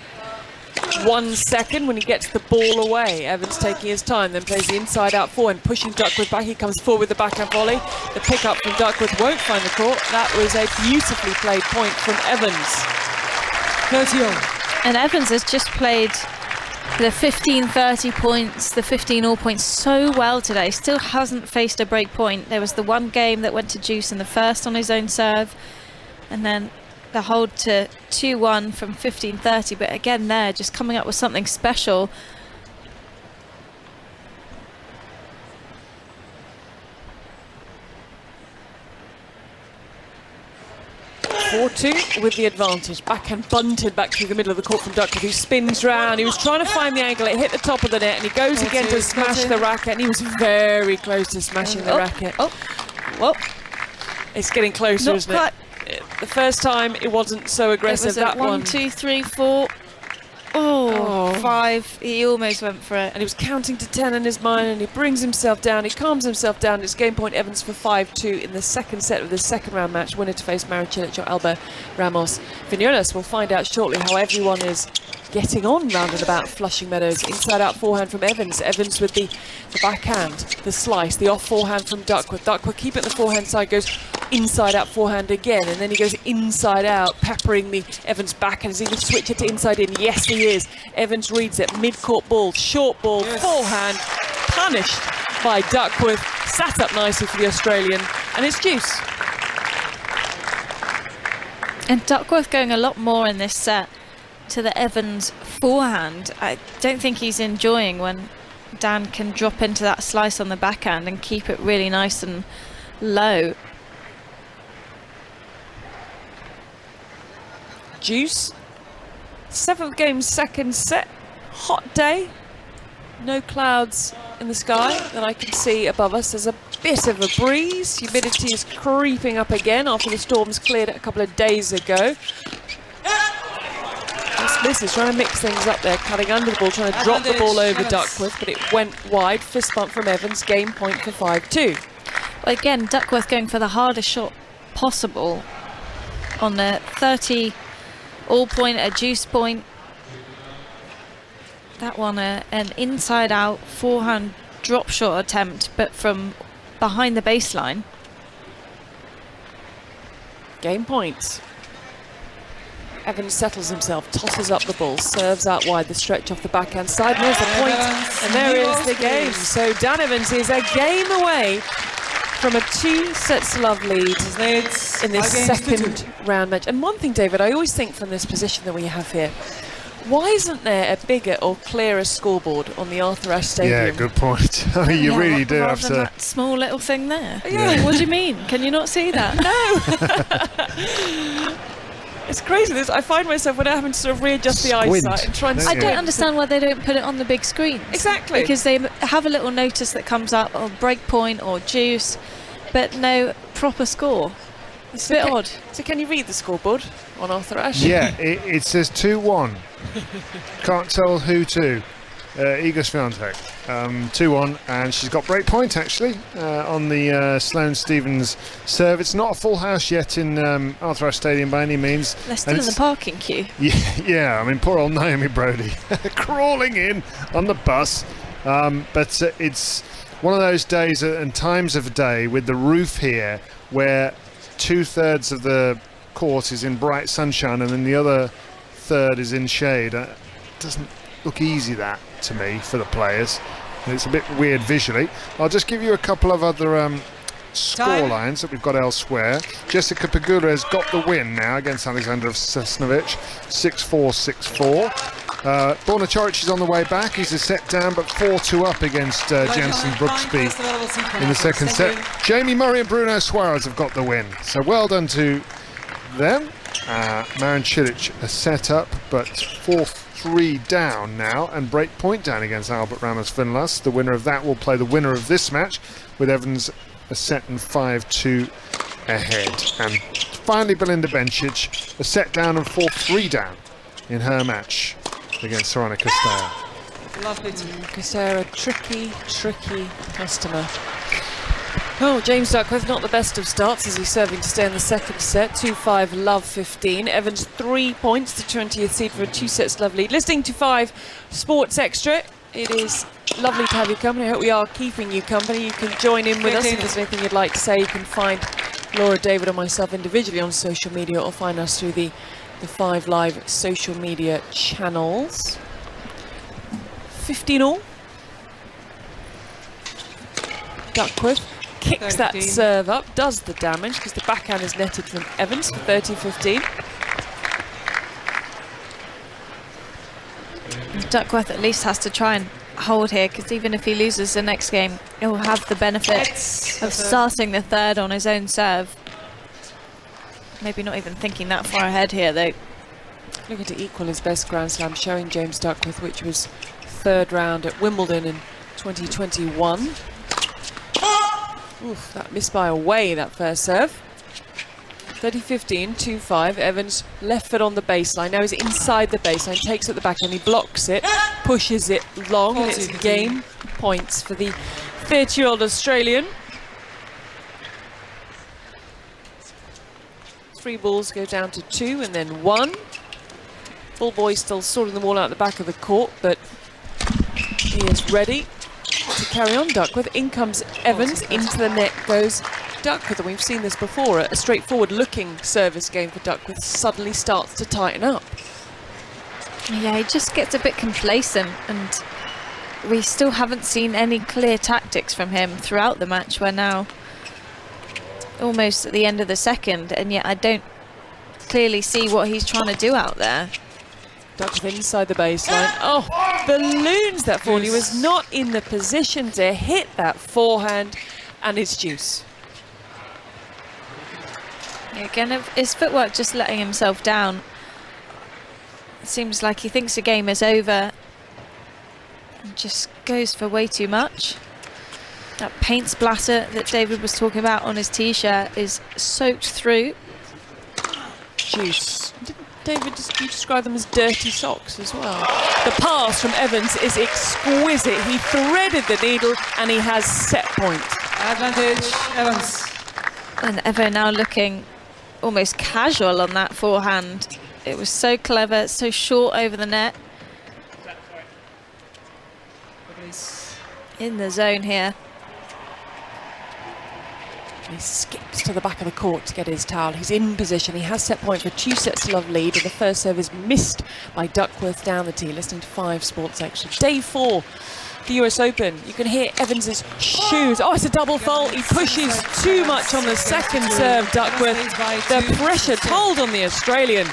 1 second when he gets the ball away. Evans taking his time, then plays the inside out forehand, pushing Duckworth back. He comes forward with the backhand volley. The pick up from Duckworth won't find the court. That was a beautifully played point from Evans. 30-all. And Evans has just played the 15-30 points, the 15-all points so well today. Still hasn't faced a break point. There was the one game that went to juice in the first on his own serve, and then the hold to 2-1 from 15-30, but again there, just coming up with something special. 4-2 with the advantage. Backhand bunted back through the middle of the court from Duckworth, who spins round. He was trying to find the angle. It hit the top of the net, and he goes again to smash the racket, and he was very close to smashing the racket. Well, it's getting closer, isn't it? The first time it wasn't so aggressive. That 1, 2, 3, 4. Oh, 5. He almost went for it. And he was counting to 10 in his mind, and he brings himself down. He calms himself down. It's game point Evans for 5-2 in the second set of the second round match. Winner to face Marin Cilic or Alba Ramos Vinolas. We'll find out shortly how everyone is getting on round and about Flushing Meadows. Inside out forehand from Evans. Evans with the backhand, the slice, the off forehand from Duckworth. Duckworth keep it the forehand side, goes inside out forehand again, and then he goes inside out, peppering the Evans backhand. Is he going to switch it to inside in? Yes, he is. Evans reads it. Mid-court ball, short ball, forehand, punished by Duckworth. Sat up nicely for the Australian, and it's deuce. And Duckworth going a lot more in this set to the Evans forehand. I don't think he's enjoying when Dan can drop into that slice on the backhand and keep it really nice and low. Deuce. 7th game, second set. Hot day. No clouds in the sky that I can see above us. There's a bit of a breeze. Humidity is creeping up again after the storms cleared a couple of days ago. Smith is trying to mix things up there, cutting under the ball, trying to drop the ball over Duckworth, but it went wide. Fist bump from Evans, game point for 5-2. Well, again, Duckworth going for the hardest shot possible on the 30 all point, a deuce point. That one, an inside out forehand drop shot attempt, but from behind the baseline. Game point. Evans settles himself, tosses up the ball, serves out wide, the stretch off the backhand side, there's the point, and there is the game. So Dan Evans is a game away from a 2-sets-to-love lead in this second round match. And one thing, David, I always think from this position that we have here, why isn't there a bigger or clearer scoreboard on the Arthur Ashe Stadium? Yeah, good point. I mean, you really do have to. That small little thing there. Yeah. What do you mean? Can you not see that? No. It's crazy. I find myself when I have to sort of readjust the eyesight and try and I don't understand why they don't put it on the big screen. Exactly. Because they have a little notice that comes up on break point or juice, but no proper score. It's a bit odd. So can you read the scoreboard on Arthur Ashe? Yeah, it says 2-1. Can't tell who to. Iga Swiatek, 2-1, and she's got break point actually on the Sloane Stephens serve. It's not a full house yet in Arthur Ashe Stadium by any means. They're still in the parking queue. Yeah, I mean, poor old Naomi Brodie crawling in on the bus. But it's one of those days and times of the day with the roof here where 2/3 of the court is in bright sunshine and then the other third is in shade. It doesn't look easy, that, to me, for the players. And it's a bit weird visually. I'll just give you a couple of other score lines that we've got elsewhere. Jessica Pegula has got the win now against Alexandra Sesnovic, 6-4, 6-4. Borna Coric is on the way back. He's a set down, but 4-2 up agast Jensen Brooksby in the second set. Jamie Murray and Bruno Suarez have got the win. So well done to them. Marin Cilic a set up, but 4-3 down now, and break point down against Albert Ramos Vinolas. The winner of that will play the winner of this match, with Evans a set and 5-2 ahead. And finally Belinda Bencic a set down and 4-3 down in her match against Sorana Castella. Castella, tricky customer. Oh, James Duckworth, not the best of starts as he's serving to stay in the second set. 2-5, love 15. Evans 3 points, the 20th seed for a 2-sets-love lead. Listening to 5 Sports Extra. It is lovely to have your company. I hope we are keeping you company. You can join in with us if there's anything you'd like to say. You can find Laura, David, or myself individually on social media, or find us through the 5 Live social media channels. 15 all. Duckworth kicks that serve up, does the damage because the backhand is netted from Evans for 30-15. Duckworth at least has to try and hold here, because even if he loses the next game, he'll have the benefit of starting the third on his own serve. maybe not even thinking that far ahead here, though. Looking to equal his best Grand Slam showing, James Duckworth, which was third round at Wimbledon in 2021. Oof, that missed by a way, that first serve. 30-15, 2-5. Evans left foot on the baseline. Now he's inside the baseline, takes it at the back and he blocks it, pushes it long, and it's game points for the 30-year-old Australian. 3 balls go down to 2 and then 1. Ball boy still sorting the ball out the back of the court, but he is ready to carry on. Duckworth. In comes Evans, into the net goes Duckworth, and we've seen this before. A straightforward looking service game for Duckworth suddenly starts to tighten up. Yeah, he just gets a bit complacent, and we still haven't seen any clear tactics from him throughout the match. We're now almost at the end of the second, and yet I don't clearly see what he's trying to do out there. Duckworth inside the baseline. Oh, balloons that fall. He was not in the position to hit that forehand, and it's deuce. Yeah, again, his footwork just letting himself down. It seems like he thinks the game is over and just goes for way too much. That paint splatter that David was talking about on his t-shirt is soaked through. Deuce. David, you describe them as dirty socks as well. The pass from Evans is exquisite. He threaded the needle and he has set point. Advantage, Evans. And Evo now looking almost casual on that forehand. It was so clever, so short over the net. In the zone here. He skips to the back of the court to get his towel. He's in position. He has set point for 2 sets to love lead, and the first serve is missed by Duckworth down the tee. Listening to 5 Sports Extra. Day 4, the US Open. You can hear Evans's shoes. Oh, it's a double fault. He pushes too much on the second serve, Duckworth. The pressure told on the Australian.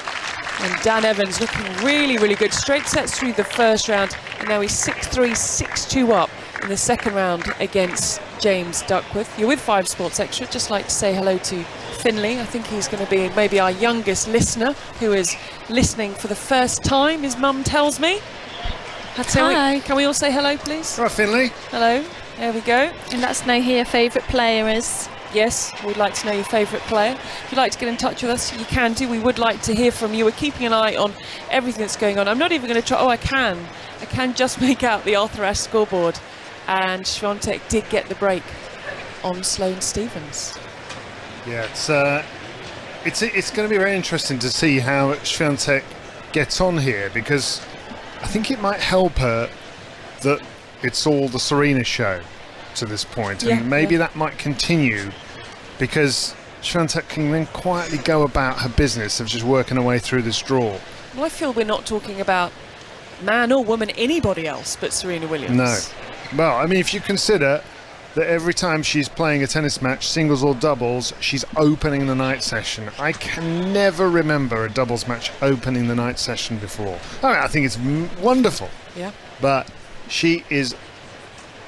And Dan Evans looking really, really good. Straight sets through the first round, and now he's 6-3, 6-2 up in the second round against James Duckworth. You're with 5 Sports Extra. Just like to say hello to Finley. I think he's going to be maybe our youngest listener who is listening for the first time, his mum tells me. Hi. Can we all say hello, please? Right, Finley. Hello. There we go. And let us know who your favourite player is. Yes, we'd like to know your favourite player. If you'd like to get in touch with us, you can do. We would like to hear from you. We're keeping an eye on everything that's going on. I'm not even going to try. Oh, I can just make out the Arthur Ashe scoreboard. And Swiatek did get the break on Sloane Stephens. Yeah, it's going to be very interesting to see how Swiatek gets on here, because I think it might help her that it's all the Serena show to this point, and maybe that might continue, because Swiatek can then quietly go about her business of just working her way through this draw. Well, I feel we're not talking about man or woman, anybody else but Serena Williams. No. Well, I mean, if you consider that every time she's playing a tennis match, singles or doubles, she's opening the night session. I can never remember a doubles match opening the night session before. I think it's wonderful. Yeah. But she is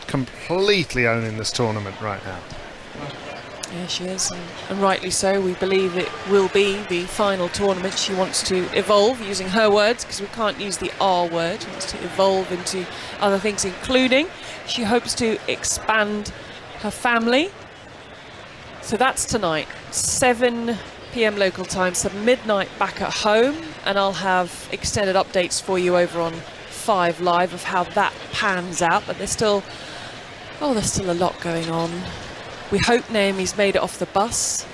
completely owning this tournament right now. Yeah, she is, and rightly so. We believe it will be the final tournament. She wants to evolve, using her words, because we can't use the R word. She wants to evolve into other things, including she hopes to expand her family. So that's tonight, 7 p.m. local time, so midnight back at home, and I'll have extended updates for you over on 5 Live of how that pans out. But there's still a lot going on. We hope Naomi's made it off the bus.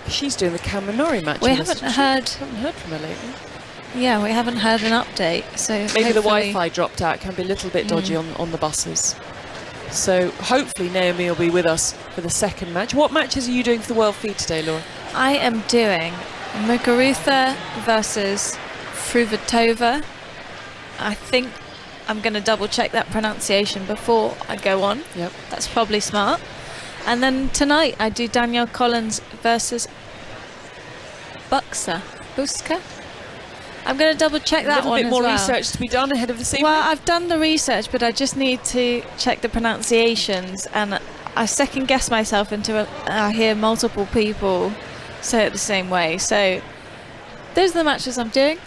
She's doing the Cameron Norrie match. We haven't heard from her lately. Yeah, we haven't heard an update. So maybe the Wi-Fi dropped out. It can be a little bit dodgy on the buses. So hopefully Naomi will be with us for the second match. What matches are you doing for the World Feed today, Laura? I am doing Muguruza versus Fruhvirtova. I think I'm going to double check that pronunciation before I go on. Yep. That's probably smart. And then tonight I do Danielle Collins versus Buska. I'm going to double check that one as well. A little bit more research to be done ahead of the evening. Well, I've done the research, but I just need to check the pronunciations, and I second guess myself until I hear multiple people say it the same way. So those are the matches I'm doing.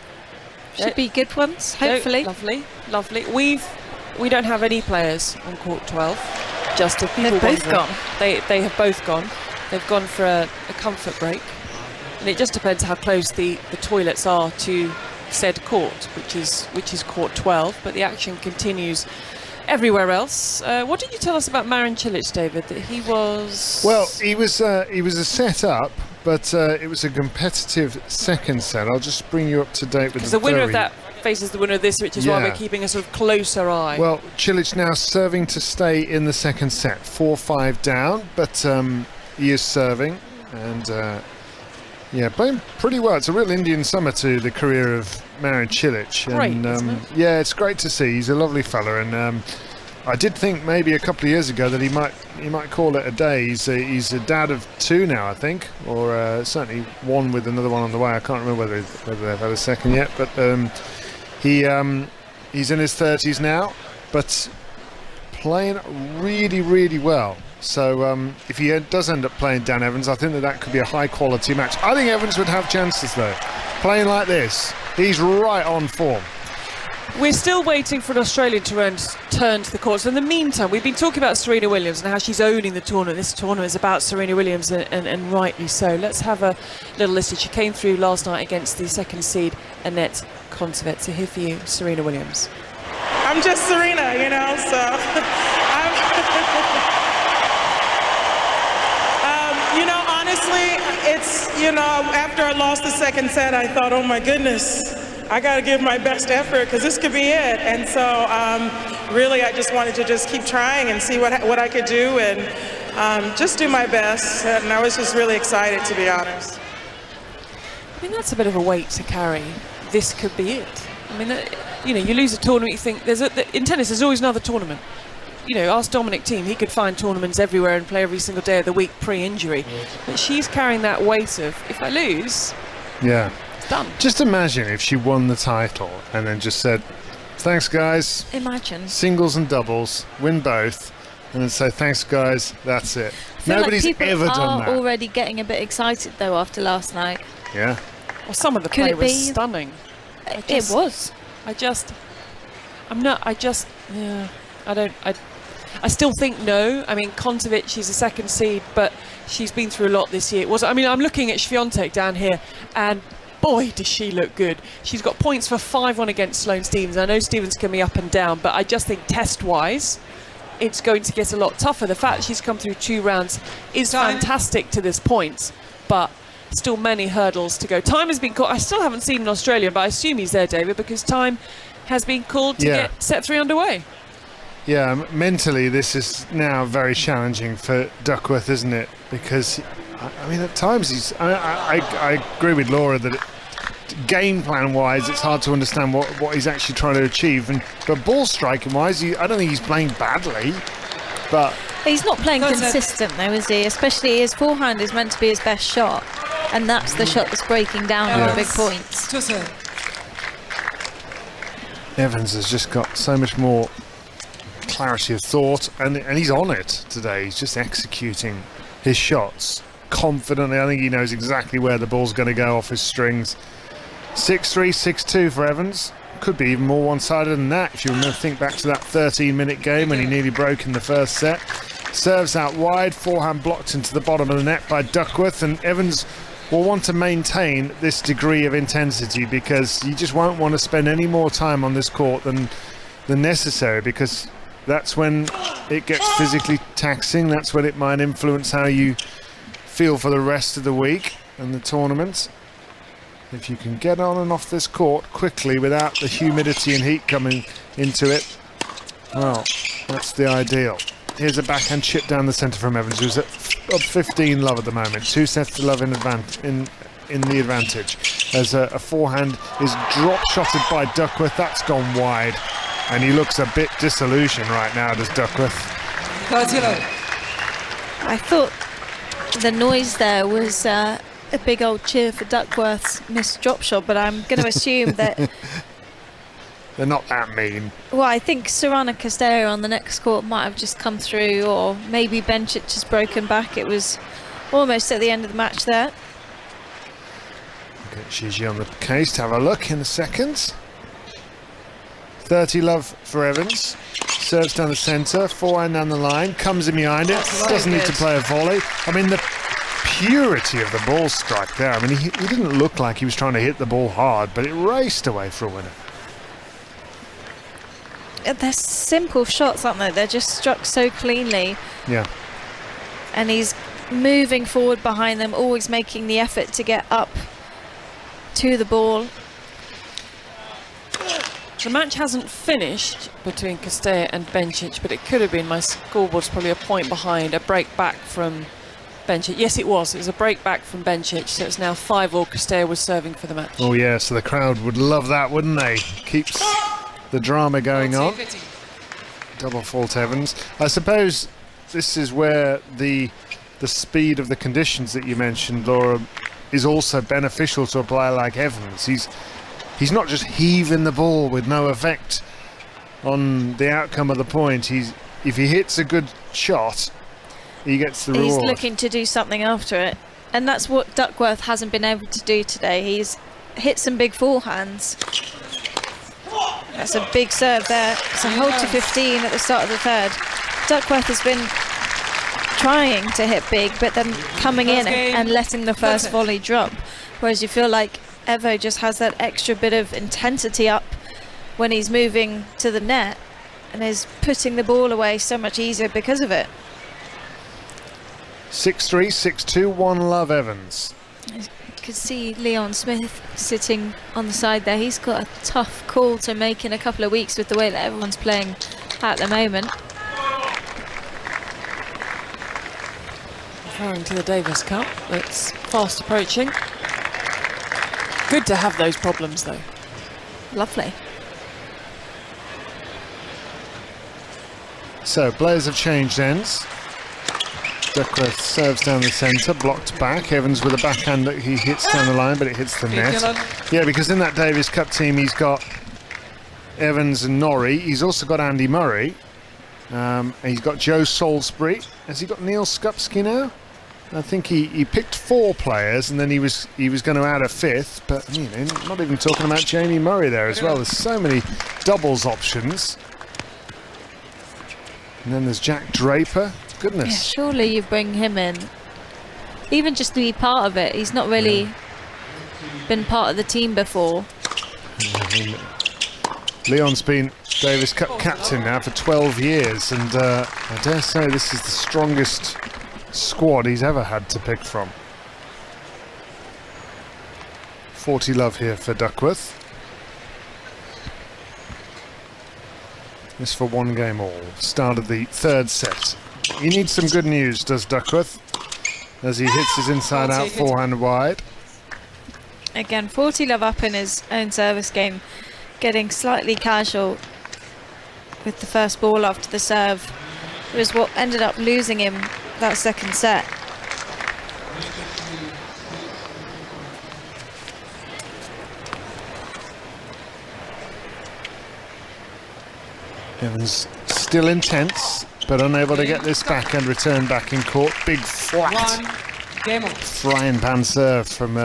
Should be good ones, hopefully. Lovely, lovely. We don't have any players on court 12. Just if people They've both wonder, gone. They have both gone. They've gone for a comfort break, and it just depends how close the toilets are to said court, which is court 12. But the action continues everywhere else. What did you tell us about Marin Cilic, David? That he was... Well, he was a set up, but it was a competitive second set. I'll just bring you up to date with because the winner of that faces the winner of this, which is why Yeah. we're keeping a sort of closer eye. Well, Cilic now serving to stay in the second set, 4-5 down, but he is serving, and playing pretty well. It's a real Indian summer to the career of Marin Cilic. Great, And isn't it? yeah, it's great to see. He's a lovely fella, and I did think maybe a couple of years ago that he might call it a day. He's a dad of 2 now, I think, or certainly one with another one on the way. I can't remember whether they've had a second yet, but he's in his 30s now, but playing really, really well. So if he does end up playing Dan Evans, I think that could be a high-quality match. I think Evans would have chances, though. Playing like this, he's right on form. We're still waiting for an Australian to turn to the courts. In the meantime, we've been talking about Serena Williams and how she's owning the tournament. This tournament is about Serena Williams, and rightly so. Let's have a little listen. She came through last night against the second seed, Annette Kontaveit. So here for you, Serena Williams. I'm just Serena, so honestly, it's, after I lost the second set, I thought, oh my goodness, I got to give my best effort because this could be it. And so really, I just wanted to just keep trying and see what I could do and just do my best. And I was just really excited, to be honest. I mean, that's a bit of a weight to carry. This could be it. I mean, you lose a tournament, you think in tennis there's always another tournament. Ask Dominic Thiem, he could find tournaments everywhere and play every single day of the week pre-injury. But she's carrying that weight of, if I lose, Yeah. it's done. Just imagine if she won the title and then just said, thanks, guys. Imagine. Singles and doubles, win both, and then say, thanks, guys, that's it. I feel Nobody's like people ever done are that. already getting a bit excited, though, after last night. Yeah. Well, some of the Could play it was be- stunning. It was. I still think no. I mean, Kontaveit, she's a second seed, but she's been through a lot this year. I'm looking at Swiatek down here, and boy, does she look good. She's got points for 5-1 against Sloane Stephens. I know Stephens can be up and down, but I just think test-wise, it's going to get a lot tougher. The fact that she's come through 2 rounds is fantastic to this point, but still many hurdles to go. Time has been called. I still haven't seen an Australian, but I assume he's there, David, because time has been called to get set 3 underway. Yeah, mentally this is now very challenging for Duckworth, isn't it? Because, I mean, at times I agree with Laura that game plan wise it's hard to understand what he's actually trying to achieve, but ball striking wise I don't think he's playing badly, but He's not playing consistent, though, is he? Especially his forehand is meant to be his best shot, and that's the shot that's breaking down on the big points. Evans has just got so much more clarity of thought, and he's on it today. He's just executing his shots confidently. I think he knows exactly where the ball's going to go off his strings. 6-3, 6-2 for Evans. Could be even more one-sided than that if you think back to that 13-minute game when he nearly broke in the first set. Serves out wide, forehand blocked into the bottom of the net by Duckworth, and Evans will want to maintain this degree of intensity because you just won't want to spend any more time on this court than necessary, because that's when it gets physically taxing. That's when it might influence how you feel for the rest of the week and the tournament. If you can get on and off this court quickly without the humidity and heat coming into it, well, that's the ideal. Here's a backhand chip down the centre from Evans, who's up 15 love at the moment. 2 sets to love in the advantage. As a forehand is drop shotted by Duckworth. That's gone wide. And he looks a bit disillusioned right now, does Duckworth. I thought the noise there was a big old cheer for Duckworth's missed drop shot, but I'm going to assume that... They're not that mean. Well, I think Sorana Castello on the next court might have just come through, or maybe Bencic has broken back. It was almost at the end of the match there. Gigi on the case to have a look in a second. 30 love for Evans. Serves down the centre, forehand down the line, comes in behind it, doesn't need to play a volley. I mean, the purity of the ball strike there. I mean, he didn't look like he was trying to hit the ball hard, but it raced away for a winner. They're simple shots, aren't they? They're just struck so cleanly. Yeah. And he's moving forward behind them, always making the effort to get up to the ball. The match hasn't finished between Castella and Bencic, but it could have been. My scoreboard's probably a point behind. A break back from Bencic. Yes, it was. It was a break back from Bencic, so it's now 5-5. Castella was serving for the match. Oh yeah, so the crowd would love that, wouldn't they? Keeps the drama going on. Double fault Evans. I suppose this is where the speed of the conditions that you mentioned, Laura, is also beneficial to a player like Evans. He's not just heaving the ball with no effect on the outcome of the point. If he hits a good shot, he gets the reward. He's looking to do something after it, and that's what Duckworth hasn't been able to do today. He's hit some big forehands. That's a big serve there. It's a hold to 15 at the start of the third. Duckworth has been trying to hit big, but then coming in and letting the first volley drop, whereas you feel like Evo just has that extra bit of intensity up when he's moving to the net and is putting the ball away so much easier because of it. 6-3, 6-2, 1 love Evans. You could see Leon Smith sitting on the side there. He's got a tough call to make in a couple of weeks with the way that everyone's playing at the moment. Referring to the Davis Cup, that's fast approaching. Good to have those problems, though. Lovely. So, players have changed ends. Duckworth serves down the centre, blocked back. Evans with a backhand that he hits down the line, but it hits the net. Yeah, because in that Davis Cup team, he's got Evans and Norrie. He's also got Andy Murray. And he's got Joe Salisbury. Has he got Neil Skupski now? I think he picked 4 players, and then he was going to add a 5th, but you know, not even talking about Jamie Murray there as well. There's so many doubles options. And then there's Jack Draper. Goodness. Yeah, surely you bring him in, even just to be part of it. He's not really been part of the team before. I mean, Leon's been Davis Cup captain now for 12 years, and I dare say this is the strongest squad he's ever had to pick from. 40 love here for Duckworth. This for 1 game all. Start of the third set. He needs some good news, does Duckworth, as he hits his inside out forehand wide. Again, 40 love up in his own service game, getting slightly casual with the first ball after the serve. It was what ended up losing him that second set. Evans still intense, but unable to get this back and return back in court. Big flat frying pan serve from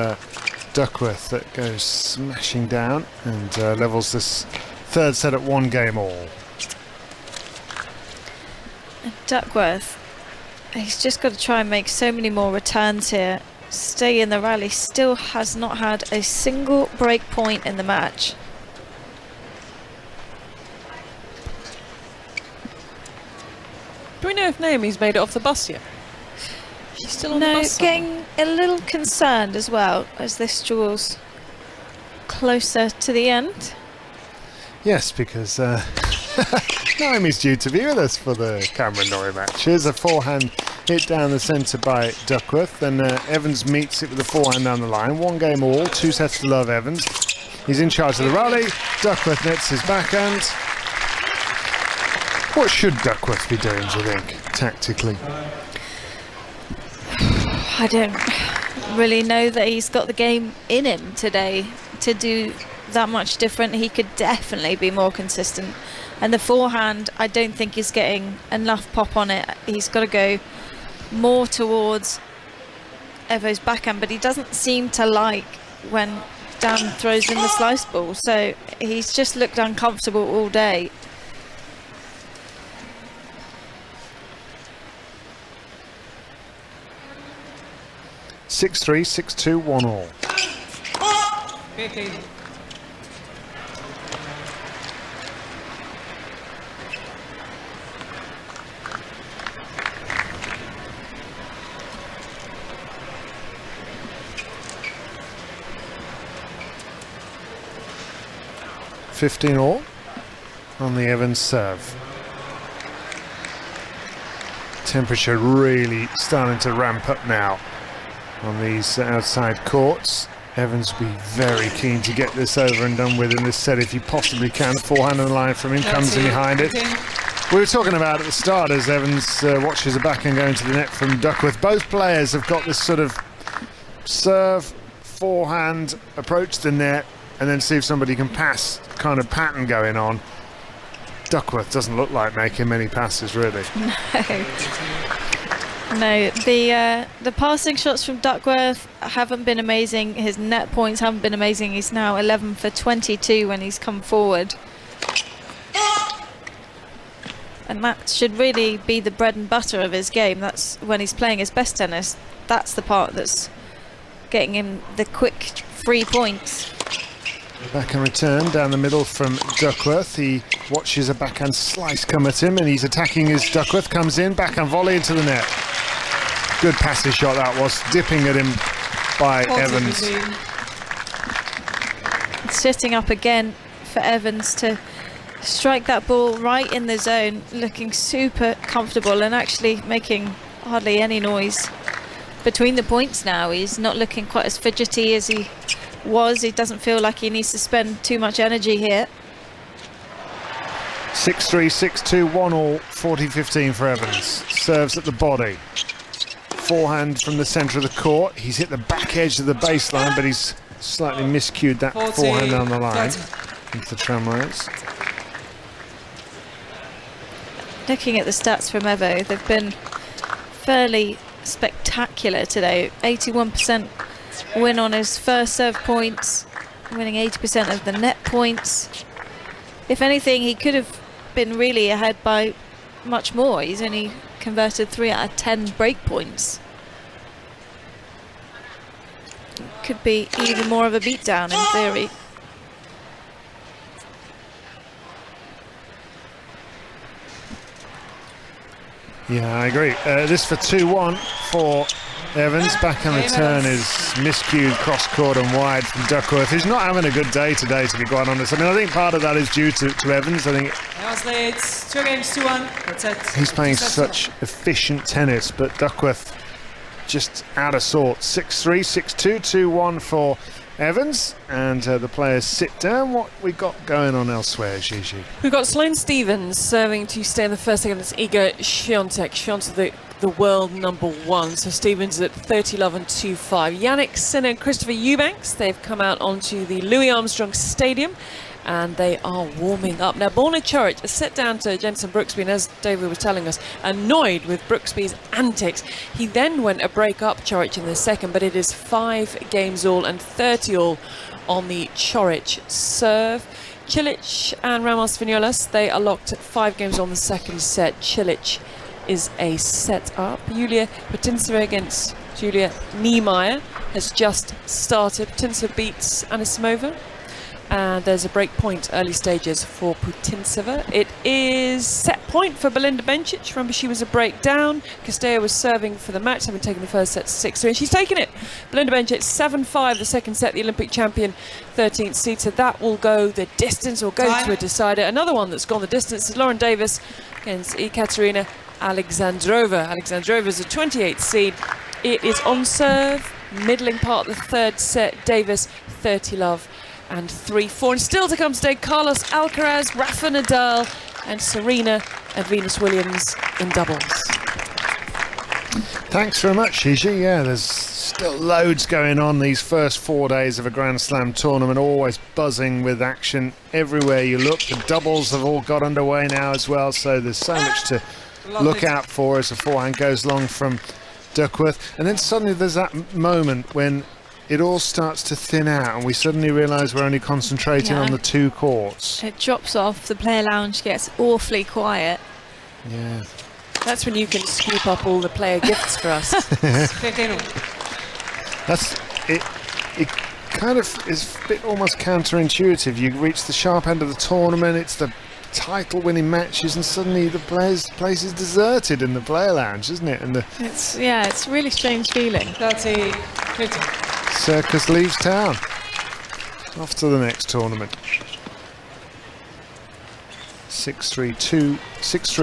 Duckworth that goes smashing down and levels this third set at 1 game all. Duckworth, he's just got to try and make so many more returns here. Stay in the rally. Still has not had a single break point in the match. Do we know if Naomi's made it off the bus yet? She's still on the bus somewhere. Getting a little concerned as well as this draws closer to the end. Yes, because Naomi's due to be with us for the Cameron Norrie match. Here's a forehand hit down the centre by Duckworth. Then Evans meets it with a forehand down the line. 1 game all, 2 sets to love Evans. He's in charge of the rally. Duckworth nets his backhand. What should Duckworth be doing, do you think, tactically? I don't really know that he's got the game in him today to do that much different. He could definitely be more consistent. And the forehand, I don't think he's getting enough pop on it. He's got to go more towards Evo's backhand, but he doesn't seem to like when down and throws in the slice ball. So he's just looked uncomfortable all day. Six three, 6-2, 1-all. 15. All on the Evans serve. Temperature really starting to ramp up now on these outside courts. Evans will be very keen to get this over and done with in this set if he possibly can. Forehand on the line from him, comes in behind it. We were talking about at the start as Evans watches the backhand going to the net from Duckworth. Both players have got this sort of serve, forehand, approach the net, and then see if somebody can pass kind of pattern going on. Duckworth doesn't look like making many passes, really. No, the passing shots from Duckworth haven't been amazing. His net points haven't been amazing. He's now 11 for 22 when he's come forward. And that should really be the bread and butter of his game. That's when he's playing his best tennis. That's the part that's getting him the quick free points. Backhand return down the middle from Duckworth. He watches a backhand slice come at him and he's attacking as Duckworth comes in. Backhand volley into the net. Good passing shot that was, dipping at him by Evans. Sitting up again for Evans to strike that ball right in the zone, looking super comfortable and actually making hardly any noise between the points now. He's not looking quite as fidgety as he was. He doesn't feel like he needs to spend too much energy here. 6-3, 6-2, 1-all, 40-15 for Evans. Serves at the body. Forehand from the centre of the court. He's hit the back edge of the baseline, but he's slightly miscued that forehand down the line into the tramlines. Looking at the stats from Evo, they've been fairly spectacular today. 81% win on his first serve points, winning 80% of the net points. If anything, he could have been really ahead by much more. He's only converted 3 out of 10 break points. Could be even more of a beatdown in theory. Yeah, I agree. This for 2-1 for Evans. Backhand return is miscued cross court and wide from Duckworth. He's not having a good day today, to be quite honest. I mean, I think part of that is due to Evans. I think Evans leads 2 games, 2-1. That's it. He's playing such efficient tennis, but Duckworth just out of sorts. 6-3, 6-2, 2-1 for Evans, and the players sit down. What we got going on elsewhere, Gigi? We've got Sloane Stephens serving to stay in the first against Iga Świątek. Świątek, the world #1. So Stephens at 30-love and 2-5. Yannick Sinner and Christopher Eubanks, they've come out onto the Louis Armstrong Stadium and they are warming up. Now, Borna Coric is set down to Jenson Brooksby, and as David was telling us, annoyed with Brooksby's antics. He then went a break up Coric in the second, but it is 5 games all and 30 all on the Coric serve. Cilic and Ramos Vinolas, they are locked at 5 games on the second set. Cilic is a set up. Julia Putintseva against Julia Niemeyer has just started. Putintseva beats Anisimova. And there's a break point early stages for Putintseva. It is set point for Belinda Bencic. Remember, she was a break down. Castillo was serving for the match, having taken the first set 6-3, and she's taken it. Belinda Bencic 7-5 the second set, the Olympic champion, 13th seed. So that will go the distance or go to a decider. Another one that's gone the distance is Lauren Davis against Ekaterina Alexandrova. Alexandrova is a 28th seed. It is on serve, middling part of the third set. Davis 30-love and 3-4, and still to come today, Carlos Alcaraz, Rafa Nadal and Serena and Venus Williams in doubles. Thanks very much, Gigi. Yeah, there's still loads going on these first 4 days of a Grand Slam tournament, always buzzing with action everywhere you look. The doubles have all got underway now as well, so there's so much to look out for as the forehand goes long from Duckworth. And then suddenly there's that moment when it all starts to thin out, and we suddenly realise we're only concentrating on the two courts. It drops off, the player lounge gets awfully quiet. Yeah. That's when you can scoop up all the player gifts for us. 15. That's it. It kind of is a bit almost counterintuitive. You reach the sharp end of the tournament, it's the title-winning matches, and suddenly the place is deserted in the player lounge, isn't it? And the It's a really strange feeling. 30. 15. circus leaves town. Off to the next tournament. 6-3, 6-3,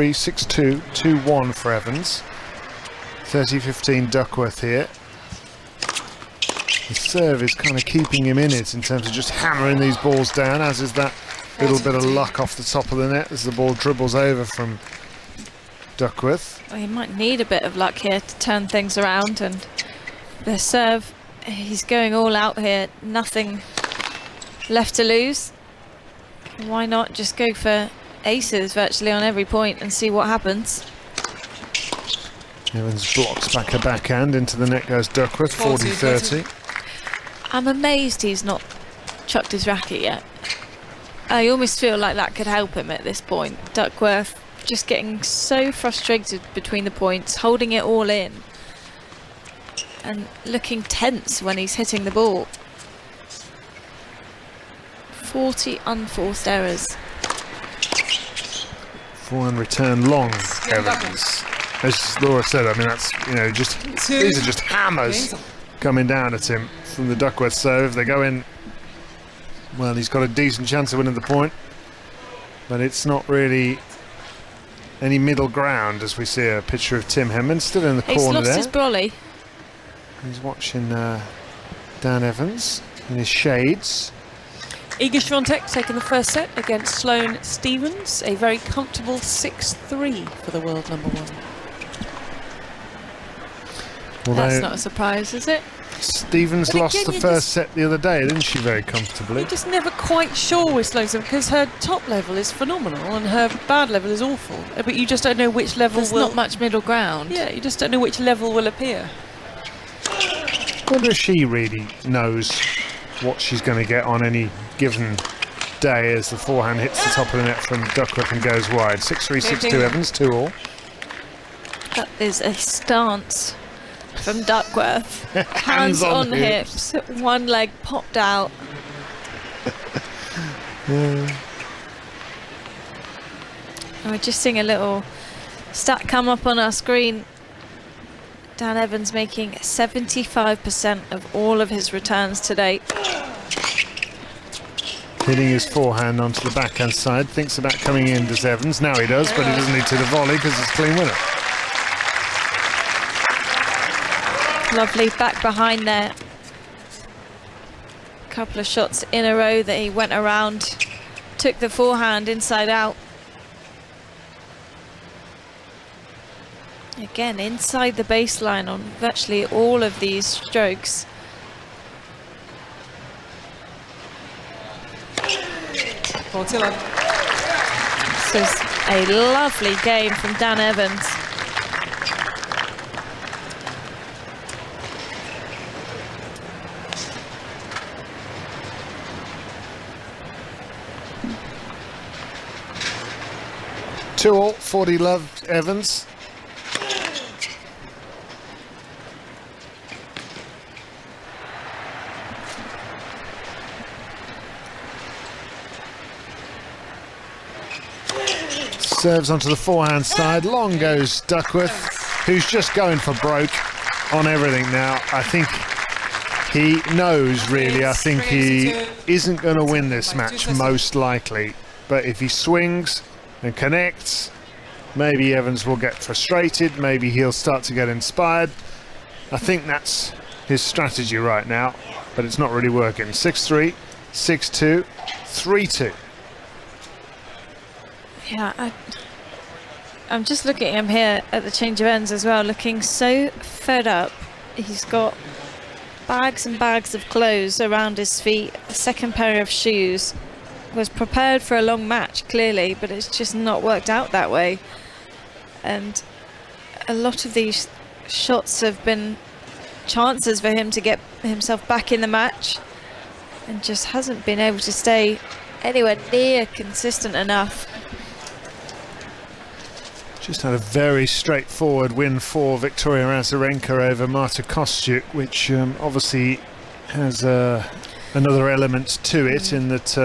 6-2, 2-1 for Evans. 30-15 Duckworth here. The serve is kind of keeping him in it in terms of just hammering these balls down, as is that little bit of luck off the top of the net as the ball dribbles over from Duckworth. Well, he might need a bit of luck here to turn things around, and the serve, he's going all out here, nothing left to lose. Why not just go for aces virtually on every point and see what happens? Evans blocks back a backhand, into the net goes Duckworth, 40-30. I'm amazed he's not chucked his racket yet. I almost feel like that could help him at this point. Duckworth just getting so frustrated between the points, holding it all in, and looking tense when he's hitting the ball. 40 unforced errors. Forehand return long, Evans. As Laura said, I mean, that's, you know, just these are just hammers coming down at him from the Duckworth serve. They go in. Well, he's got a decent chance of winning the point, but it's not really any middle ground, as we see a picture of Tim Henman still in the He's corner lost there. his brolly. He's watching Dan Evans in his shades. Iga Swiatek taking the first set against Sloane Stephens. A very comfortable 6-3 for the world number one. Although That's not a surprise, is it? Stephens But lost again, the you first just- set the other day, didn't she, very comfortably? You're just never quite sure with Sloane Stephens because her top level is phenomenal and her bad level is awful. But you just don't know which level There's will... not much middle ground. Yeah, you just don't know which level will appear. I wonder if she really knows what she's going to get on any given day as the forehand hits the top of the net from Duckworth and goes wide. 6-3, 6-2 Evans, 2-all. That is a stance from Duckworth. Hands on hips. One leg popped out. We're just seeing a little stat come up on our screen. Dan Evans making 75% of all of his returns to date. Hitting his forehand onto the backhand side. Thinks about coming in, does Evans. Now he does, but he doesn't need to the volley because it's a clean winner. Lovely back behind there. Couple of shots in a row that he went around. Took the forehand inside out. Again, inside the baseline on virtually all of these strokes. Portilla. This is a lovely game from Dan Evans. Two all, 40 love Evans. Serves onto the forehand side. Long goes Duckworth, who's just going for broke on everything now. I think he knows, really. I think he isn't going to win this match, most likely. But if he swings and connects, maybe Evans will get frustrated. Maybe he'll start to get inspired. I think that's his strategy right now, but it's not really working. 6-3, 6-2, 3-2. Yeah, I'm just looking at him here at the change of ends as well, looking so fed up. He's got bags and bags of clothes around his feet, a second pair of shoes. Was prepared for a long match, clearly, but it's just not worked out that way. And a lot of these shots have been chances for him to get himself back in the match and just hasn't been able to stay anywhere near consistent enough. Just had a very straightforward win for Victoria Azarenka over Marta Kostyuk, which obviously has another element to it in that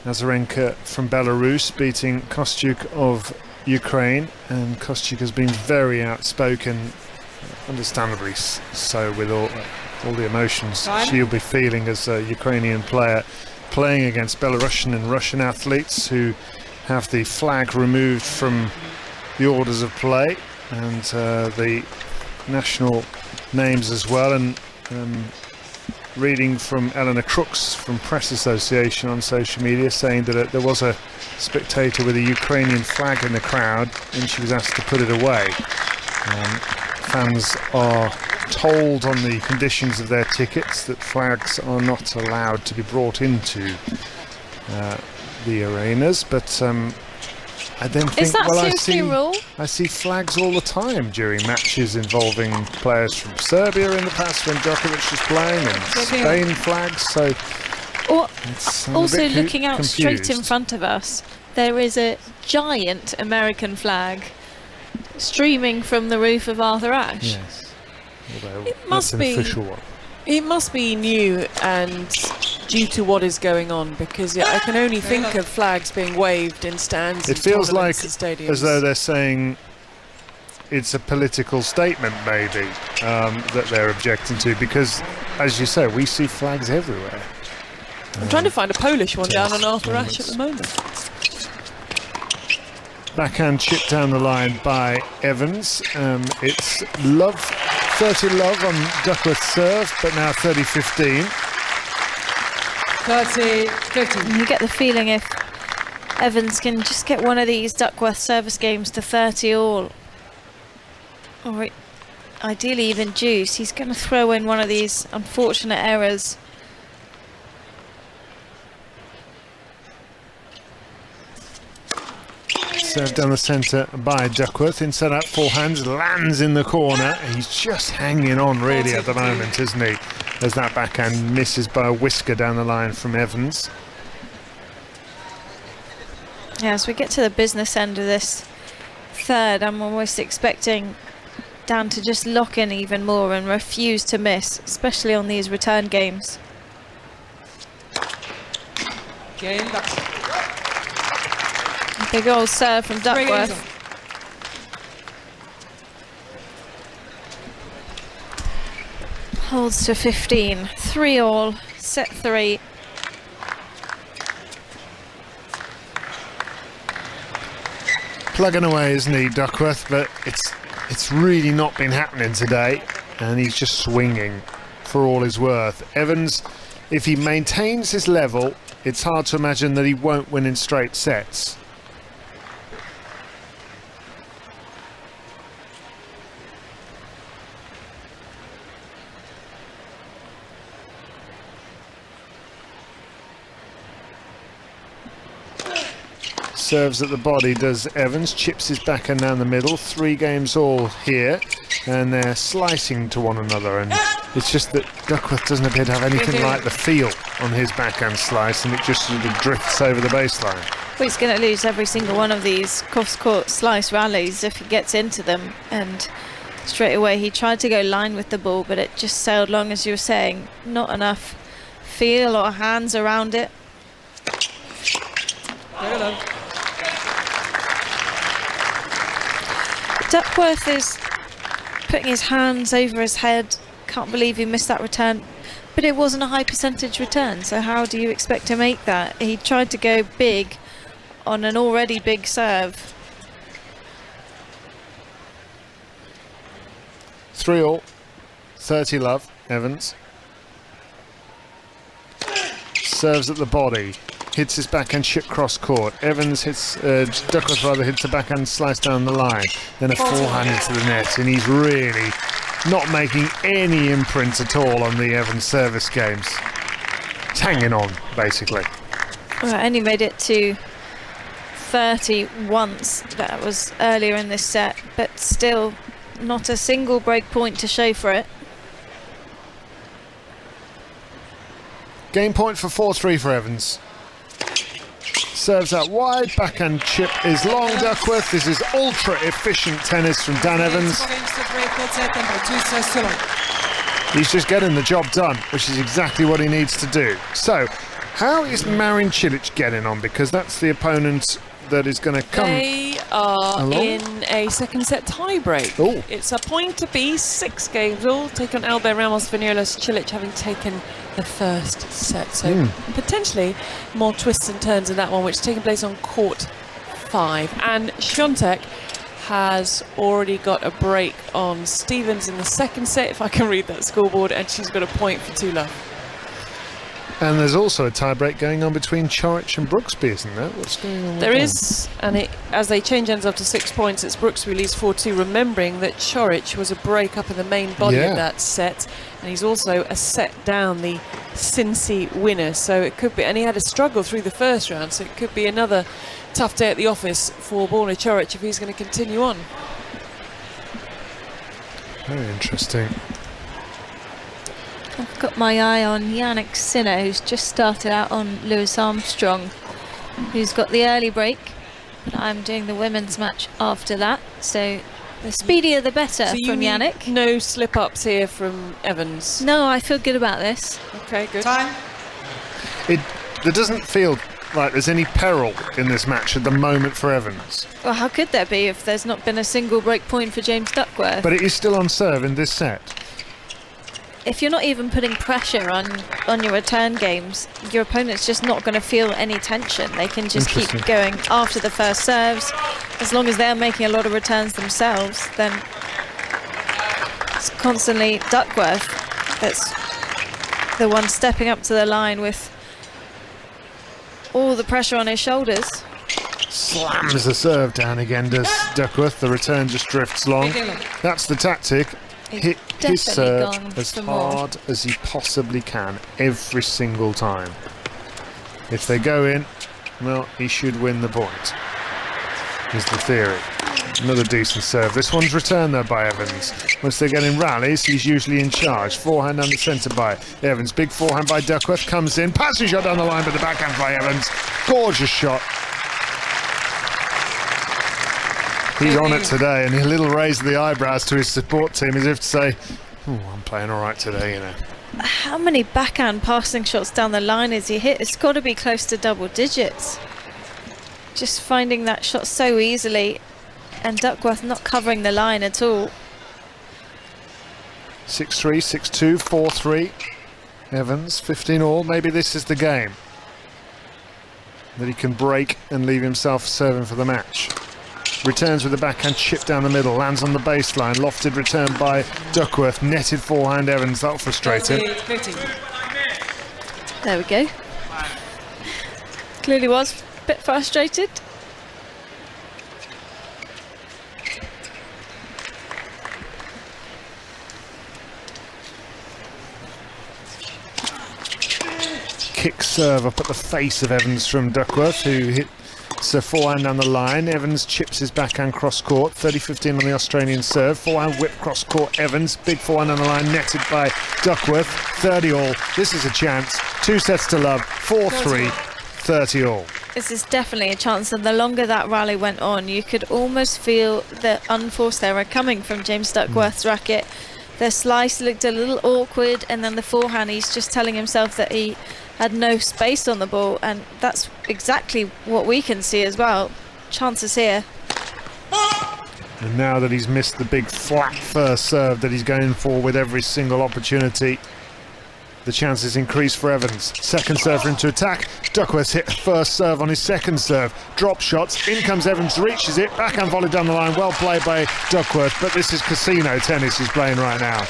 Azarenka from Belarus beating Kostyuk of Ukraine, and Kostyuk has been very outspoken, understandably so, with all the emotions she'll be feeling as a Ukrainian player playing against Belarusian and Russian athletes who have the flag removed from the orders of play and the national names as well. And reading from Eleanor Crooks from Press Association on social media saying that there was a spectator with a Ukrainian flag in the crowd and she was asked to put it away. Fans are told on the conditions of their tickets that flags are not allowed to be brought into the arenas, but I then think, Is that well, seriously a rule? I see flags all the time during matches involving players from Serbia in the past when Djokovic was playing, and Spain flags. So I'm also a bit looking out straight in confused. front of us, there is a giant American flag streaming from the roof of Arthur Ashe. Yes, although It that's must an be. official one. It must be new and due to what is going on, because I can only think of flags being waved in stands. It in feels like tournaments and stadiums. as though they're saying it's a political statement, maybe, that they're objecting to, because, as you say, we see flags everywhere. I'm trying to find a Polish one down on Arthur moments. Ashe at the moment. Backhand chip down the line by Evans. It's love, 30 love on Duckworth's serve, but now 30-15. 30-15. You get the feeling if Evans can just get one of these Duckworth service games to 30 all, or ideally even deuce, he's going to throw in one of these unfortunate errors. Served down the centre by Duckworth. Inside out forehands, lands in the corner. He's just hanging on really at the moment, isn't he? As that backhand misses by a whisker down the line from Evans. Yeah, as we get to the business end of this third, I'm almost expecting Dan to just lock in even more and refuse to miss, especially on these return games. Game back. Big old serve from Bring it Duckworth. on. Holds to 15. 3 all. Set 3. Plugging away, isn't he, Duckworth? But it's really not been happening today, and he's just swinging for all his worth. Evans, if he maintains his level, it's hard to imagine that he won't win in straight sets. Serves at the body does Evans, chips his backhand down the middle. 3 games all here, and they're slicing to one another, and it's just that Duckworth doesn't appear to have anything like the feel on his backhand slice, and it just sort of drifts over the baseline. Well, he's going to lose every single one of these cross-court slice rallies if he gets into them, and straight away he tried to go line with the ball, but it just sailed long, as you were saying. Not enough feel or hands around it. Very low. Duckworth is putting his hands over his head. Can't believe he missed that return, but it wasn't a high percentage return, so how do you expect to make that? He tried to go big on an already big serve. 3 all, 30 love, Evans. Serves at the body, hits his backhand chip cross court. Evans hits, Duckworth rather hits a backhand slice down the line, then a forehand into the net, and he's really not making any imprint at all on the Evans service games. He's hanging on, basically. Well, only made it to 30 once. That was earlier in this set, but still not a single break point to show for it. Game point for 4-3 for Evans. Serves out wide, backhand chip is long. Duckworth. This is ultra efficient tennis from Dan Evans. He's just getting the job done, which is exactly what he needs to do. So, how is Marin Cilic getting on? Because that's the opponent that is going to come. They are along. in a second set tie break. Ooh. It's a point apiece, 6 games all. Take on Albert Ramos Vinales, Cilic having taken the first set. So potentially more twists and turns in that one, which is taking place on court 5. And Świątek has already got a break on Stevens in the second set, if I can read that scoreboard, and she's got a point for 2-love. And there's also a tie-break going on between Coric and Brooksby, isn't there? What's going on with There that? is, and as they change ends up to 6 points, it's Brooksby leads 4-2, remembering that Coric was a break up in the main body of that set, and he's also a set down the Cincy winner, so it could be, and he had a struggle through the first round, so it could be another tough day at the office for Borna Coric if he's going to continue on. Very interesting. I've got my eye on Yannick Sinner, who's just started out on Lewis Armstrong, who's got the early break, but I'm doing the women's match after that, so the speedier the better So you from need Yannick. no slip-ups here from Evans. No, I feel good about this. Okay, good. Time. There doesn't feel like there's any peril in this match at the moment for Evans. Well, how could there be if there's not been a single break point for James Duckworth? But it is still on serve in this set. If you're not even putting pressure on your return games, your opponent's just not going to feel any tension. They can just keep Interesting. going after the first serves. As long as they're making a lot of returns themselves, then it's constantly Duckworth that's the one stepping up to the line with all the pressure on his shoulders. Slams the serve down again, does Duckworth. The return just drifts long. That's the tactic. Hit his definitely serve gone as for more. hard as he possibly can every single time. If they go in, well, he should win the point, is the theory. Another decent serve. This one's returned though by Evans. Once they get in rallies, he's usually in charge. Forehand down the centre by Evans. Big forehand by Duckworth comes in. Passing shot down the line, but the backhand by Evans. Gorgeous shot. He's on it today, and a little raise of the eyebrows to his support team as if to say, oh, I'm playing all right today, you know. How many backhand passing shots down the line has he hit? It's got to be close to double digits. Just finding that shot so easily, and Duckworth not covering the line at all. 6-3, 6-2, 4-3. Evans, 15 all. Maybe this is the game that he can break and leave himself serving for the match. Returns with the backhand chip down the middle, lands on the baseline, lofted return by Duckworth, netted forehand Evans, that'll frustrate him. 50. There we go. Clearly was a bit frustrated. Kick serve up at the face of Evans from Duckworth, who hit a forehand down the line. Evans chips his backhand cross court. 30-15 on the Australian serve. Forehand whip cross court. Evans, big forehand on the line, netted by Duckworth. 30 all. This is a chance. 2 sets to love. 4-3. 30 all. This is definitely a chance, and the longer that rally went on, you could almost feel the unforced error coming from James Duckworth's racket. The slice looked a little awkward, and then the forehand, he's just telling himself that he had no space on the ball, and that's exactly what we can see as well. Chances here. And now that he's missed the big flat first serve that he's going for with every single opportunity, the chances increase for Evans. Second serve for him to attack. Duckworth hit first serve on his second serve. Drop shots. In comes Evans, reaches it. Backhand volley down the line. Well played by Duckworth, but this is casino tennis he's playing right now.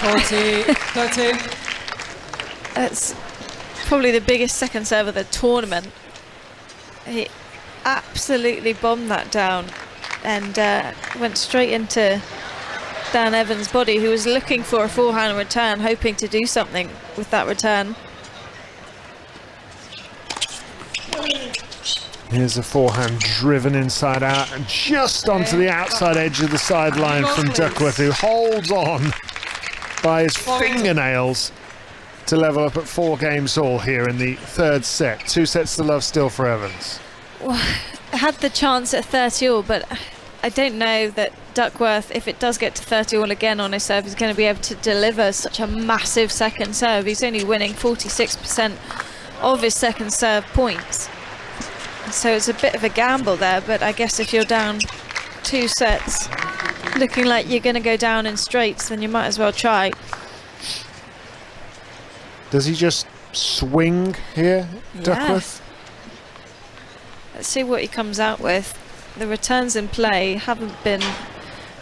40, 30. It's probably the biggest second serve of the tournament. He absolutely bombed that down and went straight into Dan Evans' body, who was looking for a forehand return, hoping to do something with that return. Here's a forehand driven inside out and just onto the outside edge of the sideline from Duckworth, who holds on by his fingernails to level up at 4 games all here in the third set. 2 sets to love still for Evans. Had the chance at 30 all, but I don't know that Duckworth, if it does get to 30 all again on his serve, is going to be able to deliver such a massive second serve. He's only winning 46% of his second serve points. So it's a bit of a gamble there, but I guess if you're down 2 sets, looking like you're going to go down in straights, then you might as well try. Does he just swing here, Duckworth? Let's see what he comes out with. The returns in play haven't been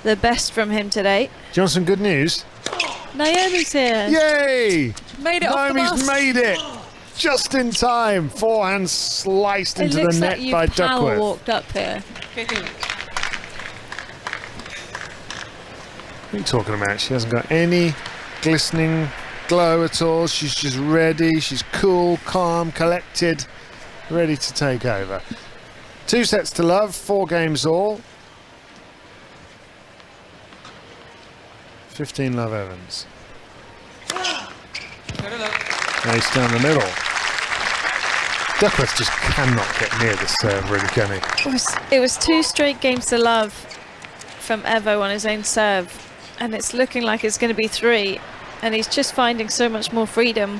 the best from him today. Johnson, good news. Naomi's here. Yay! Made it off the Naomi's bus. made it! Just in time. Forehand sliced into the net by It looks like you power Duckworth. walked up here. 15. What are you talking about? She hasn't got any glistening glow at all. She's just ready. She's cool, calm, collected, ready to take over. 2 sets to love, 4 games all. 15 love Evans. Ace down the middle. Duckworth just cannot get near the serve, really, can he? It was 2 straight games to love from Evo on his own serve, and it's looking like it's going to be 3, and he's just finding so much more freedom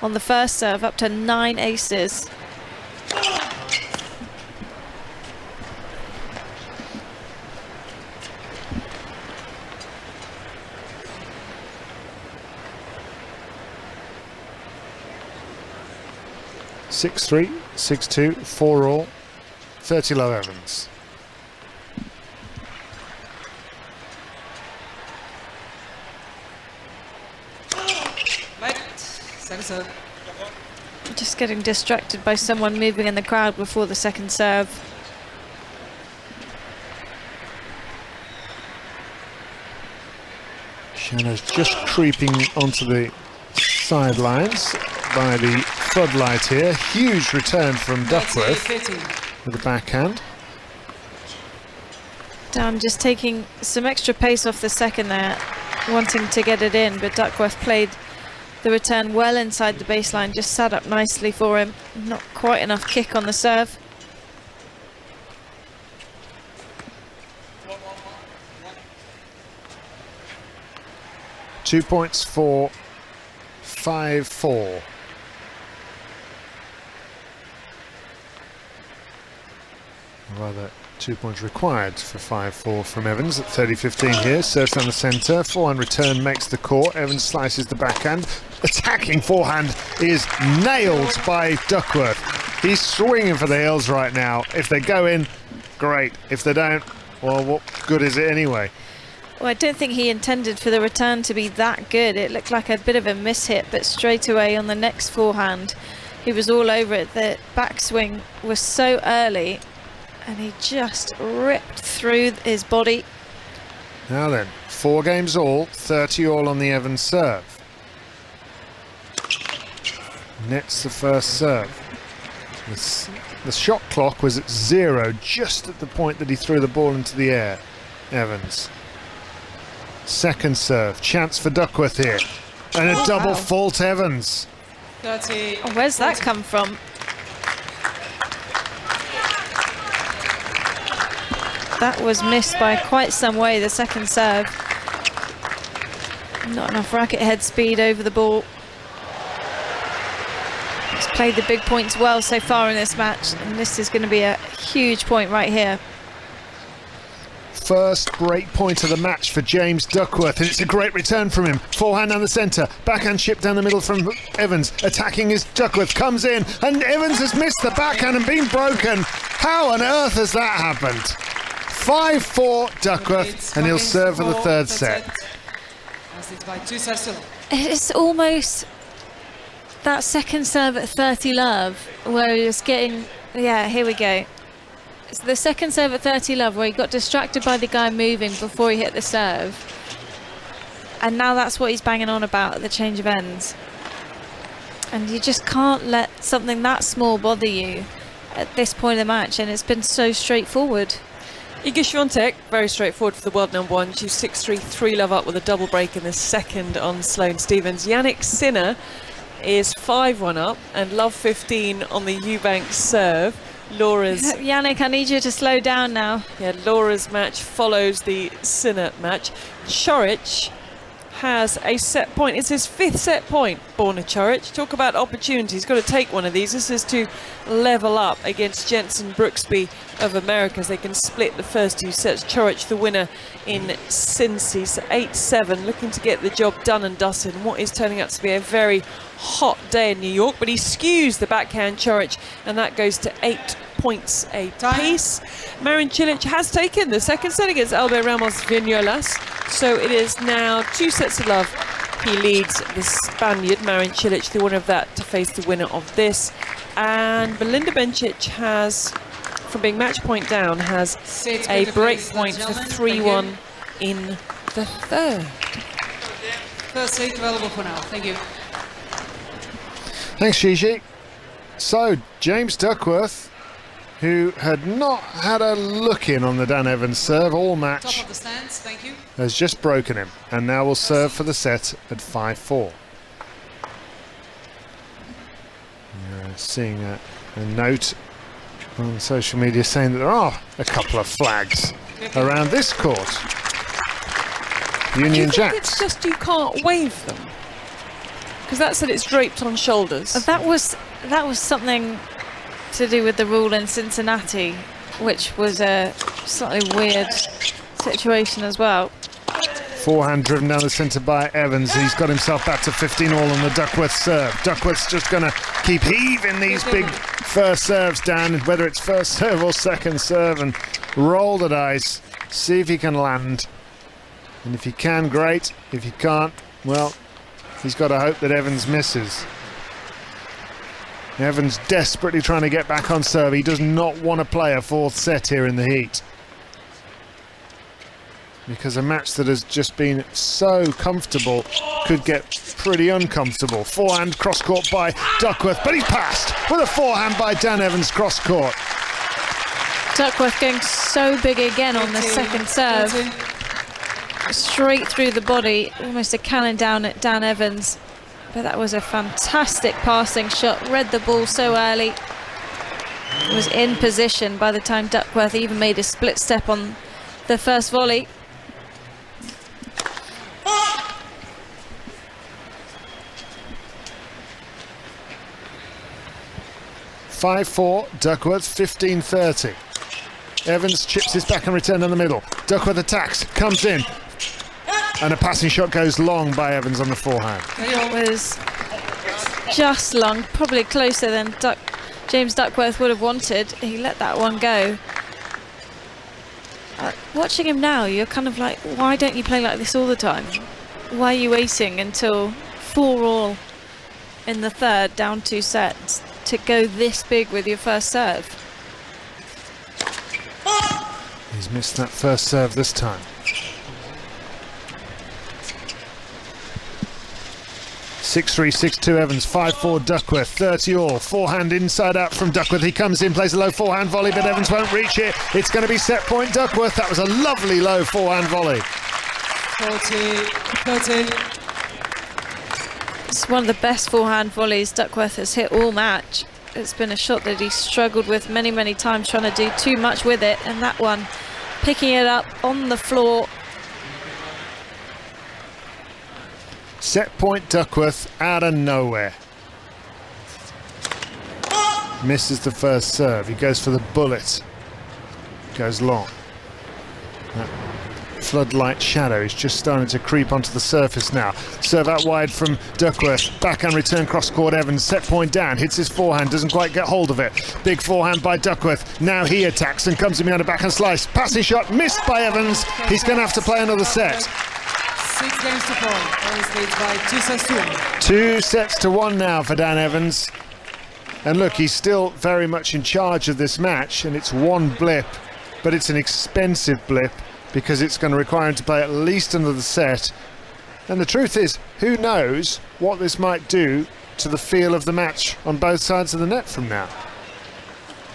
on the first serve, up to 9 aces. Six 3, 6-2, 4 all, 30 love Evans. Light. Second serve. Just getting distracted by someone moving in the crowd before the second serve. Shadows just creeping onto the sidelines by the floodlight here. Huge return from Duckworth 15. with the backhand. Down just taking some extra pace off the second there, wanting to get it in, but Duckworth played the return well inside the baseline, just sat up nicely for him. Not quite enough kick on the serve. Two points for 5-4. Rather, 2 points required for 5-4 from Evans at 30-15 here. Serves down the centre. Forehand return makes the court. Evans slices the backhand. Attacking forehand is nailed by Duckworth. He's swinging for the hills right now. If they go in, great. If they don't, well, what good is it anyway? Well, I don't think he intended for the return to be that good. It looked like a bit of a mishit, but straight away on the next forehand, he was all over it. The backswing was so early, and he just ripped through his body. Now then, 4 games all, 30 all on the Evans serve. Nets the first serve. The shot clock was at 0 just at the point that he threw the ball into the air. Evans. Second serve, chance for Duckworth here. And a double fault Evans. 30. Oh, where's that come from? That was missed by quite some way, the second serve. Not enough racket head speed over the ball. He's played the big points well so far in this match, and this is going to be a huge point right here. First great point of the match for James Duckworth, and it's a great return from him. Forehand down the centre, backhand chip down the middle from Evans. Attacking is Duckworth, comes in, and Evans has missed the backhand and been broken. How on earth has that happened? 5-4 Duckworth, and he'll serve for the third set. As it's by 2 sets to love. It's almost that second serve at 30 love, where he was getting, yeah, here we go. It's the second serve at 30 love where he got distracted by the guy moving before he hit the serve. And now that's what he's banging on about at the change of ends. And you just can't let something that small bother you at this point of the match, and it's been so straightforward. Iga Świątek, very straightforward for the world number 1. She's 6-3, 3 love up with a double break in the second on Sloane Stephens. Yannick Sinner is 5-1 up, and love 15 on the Eubank serve. Laura's Yannick, I need you to slow down now. Laura's match follows the Sinner match. Chorich has a set point. It's his 5th set point, Borna Chorich. Talk about opportunities. He's got to take one of these. This is to level up against Jensen Brooksby of America, as they can split the first 2 sets. Chorich the winner in Cincy, so 8-7, looking to get the job done and dusted in what is turning out to be a very hot day in New York, but he skews the backhand Chorich, and that goes to 8 points a piece. Marin Cilic has taken the second set against Albert Ramos Vignolas, so it is now 2 sets to love. He leads the Spaniard, Marin Cilic, the winner of that, to face the winner of this. And Belinda Bencic has, from being match point down, has a break point for 3-1 in the third. First set available for now. Thank you. Thanks, Gigi. So, James Duckworth, who had not had a look in on the Dan Evans serve all Top match, of the stands. Thank you. has just broken him, and now will serve for the set at 5-4. Seeing a note on social media saying that there are a couple of flags around this court. Do you Union think Jacks. it's just you can't wave them? Because that said it's draped on shoulders. That was something to do with the rule in Cincinnati, which was a slightly weird situation as well. Forehand driven down the centre by Evans. He's got himself back to 15 all on the Duckworth serve. Duckworth's just going to keep heaving these big first serves down, whether it's first serve or second serve, and roll the dice, see if he can land. And if he can, great. If he can't, well, he's got to hope that Evans misses. Evans desperately trying to get back on serve. He does not want to play a 4th set here in the heat, because a match that has just been so comfortable could get pretty uncomfortable. Forehand cross-court by Duckworth, but he's passed with a forehand by Dan Evans cross-court. Duckworth going so big again on the second serve. Straight through the body, almost a cannon down at Dan Evans. But that was a fantastic passing shot. Read the ball so early. Was in position by the time Duckworth even made a split step on the first volley. (5-4) Duckworth, 15-30. Evans chips his back and return in the middle. Duckworth attacks, comes in, and a passing shot goes long by Evans on the forehand. It was just long, probably closer than James Duckworth would have wanted. He let that one go. Watching him now, you're kind of like, why don't you play like this all the time? Why are you waiting until 4-all in the third, down 2 sets, to go this big with your first serve? He's missed that first serve this time. 6-3, 6-2 Evans, 5-4 Duckworth, 30 all. Forehand inside out from Duckworth. He comes in, plays a low forehand volley, but Evans won't reach it. It's going to be set point Duckworth. That was a lovely low forehand volley. 40-13. It's one of the best forehand volleys Duckworth has hit all match. It's been a shot that he struggled with many, many times, trying to do too much with it, and that one, picking it up on the floor. Set point Duckworth out of nowhere. Misses the first serve. He goes for the bullet. Goes long. That floodlight shadow is just starting to creep onto the surface now. Serve out wide from Duckworth. Backhand return cross court Evans. Set point down. Hits his forehand. Doesn't quite get hold of it. Big forehand by Duckworth. Now he attacks and comes in behind a backhand slice. Passing shot missed by Evans. He's going to have to play another set. 6 games to 4. Evans leads by 2 sets to 1. 2 sets to 1 now for Dan Evans. And look, he's still very much in charge of this match, and it's one blip, but it's an expensive blip because it's going to require him to play at least another set. And the truth is, who knows what this might do to the feel of the match on both sides of the net from now.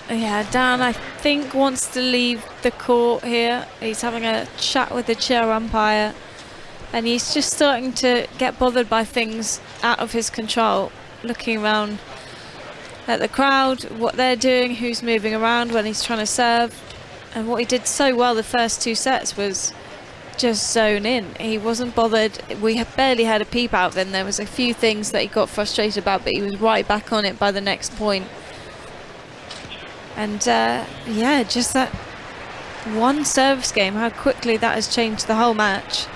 Yeah, Dan, I think, wants to leave the court here. He's having a chat with the chair umpire, and he's just starting to get bothered by things out of his control. looking around at the crowd, what they're doing, who's moving around when he's trying to serve. And what he did so well the first 2 sets was just zone in. He wasn't bothered. We barely had a peep out then. There was a few things that he got frustrated about, but he was right back on it by the next point. And yeah, just that one service game, how quickly that has changed the whole match.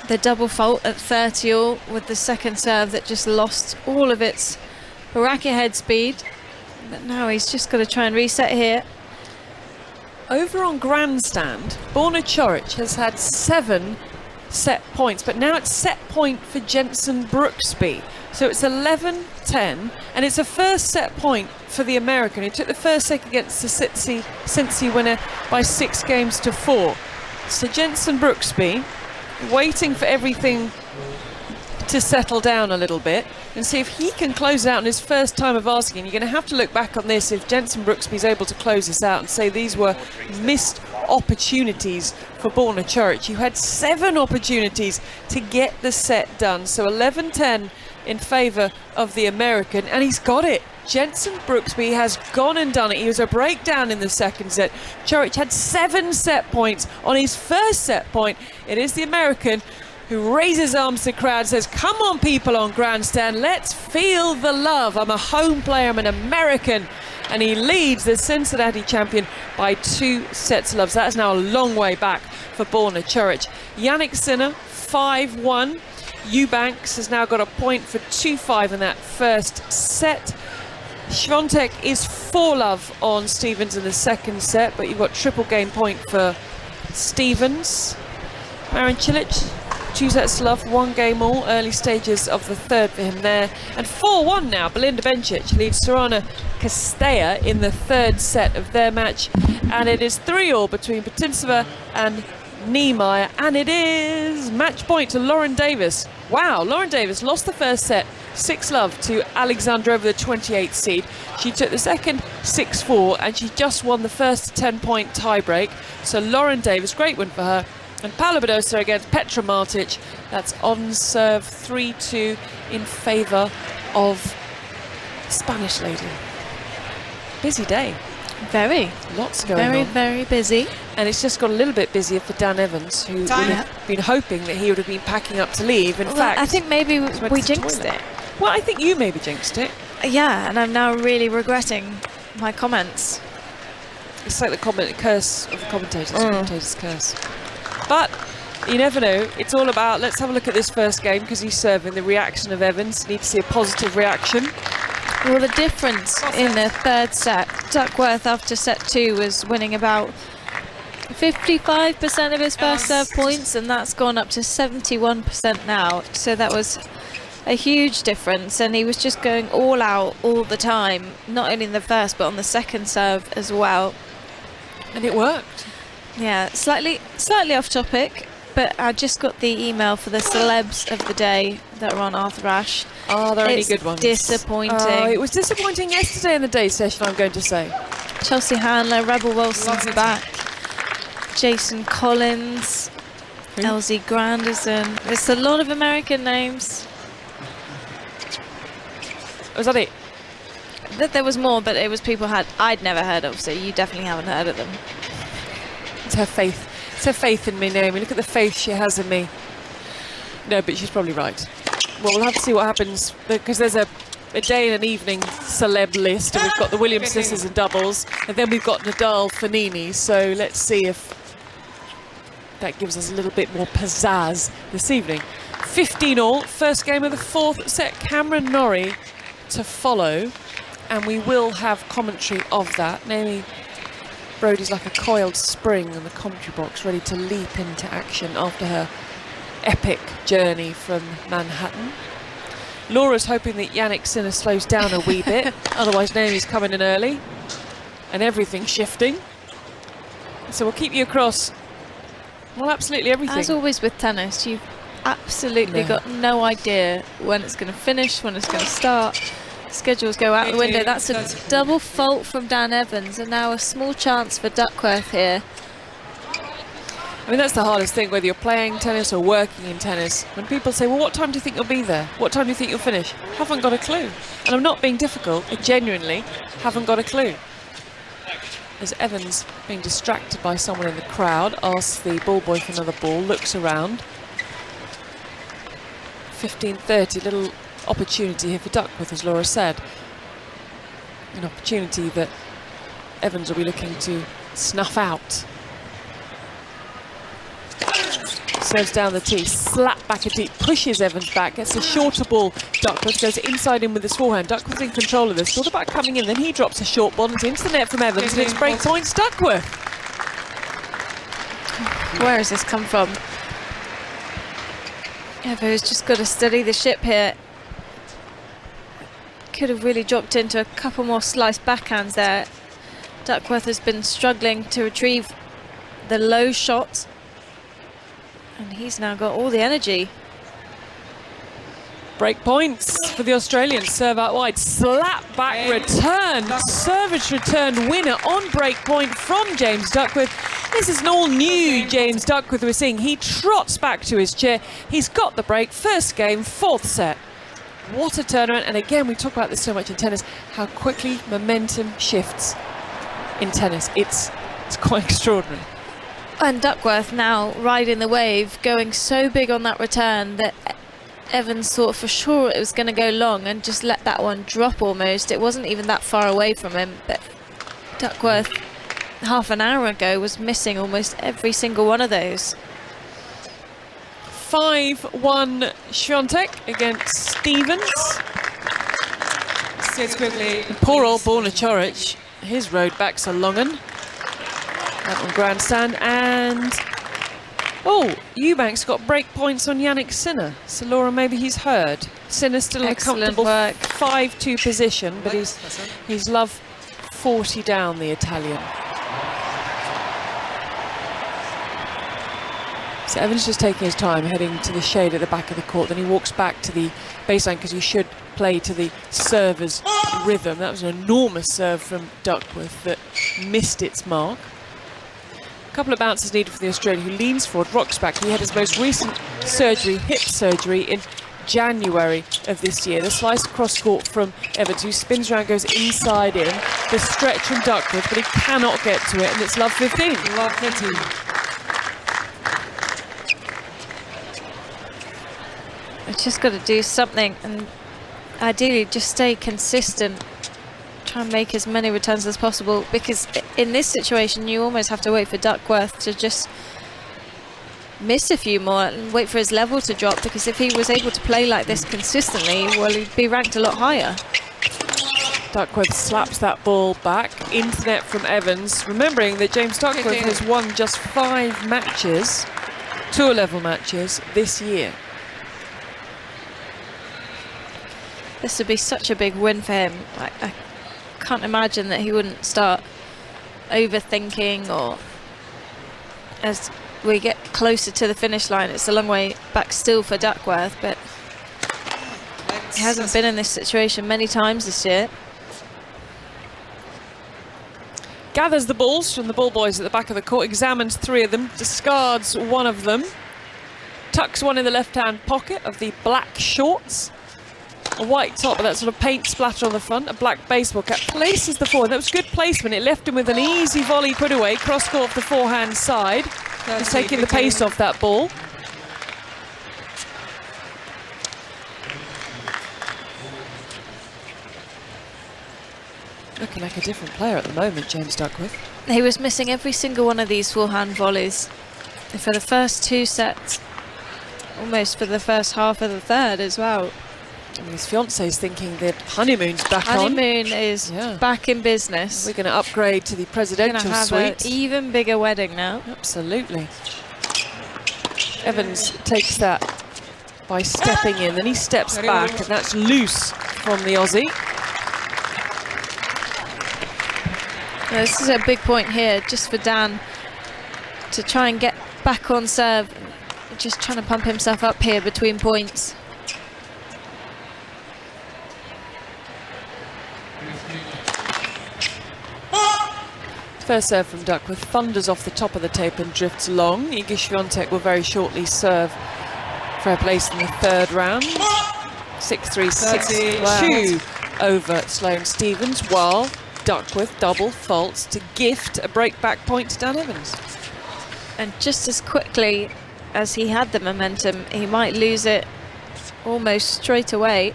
The double fault at 30 all with the second serve that just lost all of its racket head speed. But now he's just got to try and reset here. Over on grandstand, Borna Coric has had 7 set points, but now it's set point for Jensen Brooksby. So it's 11-10, and it's a first set point for the American, who took the first set against the Cincy winner by 6 games to 4. So Jensen Brooksby waiting for everything to settle down a little bit and see if he can close it out in his first time of asking. You're going to have to look back on this if Jensen Brooksby is able to close this out and say these were missed opportunities for Borna Coric. You had 7 opportunities to get the set done. So 11-10 in favour of the American, and he's got it. Jensen Brooksby has gone and done it. He was a breakdown in the second set. Coric had 7 set points on his first set point. It is the American who raises arms to the crowd, says, come on people on grandstand, let's feel the love. I'm a home player, I'm an American. And he leads the Cincinnati champion by 2 sets of love. So that is now a long way back for Borna Coric. Yannick Sinner, 5-1. Eubanks has now got a point for 2-5 in that first set. Świątek is 4-love on Stevens in the second set, but you've got triple game point for Stevens. Marin Cilic, 2 sets to love, 1 game all, early stages of the third for him there. And 4-1 now, Belinda Bencic leads Sorana Castella in the third set of their match. And it is 3-all between Putintseva and Niemeyer. And it is match point to Lauren Davis. Wow, Lauren Davis lost the first set 6-love to Alexandrova, the 28th seed. She took the second 6-4, and she just won the first 10-point tiebreak. So Lauren Davis, great win for her. And Paula Badosa against Petra Martic. That's on serve 3-2 in favour of Spanish lady. Busy day. Very. Lots going on. Very, very busy. And it's just got a little bit busier for Dan Evans, who would have been hoping that he would have been packing up to leave. In fact, I think maybe we to jinxed toilet. it. Well, I think you maybe jinxed it. Yeah, and I'm now really regretting my comments. It's like the curse of the commentators, the commentator's curse. But you never know. It's all about, let's have a look at this first game, because he's serving, the reaction of Evans. Need to see a positive reaction. Well, the difference in the third set, Duckworth after set 2 was winning about 55% of his first serve points, and that's gone up to 71% now. So that was a huge difference, and he was just going all out all the time, not only in the first but on the second serve as well. And it worked. Yeah, slightly off topic, but I just got the email for the celebs of the day that are on Arthur Ashe. Oh, there are any good ones? Disappointing. Oh, it was disappointing yesterday in the day session, I'm going to say. Chelsea Handler, Rebel Wilson's back. Jason Collins, Elsie Granderson. It's a lot of American names. Was that it? There was more, but it was people I'd never heard of, so you definitely haven't heard of them. It's her faith. It's her faith in me, Naomi. Look at the faith she has in me. No, but she's probably right. Well, we'll have to see what happens, because there's a day and an evening celeb list, and we've got the Williams sisters in doubles, and then we've got Nadal Fognini. So let's see if that gives us a little bit more pizzazz this evening. 15-all, first game of the fourth set. Cameron Norrie to follow, and we will have commentary of that. Naomi Brody's like a coiled spring in the commentary box, ready to leap into action after her epic journey from Manhattan. Laura's hoping that Yannick Sinner slows down a wee bit, otherwise Naomi's coming in early and everything's shifting. So we'll keep you across, well, absolutely everything. As always with tennis, you've absolutely got no idea when it's going to finish, when it's going to start. Schedules go out the window. That's a double fault from Dan Evans, and now a small chance for Duckworth here. I mean, that's the hardest thing, whether you're playing tennis or working in tennis. When people say, well, what time do you think you'll be there? What time do you think you'll finish? Haven't got a clue. And I'm not being difficult, I genuinely haven't got a clue. As Evans, being distracted by someone in the crowd, asks the ball boy for another ball, looks around. 15:30, little opportunity here for Duckworth, as Laura said. An opportunity that Evans will be looking to snuff out. Serves down the tee, slap back a deep, pushes Evans back, gets a shorter ball. Duckworth goes inside in with his forehand. Duckworth in control of this, thought about coming in, then he drops a short ball into the net from Evans, and it's break points Duckworth. Where has this come from? Evo's just got to steady the ship here. Could have really dropped into a couple more sliced backhands there. Duckworth has been struggling to retrieve the low shots, and he's now got all the energy. Break points for the Australians. Serve out wide, slap back return, service return winner on break point from James Duckworth. This is an all new James Duckworth we're seeing. He trots back to his chair. He's got the break. First game, fourth set. What a turnaround. And again, we talk about this so much in tennis, how quickly momentum shifts in tennis. It's quite extraordinary. And Duckworth now riding the wave, going so big on that return that Evans thought for sure it was going to go long and just let that one drop almost. It wasn't even that far away from him, but Duckworth half an hour ago was missing almost every single one of those. 5-1 Świątek against Stevens. Sits quickly. Poor old Borna Coric, his road back's a long un. That on grandstand, and Eubanks got break points on Yannick Sinner. So Laura, maybe he's heard. Sinner still in a comfortable 5-2 position, but he's love 40 down, the Italian. So Evans just taking his time, heading to the shade at the back of the court. Then he walks back to the baseline because you should play to the server's rhythm. That was an enormous serve from Duckworth that missed its mark. A couple of bounces needed for the Australian, who leans forward, rocks back. He had his most recent surgery, hip surgery, in January of this year. The slice across court from Evans, who spins around, goes inside in. The stretch from Duckworth, but he cannot get to it, and it's love 15. Love 15. I've just got to do something, and ideally just stay consistent. Try and make as many returns as possible, because in this situation you almost have to wait for Duckworth to just miss a few more and wait for his level to drop, because if he was able to play like this consistently, well, he'd be ranked a lot higher. Duckworth slaps that ball back into the net from Evans, remembering that James Duckworth has won just 5 matches, tour level matches, this year. This would be such a big win for him. I can't imagine that he wouldn't start overthinking, or as we get closer to the finish line. It's a long way back still for Duckworth, but he hasn't been in this situation many times this year. Gathers the balls from the ball boys at the back of the court, examines 3 of them, discards one of them, tucks one in the left-hand pocket of the black shorts. A white top with that sort of paint splatter on the front, a black baseball cap, places the forehand. That was good placement. It left him with an easy volley put away, cross court off the forehand side. He's taking the pace off that ball. Looking like a different player at the moment, James Duckworth. He was missing every single one of these forehand volleys for the first 2 sets, almost for the first half of the third as well. And his fiance's thinking that honeymoon's back Honeymoon is back in business. We're going to upgrade to the presidential suite. An even bigger wedding now. Absolutely. Evans takes that by stepping in, then he steps back, and that's loose from the Aussie. Now, this is a big point here, just for Dan to try and get back on serve. Just trying to pump himself up here between points. First serve from Duckworth thunders off the top of the tape and drifts long. Iga Świątek will very shortly serve for a place in the third round. 6-3, 6-2 over Sloane Stephens, while Duckworth double faults to gift a break-back point to Dan Evans. And just as quickly as he had the momentum, he might lose it almost straight away.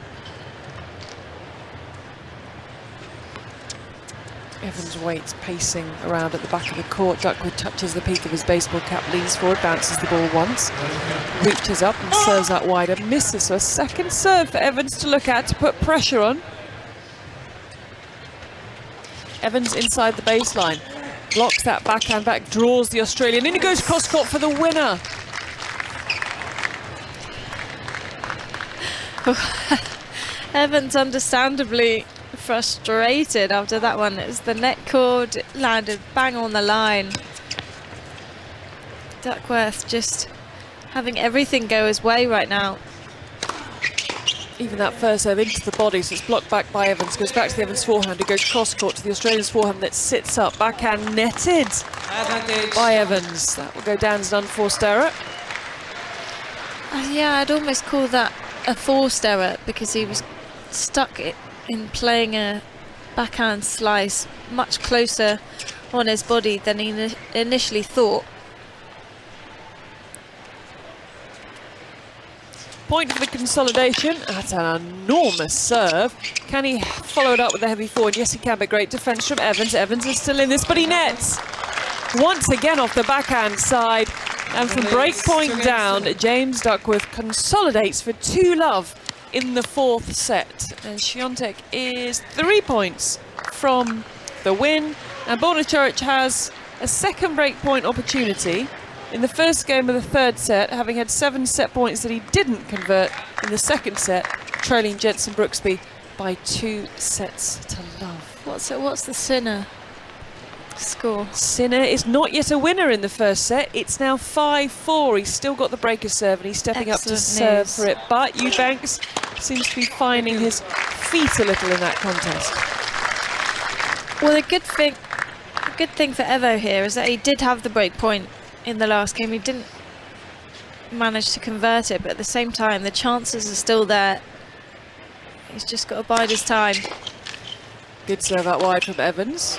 Evans waits, pacing around at the back of the court. Duckworth touches the peak of his baseball cap, leans forward, bounces the ball once, reaches up and serves out wider, misses. So a second serve for Evans to look at to put pressure on. Evans inside the baseline, blocks that backhand back, draws the Australian, in he goes cross court for the winner. Evans understandably frustrated after that one. It was the net cord, it landed bang on the line. Duckworth just having everything go his way right now. Even that first serve into the body, so it's blocked back by Evans, goes back to the Evans forehand, it goes cross court to the Australian's forehand that sits up, backhand netted by Evans. That will go down as an unforced error. Yeah, I'd almost call that a forced error because he was stuck in playing a backhand slice much closer on his body than he initially thought. Point for the consolidation. That's an enormous serve. Can he follow it up with a heavy forward? Yes, he can, but great defence from Evans. Evans is still in this, but he nets. Once again off the backhand side. And from break point down, James Duckworth consolidates for 2-love in the fourth set. And Świątek is 3 points from the win. And Borna has a second break point opportunity in the first game of the third set, having had 7 set points that he didn't convert in the second set, trailing Jenson Brooksby by 2 sets to love. What's the Sinner score? Sinner is not yet a winner in the first set. It's now 5-4. He's still got the breaker serve and he's stepping up to serve for it. But Eubanks seems to be finding his feet a little in that contest. Well, the good thing for Evo here is that he did have the break point in the last game. He didn't manage to convert it, but at the same time the chances are still there. He's just got to bide his time. Good serve out wide from Evans.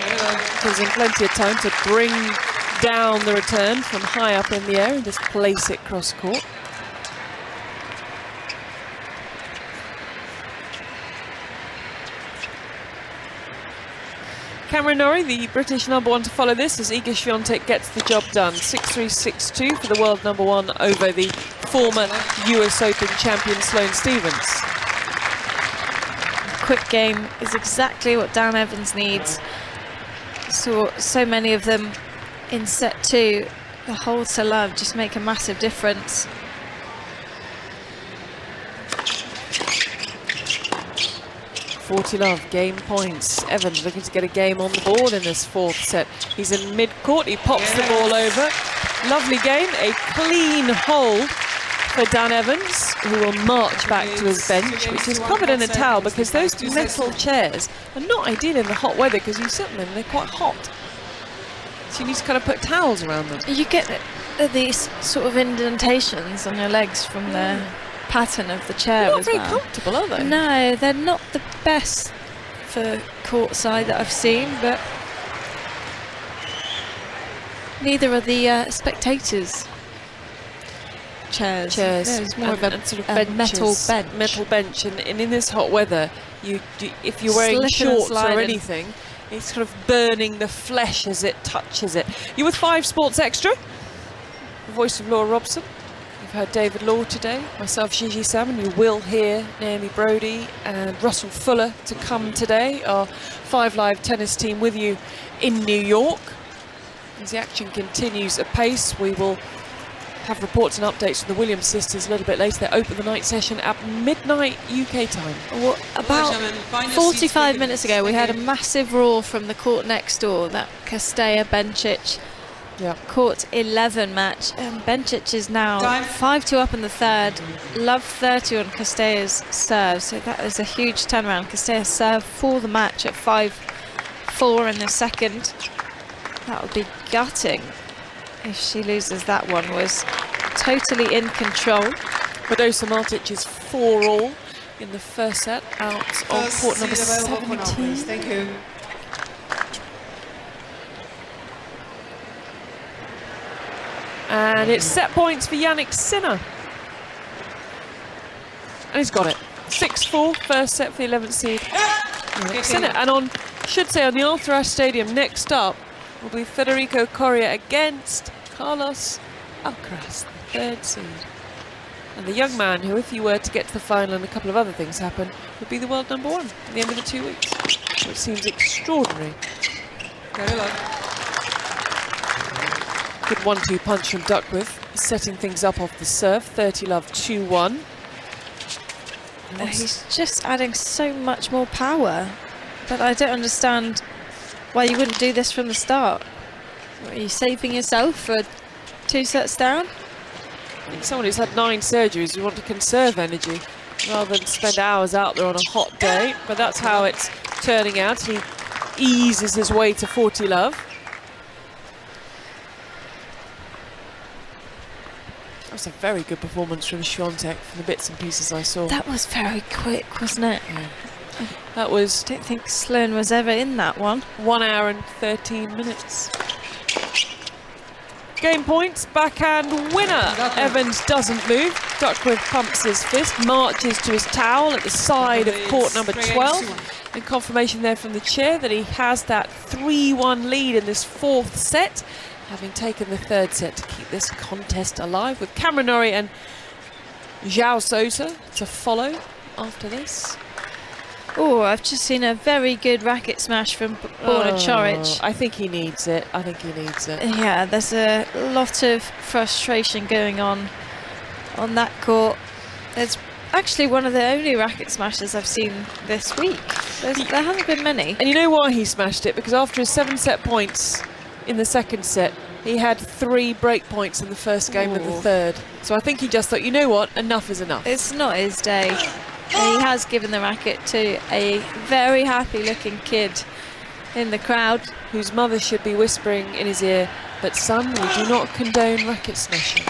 Gives him plenty of time to bring down the return from high up in the air and just place it cross court. Cameron Norrie, the British #1 to follow this as Iga Świątek gets the job done. 6-3, 6-2 for the world #1 over the former US Open champion Sloane Stephens. Quick game is exactly what Dan Evans needs. Saw so many of them in set 2. The hold to love just make a massive difference. Love, game points. Evans looking to get a game on the board in this fourth set. He's in mid-court, he pops the ball over. Lovely game, a clean hold for Dan Evans, who will march back to his bench, which is covered in a towel because those metal chairs are not ideal in the hot weather because you sit in them and they're quite hot. So you need to kind of put towels around them. You get these sort of indentations on your legs from the pattern of the chair. They're not as very well. comfortable, are they? No, they're not the best for courtside that I've seen, but neither are the spectators' chairs. No, it's more of a sort of metal bench. Metal bench, and in this hot weather, if you're wearing Slipping and shorts or sliding. anything, it's sort of burning the flesh as it touches it. You're with 5 Sports Extra, the voice of Laura Robson. You've heard David Law today, myself, Gigi Salmon. You will hear Naomi Brodie and Russell Fuller to come today, our 5 Live tennis team with you in New York. As the action continues apace, we will have reports and updates from the Williams sisters a little bit later. They open the night session at midnight UK time. Well, about 45 minutes ago, we had a massive roar from the court next door, that Castella-Bencic court 11 match, and Bencic is now 5-2 up in the third. Love 30 on Castella's serve, so that is a huge turnaround. Castella served for the match at 5-4 in the second. That would be gutting if she loses that one. Was totally in control. Badosa Martic is 4-all in the first set, out on First court number seed available for now, 17. please. Thank you. And it's set points for Yannick Sinner. And he's got it. 6-4, first set for the 11th seed. Yannick Sinner. And on, should say, on the Arthur Ashe Stadium, next up will be Federico Coria against Carlos Alcaraz, the 3rd seed. And the young man who, if you were to get to the final and a couple of other things happen, would be the world number 1 at the end of the 2 weeks. Which seems extraordinary. Very luck. Good 1-2 punch from Duckworth, setting things up off the serve. 30-love, 2-1. He's just adding so much more power, but I don't understand why you wouldn't do this from the start. Are you saving yourself for 2 sets down? I think someone who's had 9 surgeries, you want to conserve energy rather than spend hours out there on a hot day, but that's how it's turning out. He eases his way to 40-love. That was a very good performance from Swiatek from the bits and pieces I saw. That was very quick, wasn't it? Yeah. That was I don't think Sloane was ever in that one. 1 hour and 13 minutes. Game points, backhand winner. Evans doesn't move. Duckworth pumps his fist, marches to his towel at the side of court number 12. And confirmation there from the chair that he has that 3-1 lead in this 4th set, having taken the 3rd set to keep this contest alive, with Cameron Norrie and João Sousa to follow after this. Oh, I've just seen a very good racket smash from Borna Coric. I think he needs it. I think he needs it. Yeah, there's a lot of frustration going on that court. It's actually one of the only racket smashes I've seen this week. There haven't been many. And you know why he smashed it? Because after his 7-set points in the 2nd set, he had 3 break points in the first game of the 3rd. So I think he just thought, you know what, enough is enough. It's not his day. And he has given the racket to a very happy looking kid in the crowd, whose mother should be whispering in his ear, but son, we do not condone racket smashing.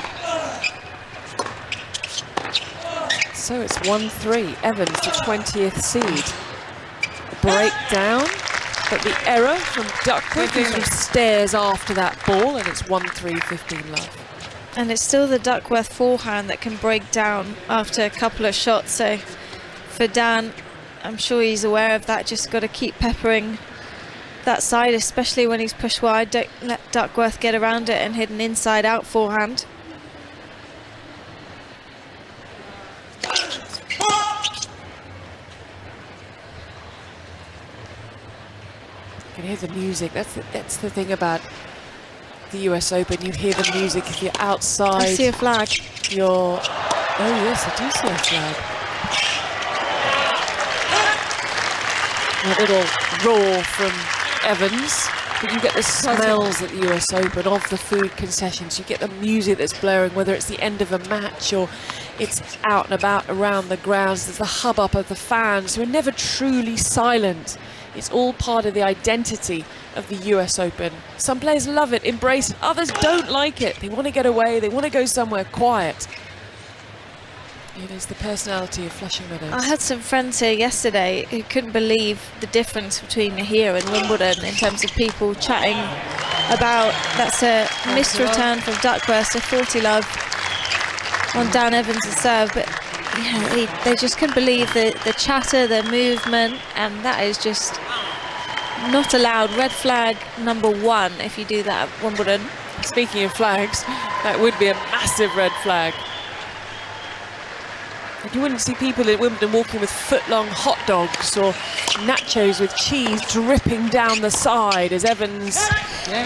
So it's 1-3, Evans, the 20th seed. Break down, but the error from Duckworth, who sort of stares after that ball, and it's 1-3, 15-love. and it's still the Duckworth forehand that can break down after a couple of shots. So for Dan, I'm sure he's aware of that. Just got to keep peppering that side, especially when he's pushed wide. Don't let Duckworth get around it and hit an inside-out forehand. You can hear the music. That's the thing about the US Open. You hear the music if you're outside. I see a flag. Oh yes, I do see a flag. A little roar from Evans. But you get the smells at the US Open of the food concessions. You get the music that's blaring, whether it's the end of a match or it's out and about around the grounds. There's the hubbub of the fans who are never truly silent. It's all part of the identity of the US Open. Some players love it, embrace it. Others don't like it. They want to get away. They want to go somewhere quiet. It is the personality of Flushing Meadows. I had some friends here yesterday who couldn't believe the difference between here and Wimbledon in terms of people chatting about that's a missed return from Duckworth, a 40 love on Dan Evans' serve. But yeah, they just couldn't believe the chatter, the movement, and that is just not allowed. Red flag #1 if you do that at Wimbledon. Speaking of flags, that would be a massive red flag. You wouldn't see people at Wimbledon walking with foot-long hot dogs or nachos with cheese dripping down the side as Evans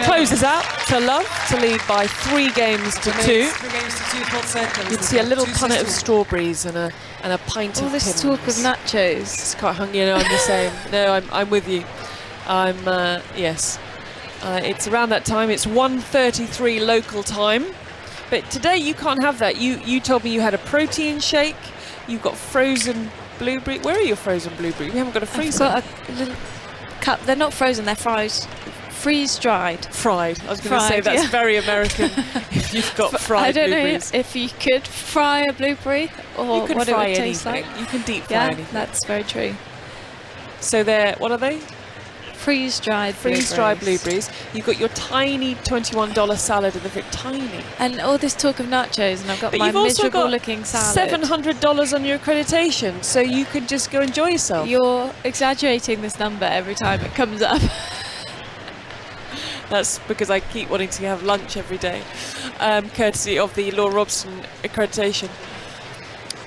closes out to love to lead by 3 games to 2. You'd see a little punnet of strawberries and a pint of all this Timbs. talk of nachos. It's quite hungry. I'm the same. No, I'm with you. Yes. It's around that time. It's 1:33 local time. But today you can't have that. You told me you had a protein shake. You've got frozen blueberry. Where are your frozen blueberries? We haven't got a freezer. I've got a little cup. They're not frozen, they're freeze-dried. Fried. I was going to say Fried, that's yeah. very American. If you've got fried I don't blueberries. know if you could fry a blueberry or You can what it fry would taste anything. like. You can deep fry Yeah, anything. that's very true. So they're, what are they? Freeze-dried Freeze-dried blueberries. You've got your tiny $21 salad in the fridge. Tiny. And all this talk of nachos, and I've got But my you've also got miserable-looking salad. $700 on your accreditation, so you can just go enjoy yourself. You're exaggerating this number every time it comes up. That's because I keep wanting to have lunch every day, courtesy of the Laura Robson accreditation.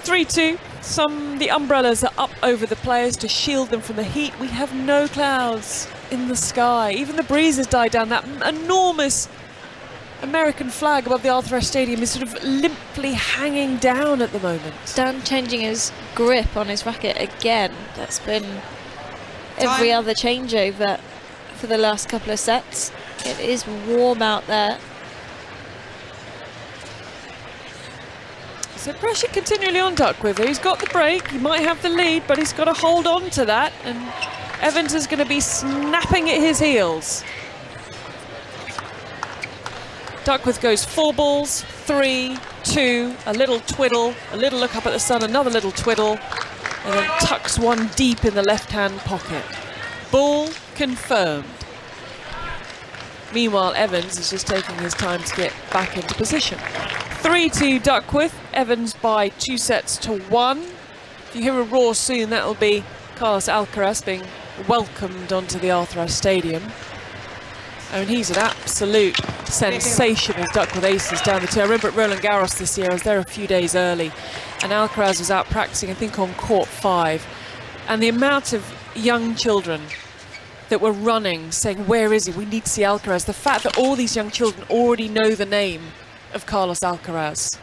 3-2. The umbrellas are up over the players to shield them from the heat. We have no clouds in the sky. Even the breeze has died down. That enormous American flag above the Arthur Ashe Stadium is sort of limply hanging down at the moment. Dan changing his grip on his racket again. That's been every Time. other changeover for the last couple of sets. It is warm out there. So pressure continually on Duckworth. He's got the break, he might have the lead, but he's got to hold on to that, and Evans is going to be snapping at his heels. Duckworth goes 4 balls, 3, 2, a little twiddle, a little look up at the sun, another little twiddle, and then tucks one deep in the left-hand pocket. Ball confirmed. Meanwhile, Evans is just taking his time to get back into position. 3-2 Duckworth. Evans by 2-1. If you hear a roar soon, that'll be Carlos Alcaraz being welcomed onto the Arthur Ashe Stadium. And he's an absolute sensation of Duckworth aces down the two. I remember at Roland Garros this year, I was there a few days early, and Alcaraz was out practicing, I think, on court 5. And the amount of young children that were running, saying, where is he? We need to see Alcaraz. The fact that all these young children already know the name of Carlos Alcaraz.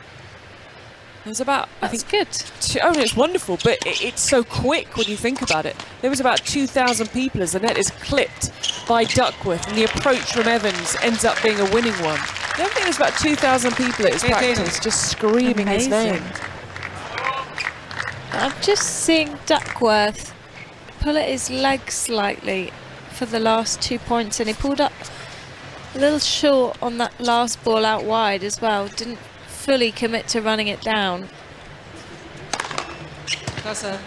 There's about, I That's think, good. oh, no, it's wonderful, but it's so quick when you think about it. There was about 2,000 people as the net is clipped by Duckworth, and the approach from Evans ends up being a winning one. I don't think there's about 2,000 people at his practice just screaming his Amazing. name. I'm just seeing Duckworth pull at his leg slightly for the last 2 points, and he pulled up a little short on that last ball out wide as well. Didn't fully commit to running it down. That's a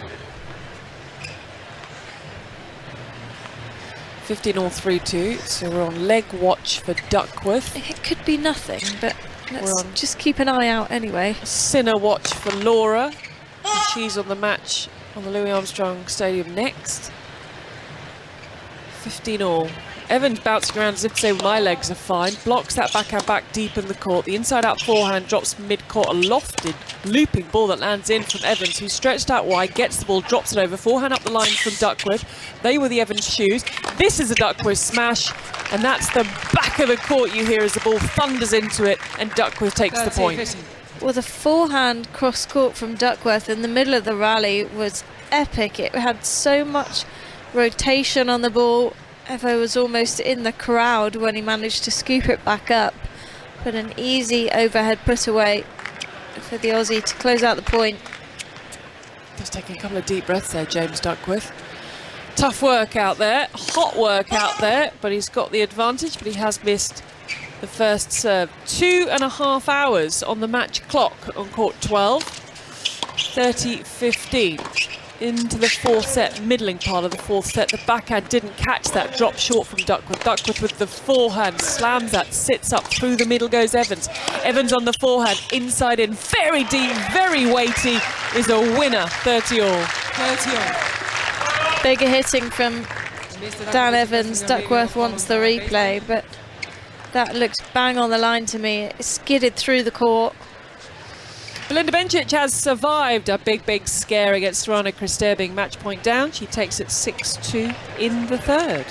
15-all 3-2, so we're on leg watch for Duckworth. It could be nothing, but let's We're on. just keep an eye out anyway. Sinner watch for Laura. And she's on the match on the Louis Armstrong Stadium next. 15-all. Evans bouncing around as if to say my legs are fine. Blocks that backhand back deep in the court. The inside-out forehand drops mid-court. A lofted, looping ball that lands in from Evans, who's stretched out wide, gets the ball, drops it over. Forehand up the line from Duckworth. They were the Evans shoes. This is a Duckworth smash, and that's the back of the court you hear as the ball thunders into it, and Duckworth takes the 30, point. 50. Well, the forehand cross-court from Duckworth in the middle of the rally was epic. It had so much rotation on the ball. Evo was almost in the crowd when he managed to scoop it back up. But an easy overhead put away for the Aussie to close out the point. Just taking a couple of deep breaths there, James Duckworth. Tough work out there, hot work out there, but he's got the advantage, but he has missed the first serve. 2.5 hours on the match clock on court 12. 30-15. Into the fourth set, middling part of the fourth set. The backhand didn't catch that, drop short from Duckworth. Duckworth with the forehand, slams that, sits up, through the middle goes Evans. Evans on the forehand, inside in, very deep, very weighty, is a winner, 30-all. 30-all. Bigger hitting from Dan Evans. Duckworth wants the replay, but that looks bang on the line to me. It skidded through the court. Belinda Bencic has survived a big scare against Sorana Krister, being match point down. She takes it 6-2 in the third.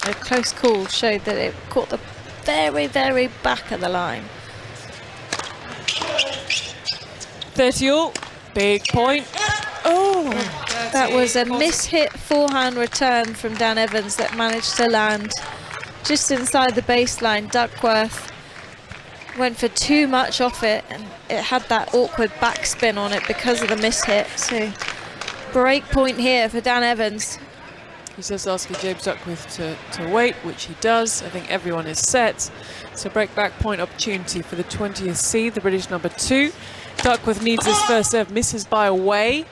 A close call showed that it caught the very back of the line. 30-all, big point. Oh, That was a mishit forehand return from Dan Evans that managed to land just inside the baseline. Duckworth went for too much off it, and it had that awkward backspin on it because of the mishit. So break point here for Dan Evans. He's just asking James Duckworth to wait, which he does. I think everyone is set. So break back point opportunity for the 20th seed, the British number 2. Duckworth needs his first serve, misses by a way.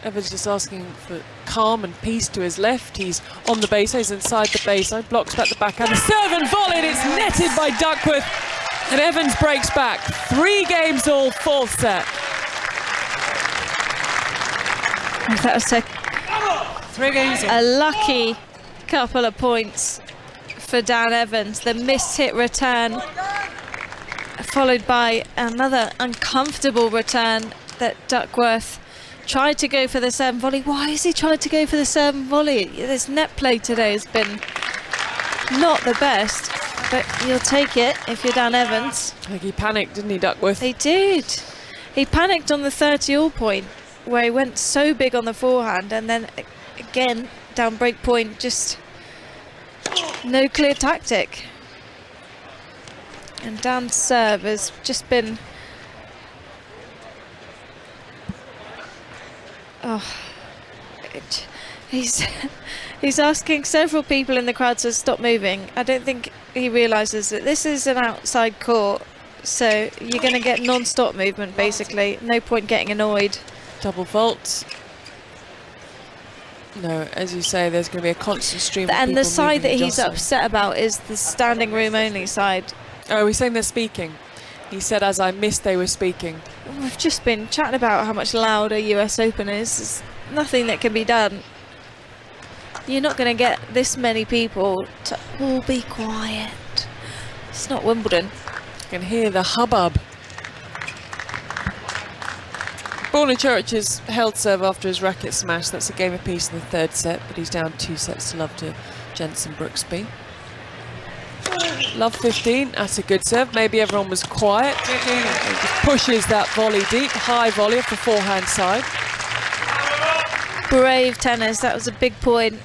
Evans just asking for calm and peace to his left. He's on the baseline, he's inside the baseline, blocks back the backhand. A serve and volley, and it's netted by Duckworth. And Evans breaks back. 3 games all, 4th set. That was 3 games. a lucky couple of points for Dan Evans. The missed hit return, followed by another uncomfortable return that Duckworth tried to go for the serve and volley. Why is he trying to go for the serve and volley? This net play today has been not the best, but you'll take it if you're Dan Evans. I think he panicked, didn't he, Duckworth? He did. He panicked on the 30-all point, where he went so big on the forehand, and then again down break point, just no clear tactic. And Dan's serve has just been he's asking several people in the crowd to stop moving. I don't think he realises that this is an outside court, so you're going to get non-stop movement basically. No point getting annoyed. Double faults. No, as you say, there's going to be a constant stream of And people the side that moving and he's jostling. upset about is the standing room only side. Oh, he's saying they're speaking. He said, as I missed, they were speaking. We've just been chatting about how much louder US Open is. There's nothing that can be done. You're not going to get this many people to all be quiet. It's not Wimbledon. You can hear the hubbub. Church has held serve after his racket smash. That's a game apiece in the 3rd set, but he's down 2 sets to love to Jensen Brooksby. Love 15, that's a good serve. Maybe everyone was quiet. He just pushes that volley deep, high volley off the forehand side. Brave tennis, that was a big point.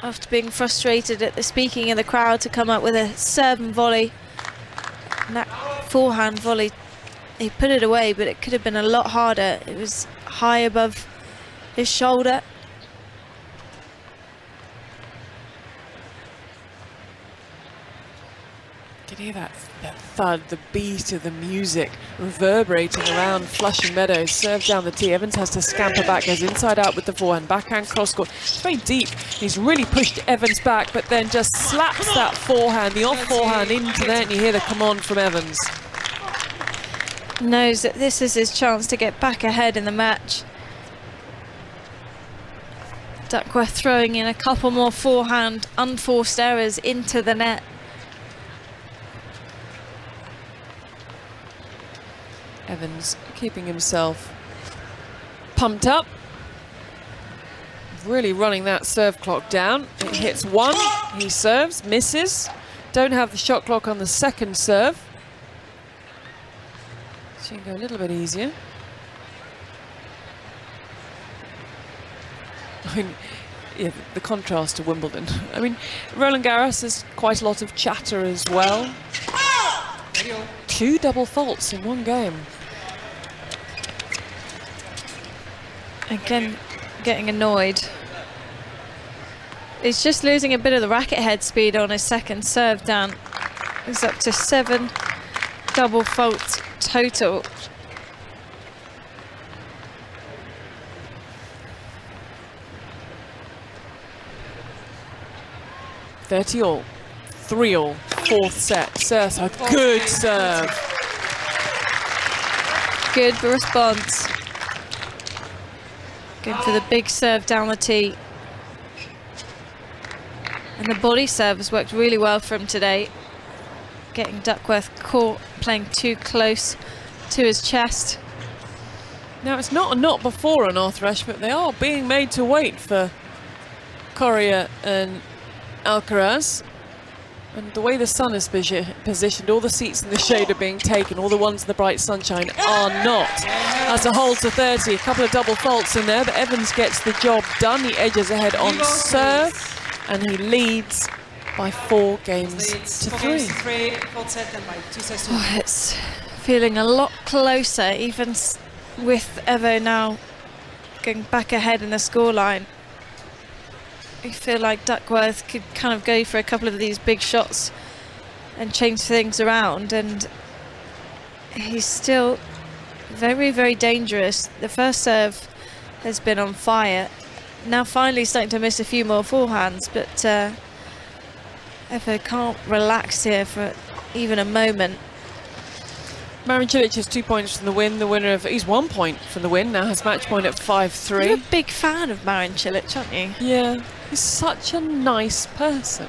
After being frustrated at the speaking in the crowd, to come up with a serve and volley. And that forehand volley, he put it away, but it could have been a lot harder. It was high above his shoulder. You can hear that thud, the beat of the music reverberating around Flushing Meadows. Serve down the tee. Evans has to scamper back, goes inside out with the forehand, backhand cross court. It's very deep. He's really pushed Evans back, but then just slaps that forehand, the off forehand into there, and you hear the come on from Evans. Knows that this is his chance to get back ahead in the match. Duckworth throwing in a couple more forehand unforced errors into the net. Evans keeping himself pumped up, really running that serve clock down. It hits 1, he serves, misses. Don't have the shot clock on the 2nd serve, so you can go a little bit easier. I mean, yeah, the contrast to Wimbledon. I mean, Roland Garros has quite a lot of chatter as well. 2 double faults in 1 game. Again, getting annoyed. He's just losing a bit of the racket head speed on his 2nd serve down. He's up to 7 double faults total. $30 all, 3 all, 4th set. Serves a good serve. Good response. Going for the big serve down the tee. And the body serve has worked really well for him today. Getting Duckworth caught playing too close to his chest. Now, it's not a not before on Arthur, but they are being made to wait for Correa and Alcaraz. And the way the sun is positioned, all the seats in the shade are being taken, all the ones in the bright sunshine are not. As a hole to 30, a couple of double faults in there, but Evans gets the job done. He edges ahead on serve, and he leads by 4 games to 3. Oh, it's feeling a lot closer, even with Evo now going back ahead in the scoreline. I feel like Duckworth could kind of go for a couple of these big shots and change things around, and he's still very, very dangerous. The first serve has been on fire. Now finally starting to miss a few more forehands, but Evo can't relax here for even a moment. Marin Cilic has 2 points from the win. The winner of, he's 1 point from the win, now has match point at 5-3. You're a big fan of Marin Cilic, aren't you? Yeah, he's such a nice person.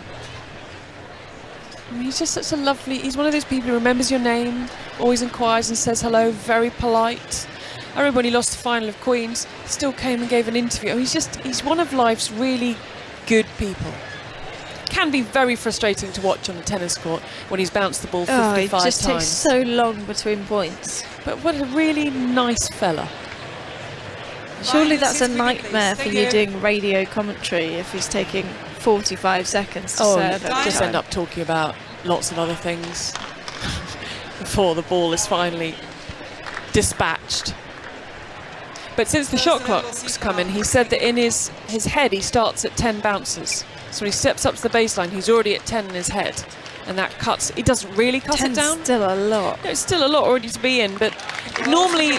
I mean, he's just such a lovely, he's one of those people who remembers your name, always inquires and says hello, very polite. I remember when he lost the final of Queens, still came and gave an interview. Oh, he's one of life's really good people. Can be very frustrating to watch on a tennis court when he's bounced the ball 55 times. It just takes so long between points. But what a really nice fella. Surely that's a nightmare for you doing radio commentary if he's taking 45 seconds to serve. You just end up talking about lots of other things before the ball is finally dispatched. But since the shot clock's come in, he said that in his head he starts at 10 bounces. So when he steps up to the baseline, he's already at 10 in his head. And that cuts, it doesn't really cut it down. Still a lot. No, it's still a lot already to be in, but normally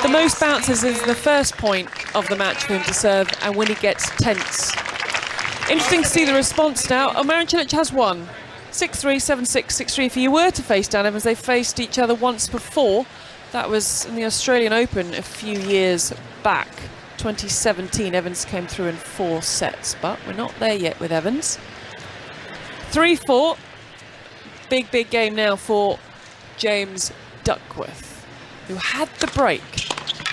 the most bounces is the first point of the match for him to serve, and when he gets tense. Interesting to see the response now. Oh, Marin Cilic has won. 6-3, 7-6, 6-3. If you were to face Dan Evans, they faced each other once before. That was in the Australian Open a few years back. 2017, Evans came through in 4 sets, but we're not there yet with Evans. 3-4. Big, big game now for James Duckworth, who had the break.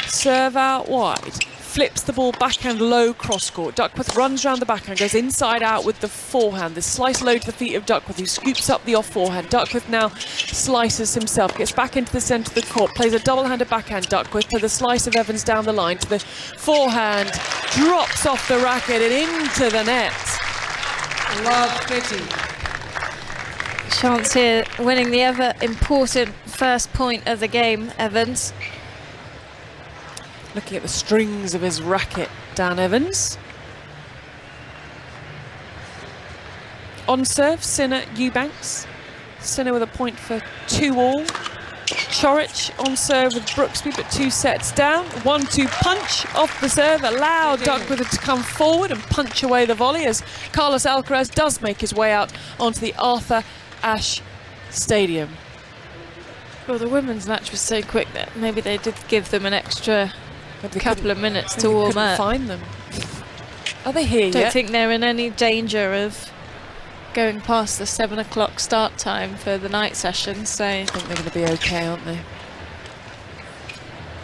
Serve out wide, flips the ball backhand low cross court. Duckworth runs round the backhand, goes inside out with the forehand. The slice low to the feet of Duckworth, who scoops up the off forehand. Duckworth now slices himself, gets back into the centre of the court, plays a double-handed backhand. Duckworth to the slice of Evans down the line, to the forehand, drops off the racket and into the net. Love pity. Chance here, winning the ever important first point of the game, Evans. Looking at the strings of his racket, Dan Evans. On serve, Sinner, Eubanks. Sinner with a point for 2-all. Chorich on serve with Brooksby, but 2 sets down. 1-2 punch off the serve, allowed Duckworth to come forward and punch away the volley as Carlos Alcaraz does make his way out onto the Arthur Ashe Stadium. Well, the women's match was so quick that maybe they did give them an extra couple of minutes to warm up. Find them. Are they here yet? Don't think they're in any danger of going past the 7 o'clock start time for the night session, so I think they're going to be okay, aren't they?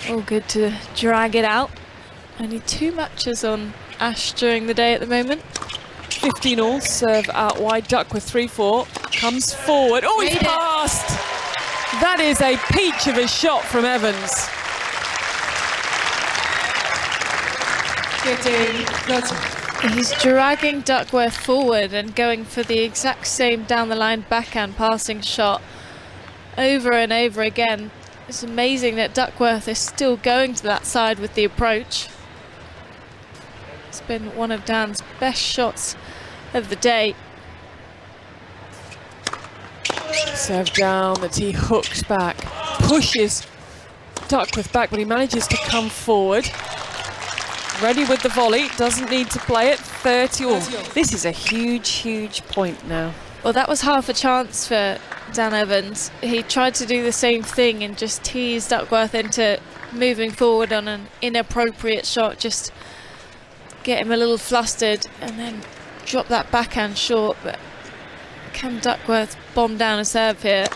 All good to drag it out. Only 2 matches on Ashe during the day at the moment. 15-all, serve out wide. Duckworth 3-4, comes forward. Oh, he's passed! That is a peach of a shot from Evans. 15-30. He's dragging Duckworth forward and going for the exact same down the line backhand passing shot over and over again. It's amazing that Duckworth is still going to that side with the approach. It's been one of Dan's best shots of the day. Serve down, the tee hooks back, pushes Duckworth back, but he manages to come forward. Ready with the volley, doesn't need to play it. 30-all. This is a huge, huge point now. Well, that was half a chance for Dan Evans. He tried to do the same thing and just teased Duckworth into moving forward on an inappropriate shot, just get him a little flustered and then drop that backhand short. But can Duckworth bomb down a serve here?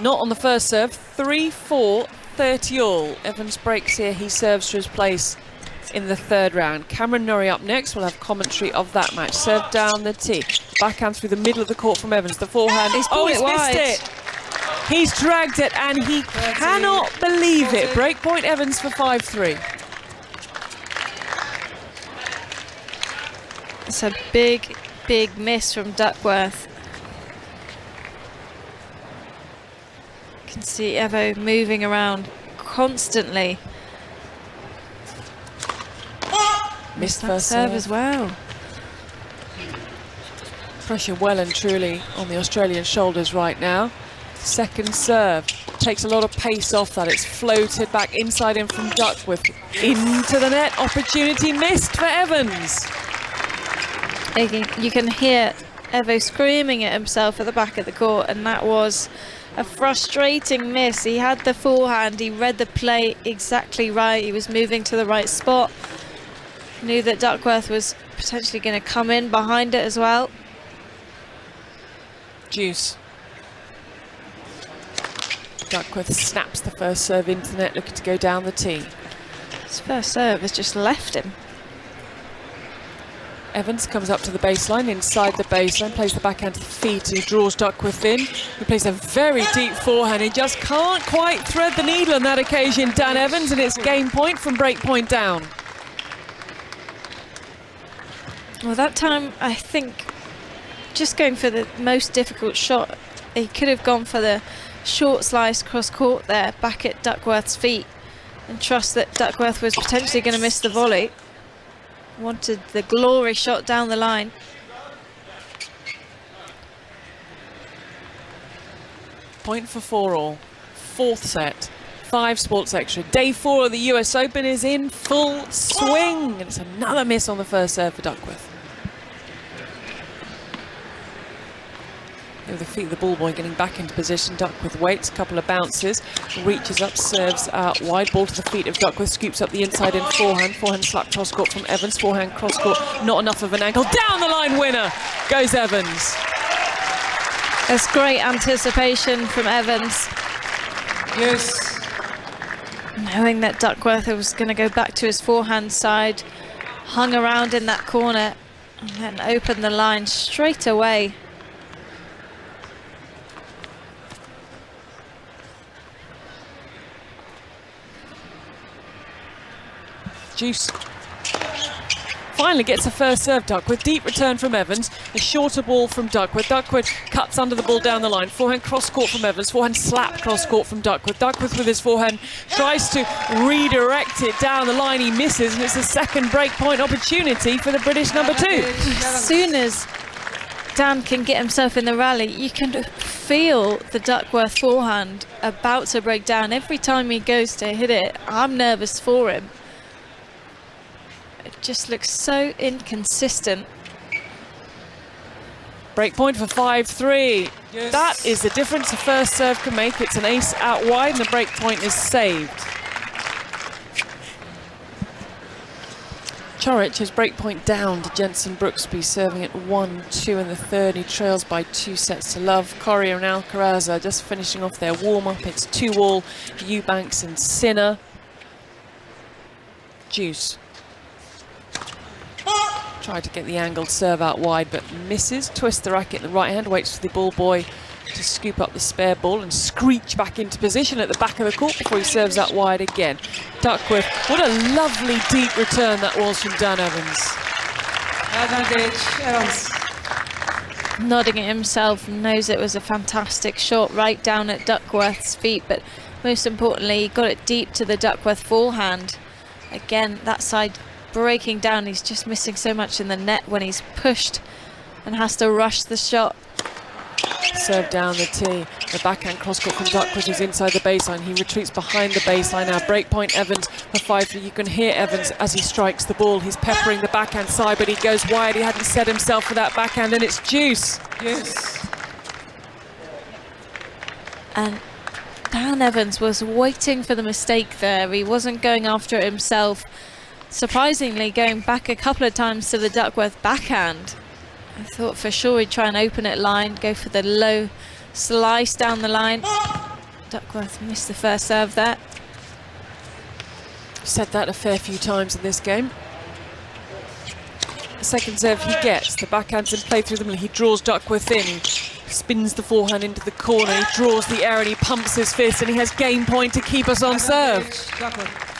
Not on the first serve. 3-4, 30-all. Evans breaks here, he serves to his place in the 3rd round. Cameron Norrie up next. We'll have commentary of that match. Serve down the tee. Backhand through the middle of the court from Evans. The forehand. He's missed it. He's dragged it and he cannot believe it. Breakpoint Evans for 5-3. It's a big, big miss from Duckworth. You can see Evo moving around constantly. Missed that first serve as well. Pressure well and truly on the Australian shoulders right now. Second serve takes a lot of pace off that. It's floated back inside in from Duckworth. Into the net. Opportunity missed for Evans. You can hear Evo screaming at himself at the back of the court, and that was a frustrating miss. He had the forehand, he read the play exactly right, he was moving to the right spot, knew that Duckworth was potentially going to come in behind it as well. Deuce. Duckworth snaps the first serve into the net, looking to go down the tee. His first serve has just left him. Evans comes up to the baseline, inside the baseline, plays the backhand to the feet, and he draws Duckworth in. He plays a very deep forehand. He just can't quite thread the needle on that occasion, Dan Evans, and it's game point from break point down. Well, that time, I think, just going for the most difficult shot, he could have gone for the short slice cross court there, back at Duckworth's feet, and trust that Duckworth was potentially going to miss the volley. Wanted the glory shot down the line. Point for 4-all. Fourth set. 5 Sports Extra. Day 4 of the US Open is in full swing. And it's another miss on the first serve for Duckworth. With the feet of the ball boy getting back into position, Duckworth waits, a couple of bounces, reaches up, serves out wide, ball to the feet of Duckworth, scoops up the inside in forehand slap cross court from Evans, forehand cross court, not enough of an angle, down the line winner goes Evans. That's great anticipation from Evans. Yes. Knowing that Duckworth was going to go back to his forehand side, hung around in that corner and then opened the line straight away. Deuce finally gets a first serve, Duckworth. Deep return from Evans. A shorter ball from Duckworth. Duckworth cuts under the ball down the line. Forehand cross court from Evans. Forehand slap cross court from Duckworth. Duckworth with his forehand tries to redirect it down the line. He misses, and it's a second break point opportunity for the British number 2. As soon as Dan can get himself in the rally, you can feel the Duckworth forehand about to break down. Every time he goes to hit it, I'm nervous for him. It just looks so inconsistent. Break point for 5-3. Yes. That is the difference a first serve can make. It's an ace out wide, and the break point is saved. Chorich has break point down to Jensen Brooksby, serving at 1-2 in the third. He trails by 2 sets to love. Correa and Alcaraz are just finishing off their warm-up. It's 2-all, Eubanks and Sinner. Deuce. Tried to get the angled serve out wide, but misses. Twists the racket in the right hand, waits for the ball boy to scoop up the spare ball and screech back into position at the back of the court before he serves out wide again. Duckworth, what a lovely deep return that was from Dan Evans. Advantage, Evans. Nodding at himself, knows it was a fantastic shot right down at Duckworth's feet, but most importantly, he got it deep to the Duckworth forehand. Again, that side breaking down. He's just missing so much in the net when he's pushed and has to rush the shot. Serve down the tee. The backhand cross court from Duckworth is inside the baseline. He retreats behind the baseline now. Break point Evans for 5-3. You can hear Evans as he strikes the ball. He's peppering the backhand side, but he goes wide. He hadn't set himself for that backhand, and it's deuce. Yes. And Dan Evans was waiting for the mistake there. He wasn't going after it himself. Surprisingly, going back a couple of times to the Duckworth backhand. I thought for sure he'd try and open it line, go for the low slice down the line. Duckworth missed the first serve there. Said that a fair few times in this game. The second serve he gets, the backhand's in play through the middle. He draws Duckworth in, he spins the forehand into the corner, he draws the air and he pumps his fist, and he has game point to keep us on serve. Duckworth.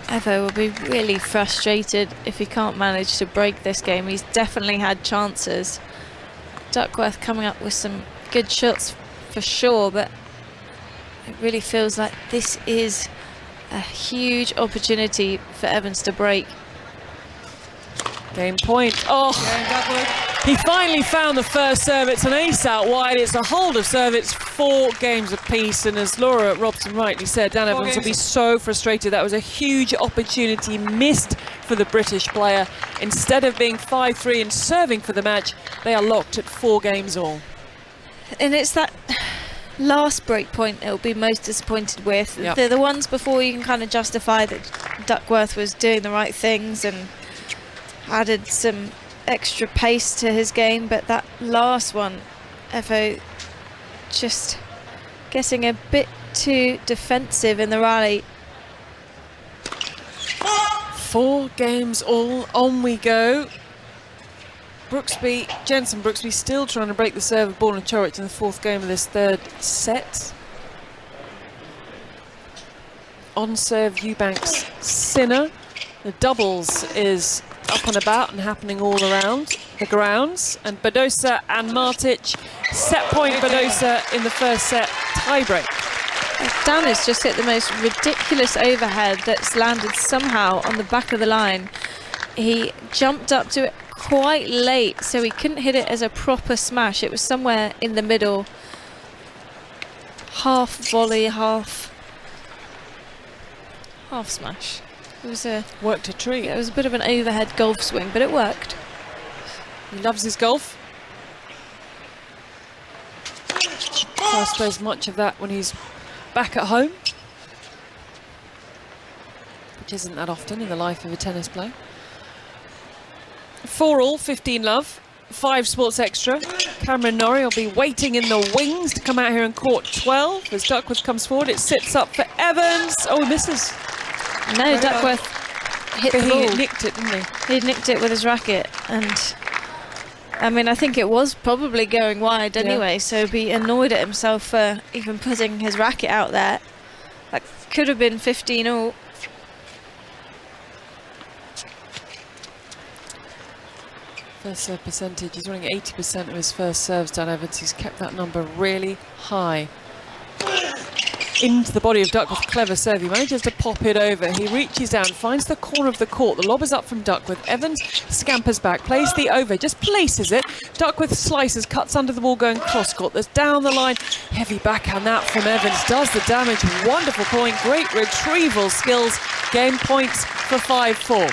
Evo will be really frustrated if he can't manage to break this game. He's definitely had chances. Duckworth coming up with some good shots for sure, but it really feels like this is a huge opportunity for Evans to break. Game point. Oh, he finally found the first serve. It's an ace out wide. It's a hold of serve. It's 4 games apiece. And as Laura Robson rightly said, Dan Evans will be so frustrated. That was a huge opportunity missed for the British player. Instead of being 5-3 and serving for the match, they are locked at 4 games all. And it's that last break point it'll be most disappointed with. Yep. They're the ones before you can kind of justify that Duckworth was doing the right things and added some extra pace to his game, but that last one, Evo just getting a bit too defensive in the rally. 4 games all, on we go. Jensen Brooksby still trying to break the serve of Borna Coric in the 4th game of this 3rd set. On serve, Eubanks Sinner. The doubles is up and about and happening all around the grounds. And Badosa and Martic, set point Badosa in the 1st set, tiebreak. Dan has just hit the most ridiculous overhead that's landed somehow on the back of the line. He jumped up to it quite late, so he couldn't hit it as a proper smash. It was somewhere in the middle. Half volley, half smash. It was worked a treat. Yeah, it was a bit of an overhead golf swing, but it worked. He loves his golf. So I suppose much of that when he's back at home, which isn't that often in the life of a tennis player. 4 all, 15 love, 5 sports extra. Cameron Norrie will be waiting in the wings to come out here and court 12 as Duckworth comes forward. It sits up for Evans. Oh, he misses. No, Duckworth hit the ball. He nicked it, didn't he? He nicked it with his racket, and I mean, I think it was probably going wide anyway, so be annoyed at himself for even putting his racket out there. That could have been 15 all. First serve percentage, he's running 80% of his first serves, Dan Evans. He's kept that number really high. Into the body of Duckworth, clever serve. He manages to pop it over. He reaches down, finds the corner of the court. The lob is up from Duckworth. Evans scampers back, plays the over, just places it. Duckworth slices, cuts under the ball going cross court. There's down the line. Heavy backhand that from Evans. Does the damage. Wonderful point. Great retrieval skills. Game points for 5-4.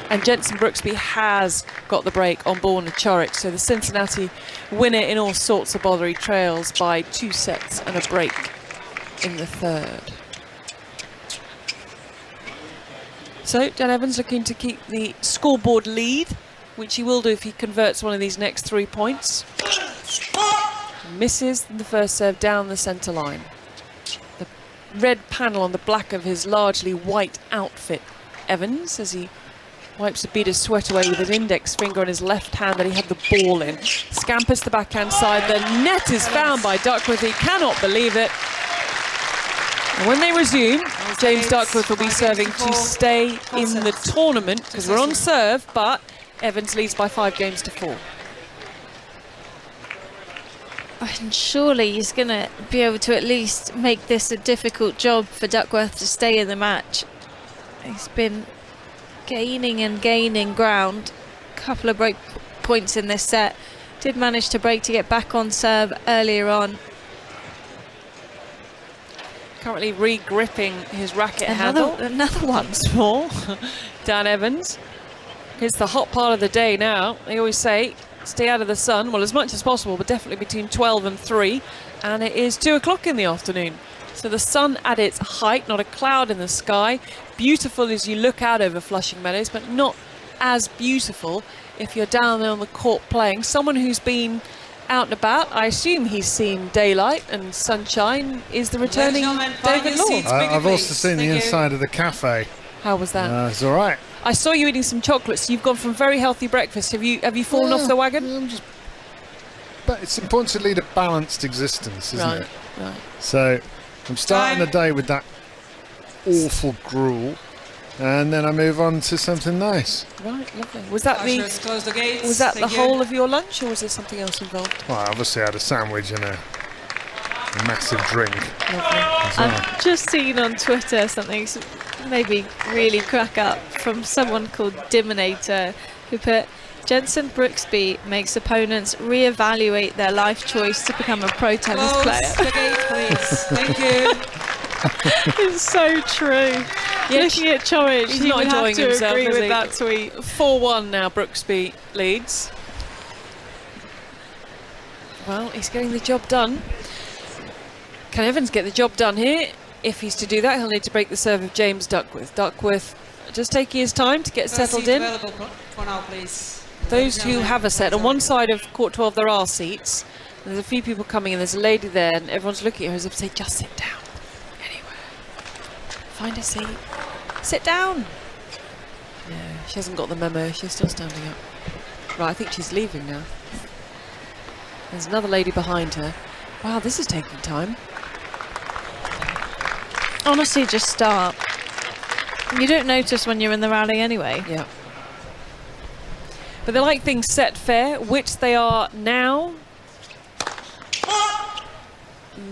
And Jensen Brooksby has got the break on Borna Coric. So the Cincinnati winner in all sorts of bother. He trails by 2 sets and a break in the 3rd. So Dan Evans looking to keep the scoreboard lead, which he will do if he converts one of these next 3 points. Misses the first serve down the centre line. The red panel on the black of his largely white outfit. Evans, as he wipes a bead of sweat away with his index finger on his left hand that he had the ball in. Scampers the backhand side. The net is found by Duckworth. He cannot believe it. And when they resume, James Duckworth will be serving to stay in the tournament because we're on serve, but Evans leads by 5 games to 4. And surely he's going to be able to at least make this a difficult job for Duckworth to stay in the match. He's been gaining and gaining ground. Couple of break points in this set. Did manage to break to get back on serve earlier on. Currently re-gripping his racket handle. Another one. Small. Dan Evans. It's the hot part of the day now. They always say stay out of the sun. Well, as much as possible, but definitely between 12 and 3. And it is 2 o'clock in the afternoon. So the sun at its height, not a cloud in the sky. Beautiful as you look out over Flushing Meadows, but not as beautiful if you're down there on the court playing. Someone who's been out and about, I assume he's seen daylight and sunshine, is the returning David Law. I've also seen the inside of the cafe. How was that? It's all right. I saw you eating some chocolates. You've gone from very healthy breakfast. Have you fallen off the wagon? But it's important to lead a balanced existence, isn't it? Right. So I'm starting the day with that awful gruel, and then I move on to something nice. Right, lovely. Was that the whole of your lunch, or was there something else involved? Well, I obviously had a sandwich and a a massive drink. I've just seen on Twitter something made me really crack up from someone called Diminator, who put, Jensen Brooksby makes opponents re-evaluate their life choice to become a pro tennis Close player. the gate, please. Thank you. It's so true. Looking at Chorich, he's he not would have enjoying to himself, agree is with he? that tweet. 4-1 now, Brooksby leads. Well, he's getting the job done. Can Evans get the job done here? If he's to do that, he'll need to break the serve of James Duckworth. Duckworth just taking his time to get settled in. Available for now, please. Those who have a set, on one side of court 12 there are seats. There's a few people coming in, there's a lady there, and everyone's looking at her as if to say, just sit down. Anywhere. Find a seat. Sit down. No, she hasn't got the memo, she's still standing up. Right, I think she's leaving now. There's another lady behind her. Wow, this is taking time. Honestly, just start. You don't notice when you're in the rally anyway. Yeah. But they like things set fair, which they are now.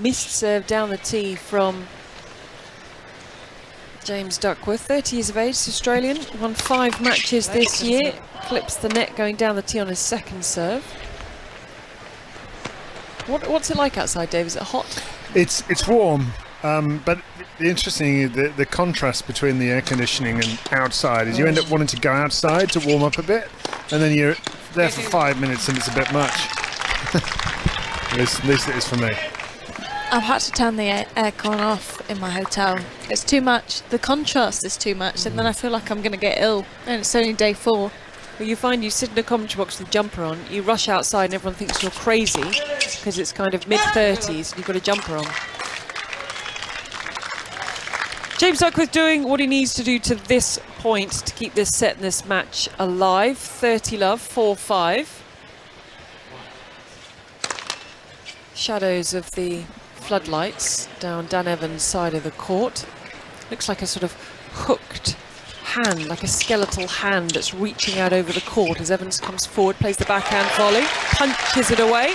Missed serve down the tee from James Duckworth, 30 years of age, Australian, won 5 matches this year, clips the net going down the tee on his second serve. What's it like outside, Dave? Is it hot? It's warm, but the interesting the contrast between the air conditioning and outside is you end up wanting to go outside to warm up a bit, and then you're there for 5 minutes and it's a bit much. At least it is for me. I've had to turn the aircon off in my hotel. It's too much. The contrast is too much, and then I feel like I'm going to get ill, and it's only day 4. Well, you find you sit in a commentary box with a jumper on, you rush outside and everyone thinks you're crazy because it's kind of mid-30s and you've got a jumper on. James Duckworth doing what he needs to do to this point to keep this set and this match alive. 30 love, 4-5. Shadows of the floodlights down Dan Evans' side of the court. Looks like a sort of hooked hand, like a skeletal hand that's reaching out over the court as Evans comes forward, plays the backhand volley, punches it away.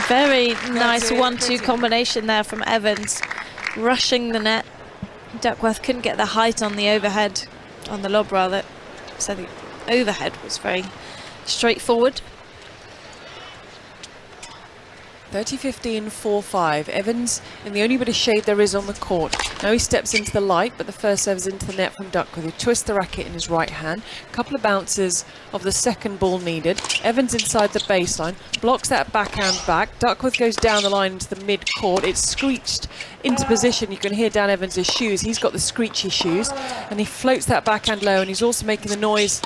Very nice 1-2 combination there from Evans, rushing the net. Duckworth couldn't get the height on the overhead, on the lob rather, so the overhead was very straightforward. 30-15, 4-5. Evans in the only bit of shade there is on the court. Now he steps into the light, but the first serve is into the net from Duckworth. He twists the racket in his right hand. A couple of bounces of the second ball needed. Evans inside the baseline, blocks that backhand back. Duckworth goes down the line into the mid-court. It's screeched into position. You can hear Dan Evans' shoes. He's got the screechy shoes, and he floats that backhand low, and he's also making the noise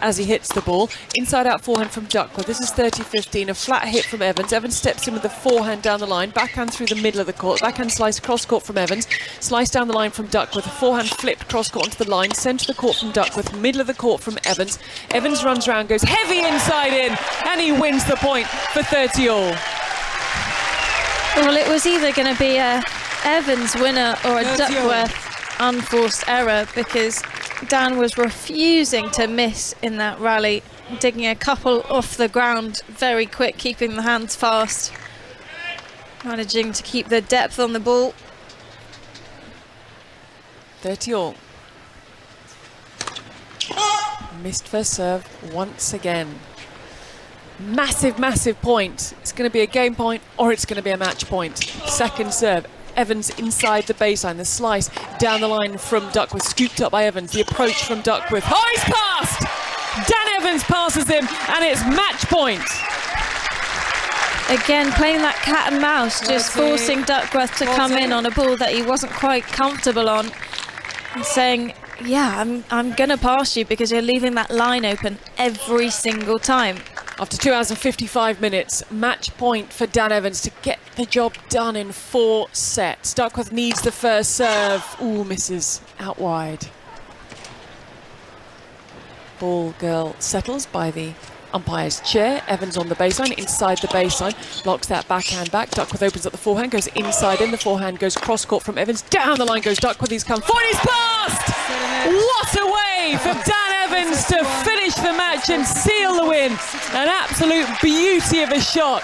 as he hits the ball. Inside out forehand from Duckworth. This is 30-15, a flat hit from Evans. Evans steps in with the forehand down the line, backhand through the middle of the court, backhand slice cross court from Evans, slice down the line from Duckworth, a forehand flipped cross court onto the line, centre of the court from Duckworth, middle of the court from Evans. Evans runs round, goes heavy inside in, and he wins the point for 30 all. Well, it was either going to be a Evans winner or a Duckworth unforced error, because Dan was refusing to miss in that rally, digging a couple off the ground very quick, keeping the hands fast, managing to keep the depth on the ball. 30 all. Missed first serve once again. Massive, massive point. It's going to be a game point or it's going to be a match point. Second serve. Evans inside the baseline, the slice down the line from Duckworth, scooped up by Evans, the approach from Duckworth. Oh, he's passed! Dan Evans passes him, and it's match point. Again, playing that cat and mouse, just forcing Duckworth to come in on a ball that he wasn't quite comfortable on, and saying, yeah, I'm going to pass you because you're leaving that line open every single time. After 2 hours and 55 minutes, match point for Dan Evans to get the job done in 4 sets. Duckworth needs the first serve. Ooh, misses out wide. Ball girl settles by the umpire's chair. Evans on the baseline, inside the baseline, blocks that backhand back. Duckworth opens up the forehand, goes inside in. The forehand goes cross court from Evans. Down the line goes Duckworth. He's come forward. He's passed! What a way for Dan Evans to finish the match and seal the win. An absolute beauty of a shot.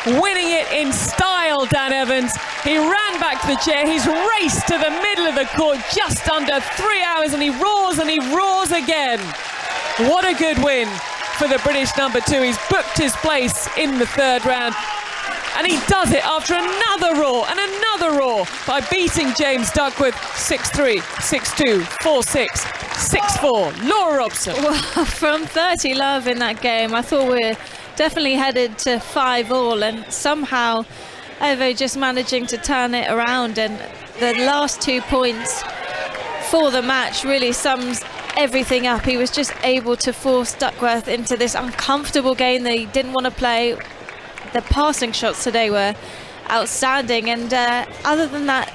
winning it in style, Dan Evans. He ran back to the chair, he's raced to the middle of the court, just under 3 hours, and he roars again. What a good win for the British number 2. He's booked his place in the third round. And he does it after another roar and another roar by beating James Duckworth 6-3, 6-2, 4-6, 6-4. Laura Robson. Well, from 30 love in that game, I thought we were definitely headed to 5-all, and somehow Evo just managing to turn it around, and the last 2 points for the match really sums everything up. He was just able to force Duckworth into this uncomfortable game that he didn't want to play. The passing shots today were outstanding, and other than that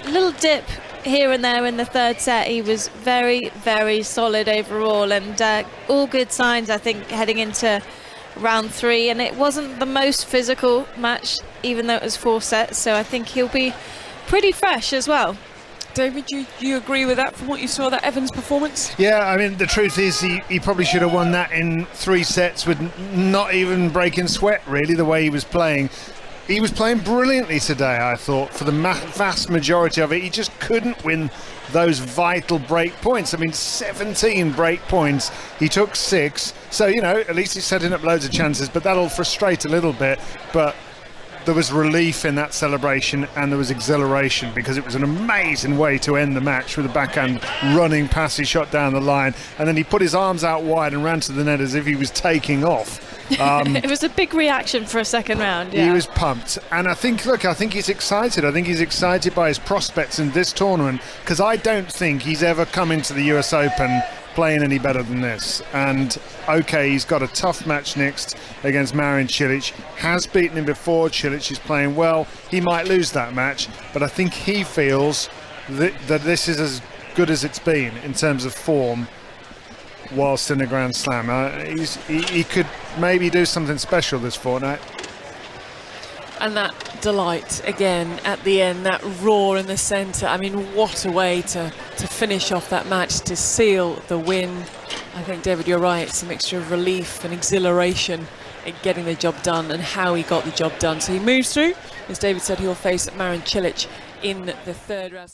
little dip here and there in the third set, he was very, very solid overall, and all good signs, I think, heading into round 3. And it wasn't the most physical match, even though it was 4 sets, so I think he'll be pretty fresh as well. David, you agree with that from what you saw, that Evans performance? Yeah, I mean, the truth is he probably should have won that in 3 sets with not even breaking sweat, really, the way he was playing. He was playing brilliantly today, I thought, for the vast majority of it. He just couldn't win those vital break points. I mean, 17 break points. He took 6. So, you know, at least he's setting up loads of chances, but that'll frustrate a little bit. But there was relief in that celebration, and there was exhilaration, because it was an amazing way to end the match with a backhand running passy shot down the line, and then he put his arms out wide and ran to the net as if he was taking off. It was a big reaction for a second round. Yeah. He was pumped, and I think he's excited. I think he's excited by his prospects in this tournament, because I don't think he's ever come into the US Open playing any better than this. And okay, he's got a tough match next against Marin Cilic, has beaten him before. Cilic is playing well. He might lose that match, but I think he feels that this is as good as it's been in terms of form whilst in a Grand Slam. He could maybe do something special this fortnight. And that delight again at the end, that roar in the centre. I mean, what a way to finish off that match, to seal the win. I think, David, you're right. It's a mixture of relief and exhilaration in getting the job done, and how he got the job done. So he moves through. As David said, he'll face Marin Cilic in the third round.